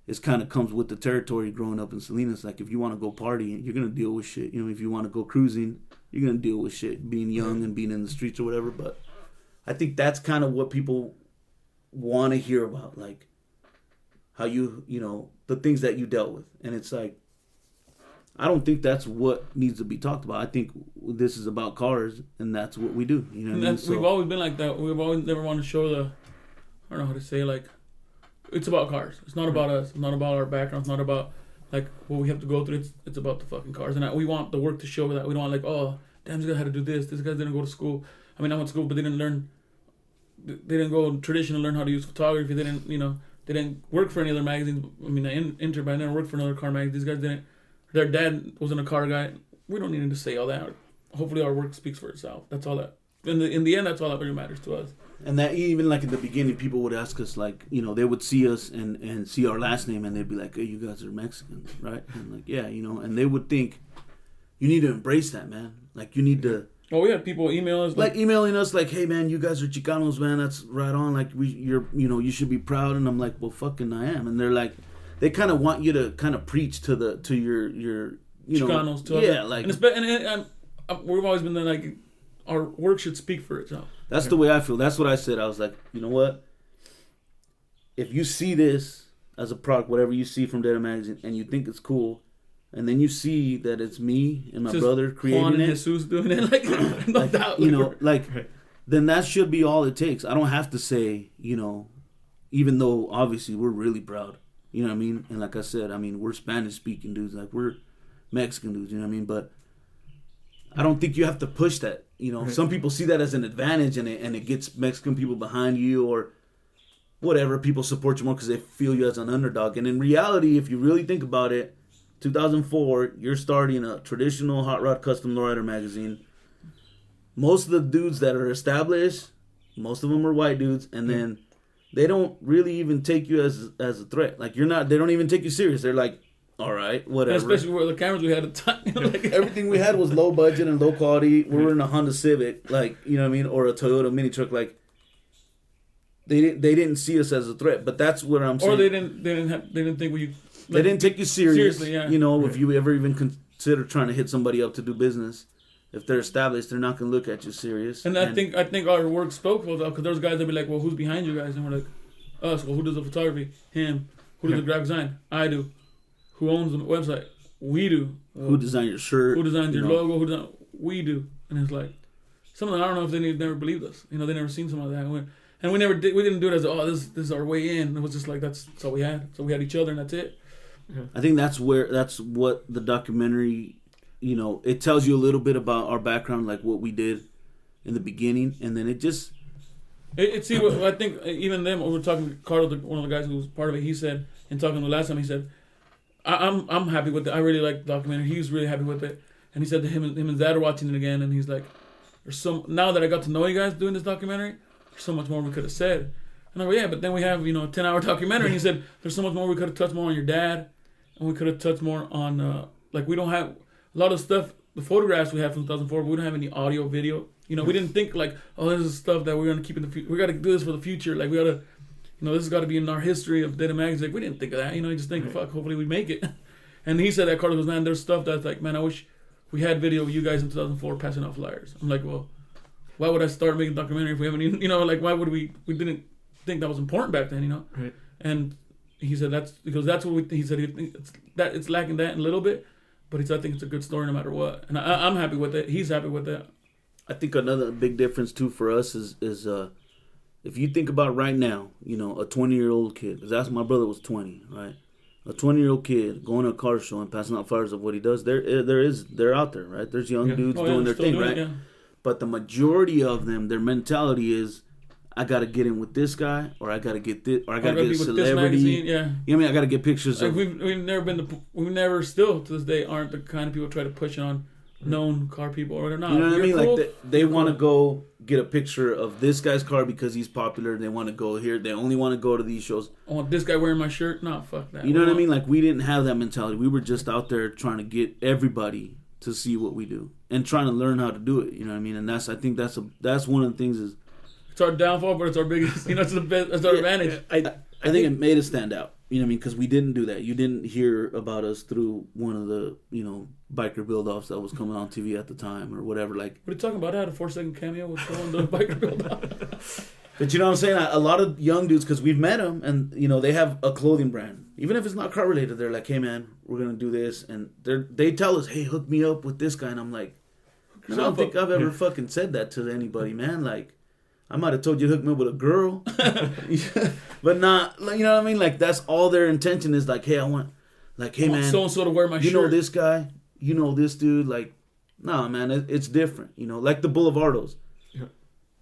it kind of comes with the territory growing up in Salinas. Like if you want to go party, you're going to deal with shit. If you want to go cruising, you're going to deal with shit, being young and being in the streets or whatever, but I think that's kind of what people want to hear about, like how the things that you dealt with. And it's like, I don't think that's what needs to be talked about. I think this is about cars, and that's what we do. You know what I mean? So, we've always been like that. We've always never want to show I don't know how to say, like, it's about cars. It's not about us. It's not about our background. It's not about, like, what we have to go through. It's about the fucking cars. And we want the work to show that. We don't want, like, oh, damn, this guy had to do this. This guy didn't go to school. I mean, I went to school, but they didn't go traditional, learn how to use photography. They didn't work for any other magazines. I mean, I entered, but I never worked for another car magazine. These guys didn't. Their dad wasn't a car guy. We don't need to say all that. Hopefully our work speaks for itself. That's all that. In the end, that's all that really matters to us. And that even like in the beginning, people would ask us, like, they would see us and see our last name, and they'd be like, hey, you guys are Mexicans, right? And I'm like, yeah, and they would think, you need to embrace that, man. Like, you need to... Oh, we had people email us. Like emailing us, like, hey, man, you guys are Chicanos, man. That's right on. Like, you should be proud. And I'm like, well, fucking I am. And they're like, they kind of want you to kind of preach to your Chicanos, to yeah, us. like... And we've always been like, our work should speak for itself. That's the way I feel. That's what I said. I was like, you know what? If you see this as a product, whatever you see from Deadend Magazine, and you think it's cool, and then you see that it's me and my brother creating Juan and it, Jesus doing it, like, no doubt, then that should be all it takes. I don't have to say, even though obviously we're really proud, you know what I mean? And like I said, I mean, we're Spanish speaking dudes, like we're Mexican dudes, you know what I mean? But I don't think you have to push that. Some people see that as an advantage, and it gets Mexican people behind you, or whatever. People support you more because they feel you as an underdog. And in reality, if you really think about it, 2004, you're starting a traditional hot rod custom lowrider magazine. Most of the dudes that are established, most of them are white dudes, and then they don't really even take you as a threat. Like, you're not. They don't even take you serious. They're like, all right, whatever. And especially with the cameras we had at the time. Like, everything we had was low budget and low quality. We were in a Honda Civic, like, you know what I mean, or a Toyota mini truck. Like, they didn't see us as a threat. But that's what I'm saying. Or they didn't think we. They didn't take you seriously. Yeah. If you ever even consider trying to hit somebody up to do business, if they're established, they're not going to look at you serious. And I think our work spoke for that, because there's guys that be like, well, who's behind you guys? And we're like, us. Well, who does the photography? Him. Who does the graphic design? I do. Who owns the website? We do. Who designed your shirt? Who designed your logo? We do. And it's like, some of them, I don't know if they never believed us. They never seen some of that. And we never did. We didn't do it as, this is our way in. It was just like, that's all we had. So we had each other, and that's it. Yeah. I think that's what the documentary, it tells you a little bit about our background, like what we did in the beginning, and then it just. See, I think even them, we were talking to Carlos, one of the guys who was part of it, he said, and talking the last time, he said, I'm happy with it. I really like the documentary. He was really happy with it. And he said that him and Dad are watching it again, and he's like, now that I got to know you guys doing this documentary, there's so much more we could have said. And I go, yeah, but then we have, a 10-hour documentary. And he said, there's so much more we could have touched more on your dad, and we could have touched more on, we don't have a lot of stuff, the photographs we have from 2004, but we don't have any audio, video. We didn't think like, this is stuff that we're going to keep in the future. We got to do this for the future. Like, we got to, this has got to be in our history of Deadend magazine. Like, we didn't think of that. You just think, fuck, hopefully we make it. And he said that, Carlos goes, man, there's stuff that's like, man, I wish we had video of you guys in 2004 passing out flyers. I'm like, well, why would I start making a documentary if we haven't even, why would we didn't think that was important back then, Right. And he said that's what he said it's lacking that a little bit, but he said, I think it's a good story no matter what. And I'm happy with it. He's happy with it. I think another big difference too for us is if you think about right now, a 20-year-old kid, because that's my brother was 20, right? A 20-year-old kid going to a car show and passing out flyers of what he does. They're out there, right? There's young dudes doing their thing, right? Yeah. But the majority of them, their mentality is, I gotta get in with this guy, or I gotta get this, or I gotta get a celebrity. I got to get pictures of. We've never still to this day aren't the kind of people try to push on known car people, or they're not. You know what I mean? Cool. Like they want to go get a picture of this guy's car because he's popular. They want to go here. They only want to go to these shows. I want this guy wearing my shirt. No, fuck that. You know what I mean? Like, we didn't have that mentality. We were just out there trying to get everybody to see what we do and trying to learn how to do it. You know what I mean? And I think that's one of the things is. It's our downfall, but it's our biggest. It's the best. It's our advantage. I think it made us stand out. You know what I mean? Because we didn't do that. You didn't hear about us through one of the biker build-offs that was coming on TV at the time or whatever. Like, what are you talking about? I had a 4-second cameo with one of the biker build-off. But you know what I'm saying? A lot of young dudes, because we've met them, and they have a clothing brand. Even if it's not car related, they're like, "Hey man, we're gonna do this," and they tell us, "Hey, hook me up with this guy," and I'm like, I don't think I've ever fucking said that to anybody, man. Like, I might have told you to hook me up with a girl, but not, you know what I mean? Like, that's all their intention is. Like, hey, I want, like, hey man, so and so to wear my shirt. You know this guy, this dude. Like, nah, man, it's different. Like the Boulevardos. Yeah.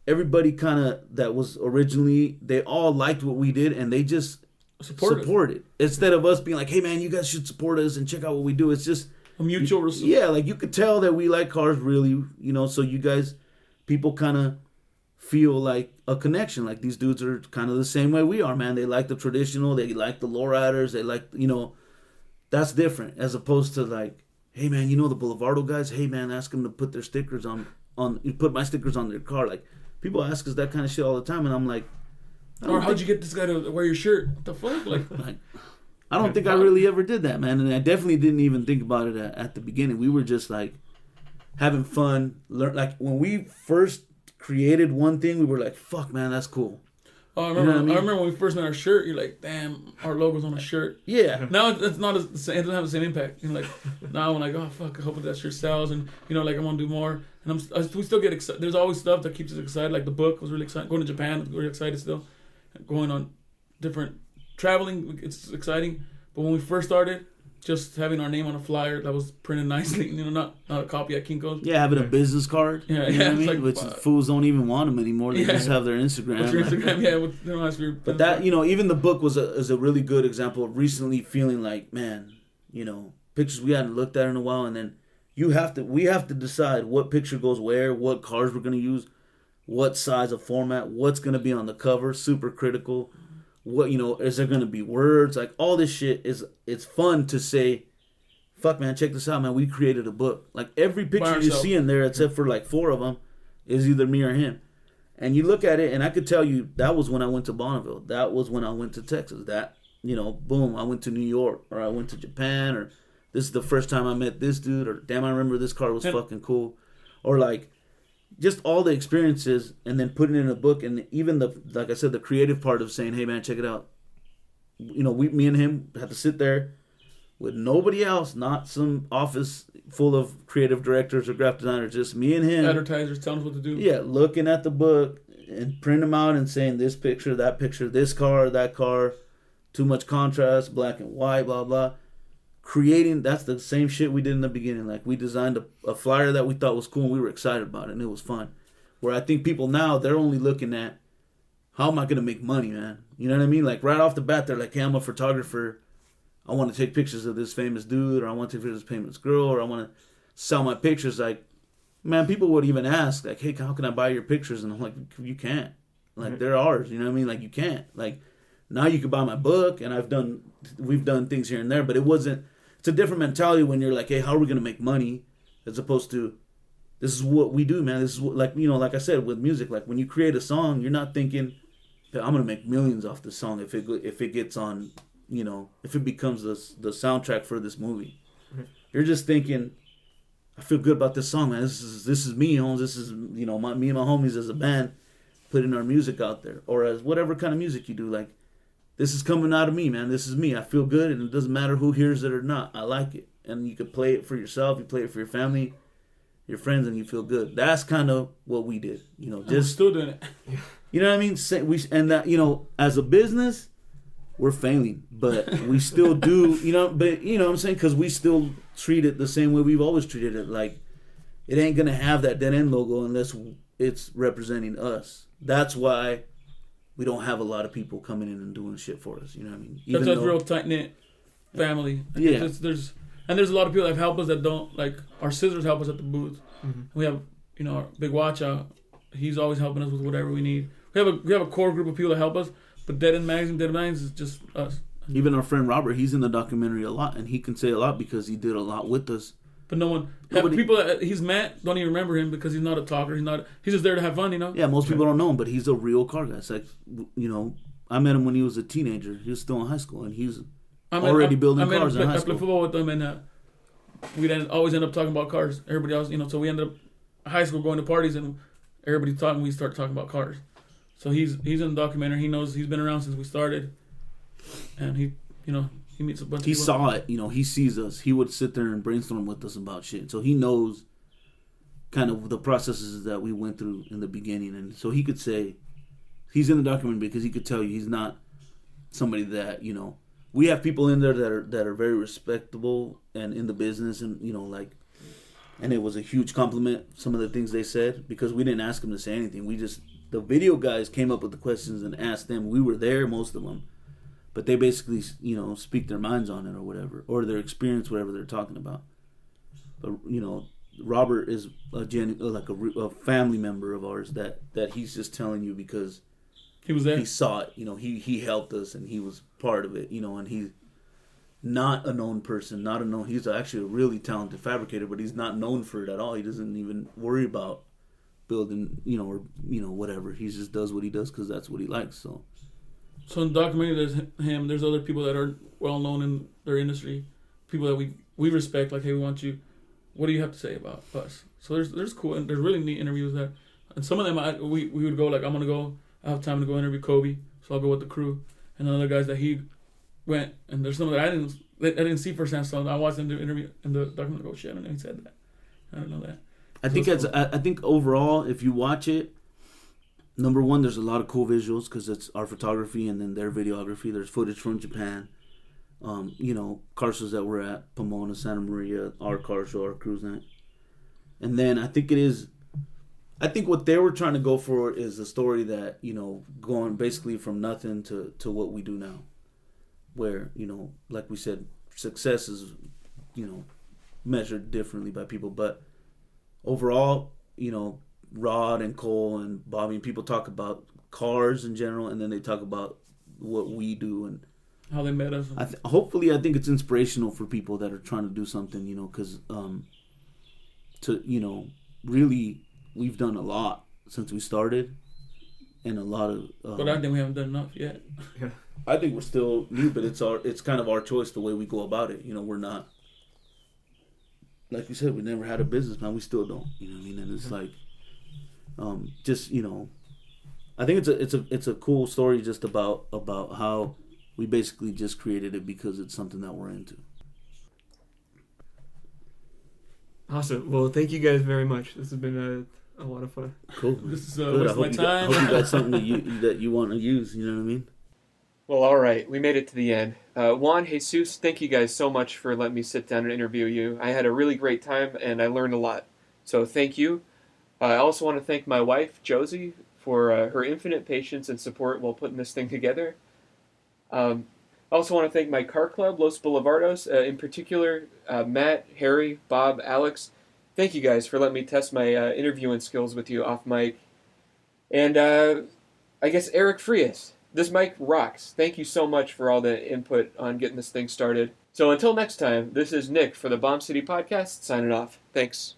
Everybody kind of that was originally, they all liked what we did, and they just supported. Instead of us being like, hey man, you guys should support us and check out what we do. It's just a mutual respect. Yeah, like you could tell that we like cars really, so you guys, people kind of feel like a connection. Like, these dudes are kind of the same way we are, man. They like the traditional, they like the lowriders, they like, that's different as opposed to like, hey man, the Boulevardo guys, hey man, ask them to put their stickers put my stickers on their car. Like, people ask us that kind of shit all the time, and I'm like, or how'd you get this guy to wear your shirt? What the fuck? Like I don't think I really ever did that, man. And I definitely didn't even think about it at the beginning. We were just like having fun. Like, when we first created one thing, we were like, fuck man, that's cool. Oh, I remember when we first made our shirt, you're like, damn, our logo's on a shirt. Yeah. Now it's not the same, it doesn't have the same impact. Like, now I'm like, oh fuck, I hope that shirt sells, and like, I want to do more. And we still get excited. There's always stuff that keeps us excited. Like the book was really exciting. Going to Japan, was really excited still. Going on different traveling, it's exciting. But when we first started, just having our name on a flyer that was printed nicely, not a copy at Kinko's. Yeah, having a business card. Yeah, you know what I mean? like, Which fools don't even want them anymore. They just have their Instagram. What's your Instagram? Yeah, they don't ask for your. But that, even the book is a really good example of recently feeling like, man, pictures we hadn't looked at in a while, and then we have to decide what picture goes where, what cars we're gonna use, what size of format, what's gonna be on the cover. Super critical. What is there gonna be words? Like all this shit it's fun to say. Fuck man, check this out, man. We created a book. Like every picture you see in there, except for like 4 of them, is either me or him. And you look at it, and I could tell you that was when I went to Bonneville. That was when I went to Texas. That boom, I went to New York, or I went to Japan, or this is the first time I met this dude, or damn, I remember this car was fucking cool, or like. Just all the experiences, and then putting it in a book, and even like I said, the creative part of saying, "Hey man, check it out." Me and him had to sit there with nobody else, not some office full of creative directors or graphic designers, just me and him. Advertisers telling us what to do. Yeah, looking at the book and print them out and saying this picture, that picture, this car, that car, too much contrast, black and white, blah blah. Creating, that's the same shit we did in the beginning. Like we designed a flyer that we thought was cool and we were excited about it and it was fun. Where I think people now, they're only looking at how am I going to make money, man? You know what I mean? Like right off the bat, they're like, hey, I'm a photographer. I want to take pictures of this famous dude, or I want to take pictures of this famous girl, or I want to sell my pictures. Like, man, people would even ask, like, hey, how can I buy your pictures? And I'm like, you can't. Like, they're ours. You know what I mean? Like, you can't. Like, now you can buy my book, and we've done things here and there, but it's a different mentality when you're like, hey, how are we going to make money? As opposed to, this is what we do, man. This is what, like, like I said, with music, like when you create a song, you're not thinking, I'm going to make millions off this song if it gets on, if it becomes the soundtrack for this movie. Mm-hmm. You're just thinking, I feel good about this song, man. This is me, Holmes. This is, me and my homies as a band putting our music out there. Or as whatever kind of music you do, like, this is coming out of me, man. This is me. I feel good, and it doesn't matter who hears it or not. I like it. And you could play it for yourself. You play it for your family, your friends, and you feel good. That's kind of what we did. Just we're still doing it. You know what I mean? As a business, we're failing, but we still do. But you know what I'm saying? Because we still treat it the same way we've always treated it. Like, it ain't gonna have that Deadend logo unless it's representing us. That's why we don't have a lot of people coming in and doing shit for us. You know what I mean? That's a real tight knit family. Yeah. There's a lot of people that have helped us that don't, like, our scissors help us at the booth. Mm-hmm. We have our big watch out. He's always helping us with whatever we need. We have a core group of people that help us, but Deadend Magazine is just us. Even our friend Robert, he's in the documentary a lot, and he can say a lot because he did a lot with us. But people that he's met don't even remember him because he's not a talker. He's just there to have fun, Yeah, most people don't know him, but he's a real car guy. It's like, I met him when he was a teenager. He was still in high school, and he's already building cars in high school. I played football with him, and we'd always end up talking about cars. Everybody else, so we ended up high school going to parties, and everybody talking. We start talking about cars. So he's in the documentary. He knows he's been around since we started, and he meets a bunch of people. He saw it, he sees us. He would sit there and brainstorm with us about shit. So he knows kind of the processes that we went through in the beginning. And so he could say, he's in the documentary because he could tell you he's not somebody that, we have people in there that are very respectable and in the business and, and it was a huge compliment, some of the things they said, because we didn't ask them to say anything. The video guys came up with the questions and asked them. We were there, most of them. But they basically, speak their minds on it or whatever, or their experience, whatever they're talking about. But Robert is a family member of ours that he's just telling you because he was there. He saw it. He helped us and he was part of it. And he's not a known person, He's actually a really talented fabricator, but he's not known for it at all. He doesn't even worry about building, or whatever. He just does what he does because that's what he likes. So in the documentary, there's him. There's other people that are well known in their industry, people that we respect. Like, hey, we want you. What do you have to say about us? So there's cool and there's really neat interviews there. And some of them we would go like, I'm gonna go. I have time to go interview Kobe, so I'll go with the crew. And then other guys that he went, and there's some that I didn't see firsthand. So I watched him do interview in the documentary. Oh shit! I didn't know he said that. I didn't know that. I think overall, if you watch it. Number one, there's a lot of cool visuals because it's our photography and then their videography. There's footage from Japan. car shows that we're at, Pomona, Santa Maria, our car show, our cruise night. And then I think what they were trying to go for is a story that, going basically from nothing to what we do now. Where, like we said, success is, measured differently by people. But overall, Rod and Cole and Bobby and people talk about cars in general, and then they talk about what we do and how they met us. Hopefully, I think it's inspirational for people that are trying to do something, because really, we've done a lot since we started, and a lot of. But I think we haven't done enough yet. Yeah. I think we're still new, but it's kind of our choice the way we go about it. We're not. Like you said, we never had a business plan. We still don't. You know what I mean? And it's like, I think it's a cool story just about how we basically just created it because it's something that we're into. Awesome. Well, thank you guys very much. This has been a lot of fun. Cool. This is Good. waste of my time. I hope you got something that you want to use. You know what I mean? Well, all right. We made it to the end. Juan, Jesus, thank you guys so much for letting me sit down and interview you. I had a really great time, and I learned a lot. So thank you. I also want to thank my wife, Josie, for her infinite patience and support while putting this thing together. I also want to thank my car club, Los Boulevardos, in particular, Matt, Harry, Bob, Alex. Thank you guys for letting me test my interviewing skills with you off mic. And I guess Eric Frias. This mic rocks. Thank you so much for all the input on getting this thing started. So until next time, this is Nick for the Bomb City Podcast, signing off. Thanks.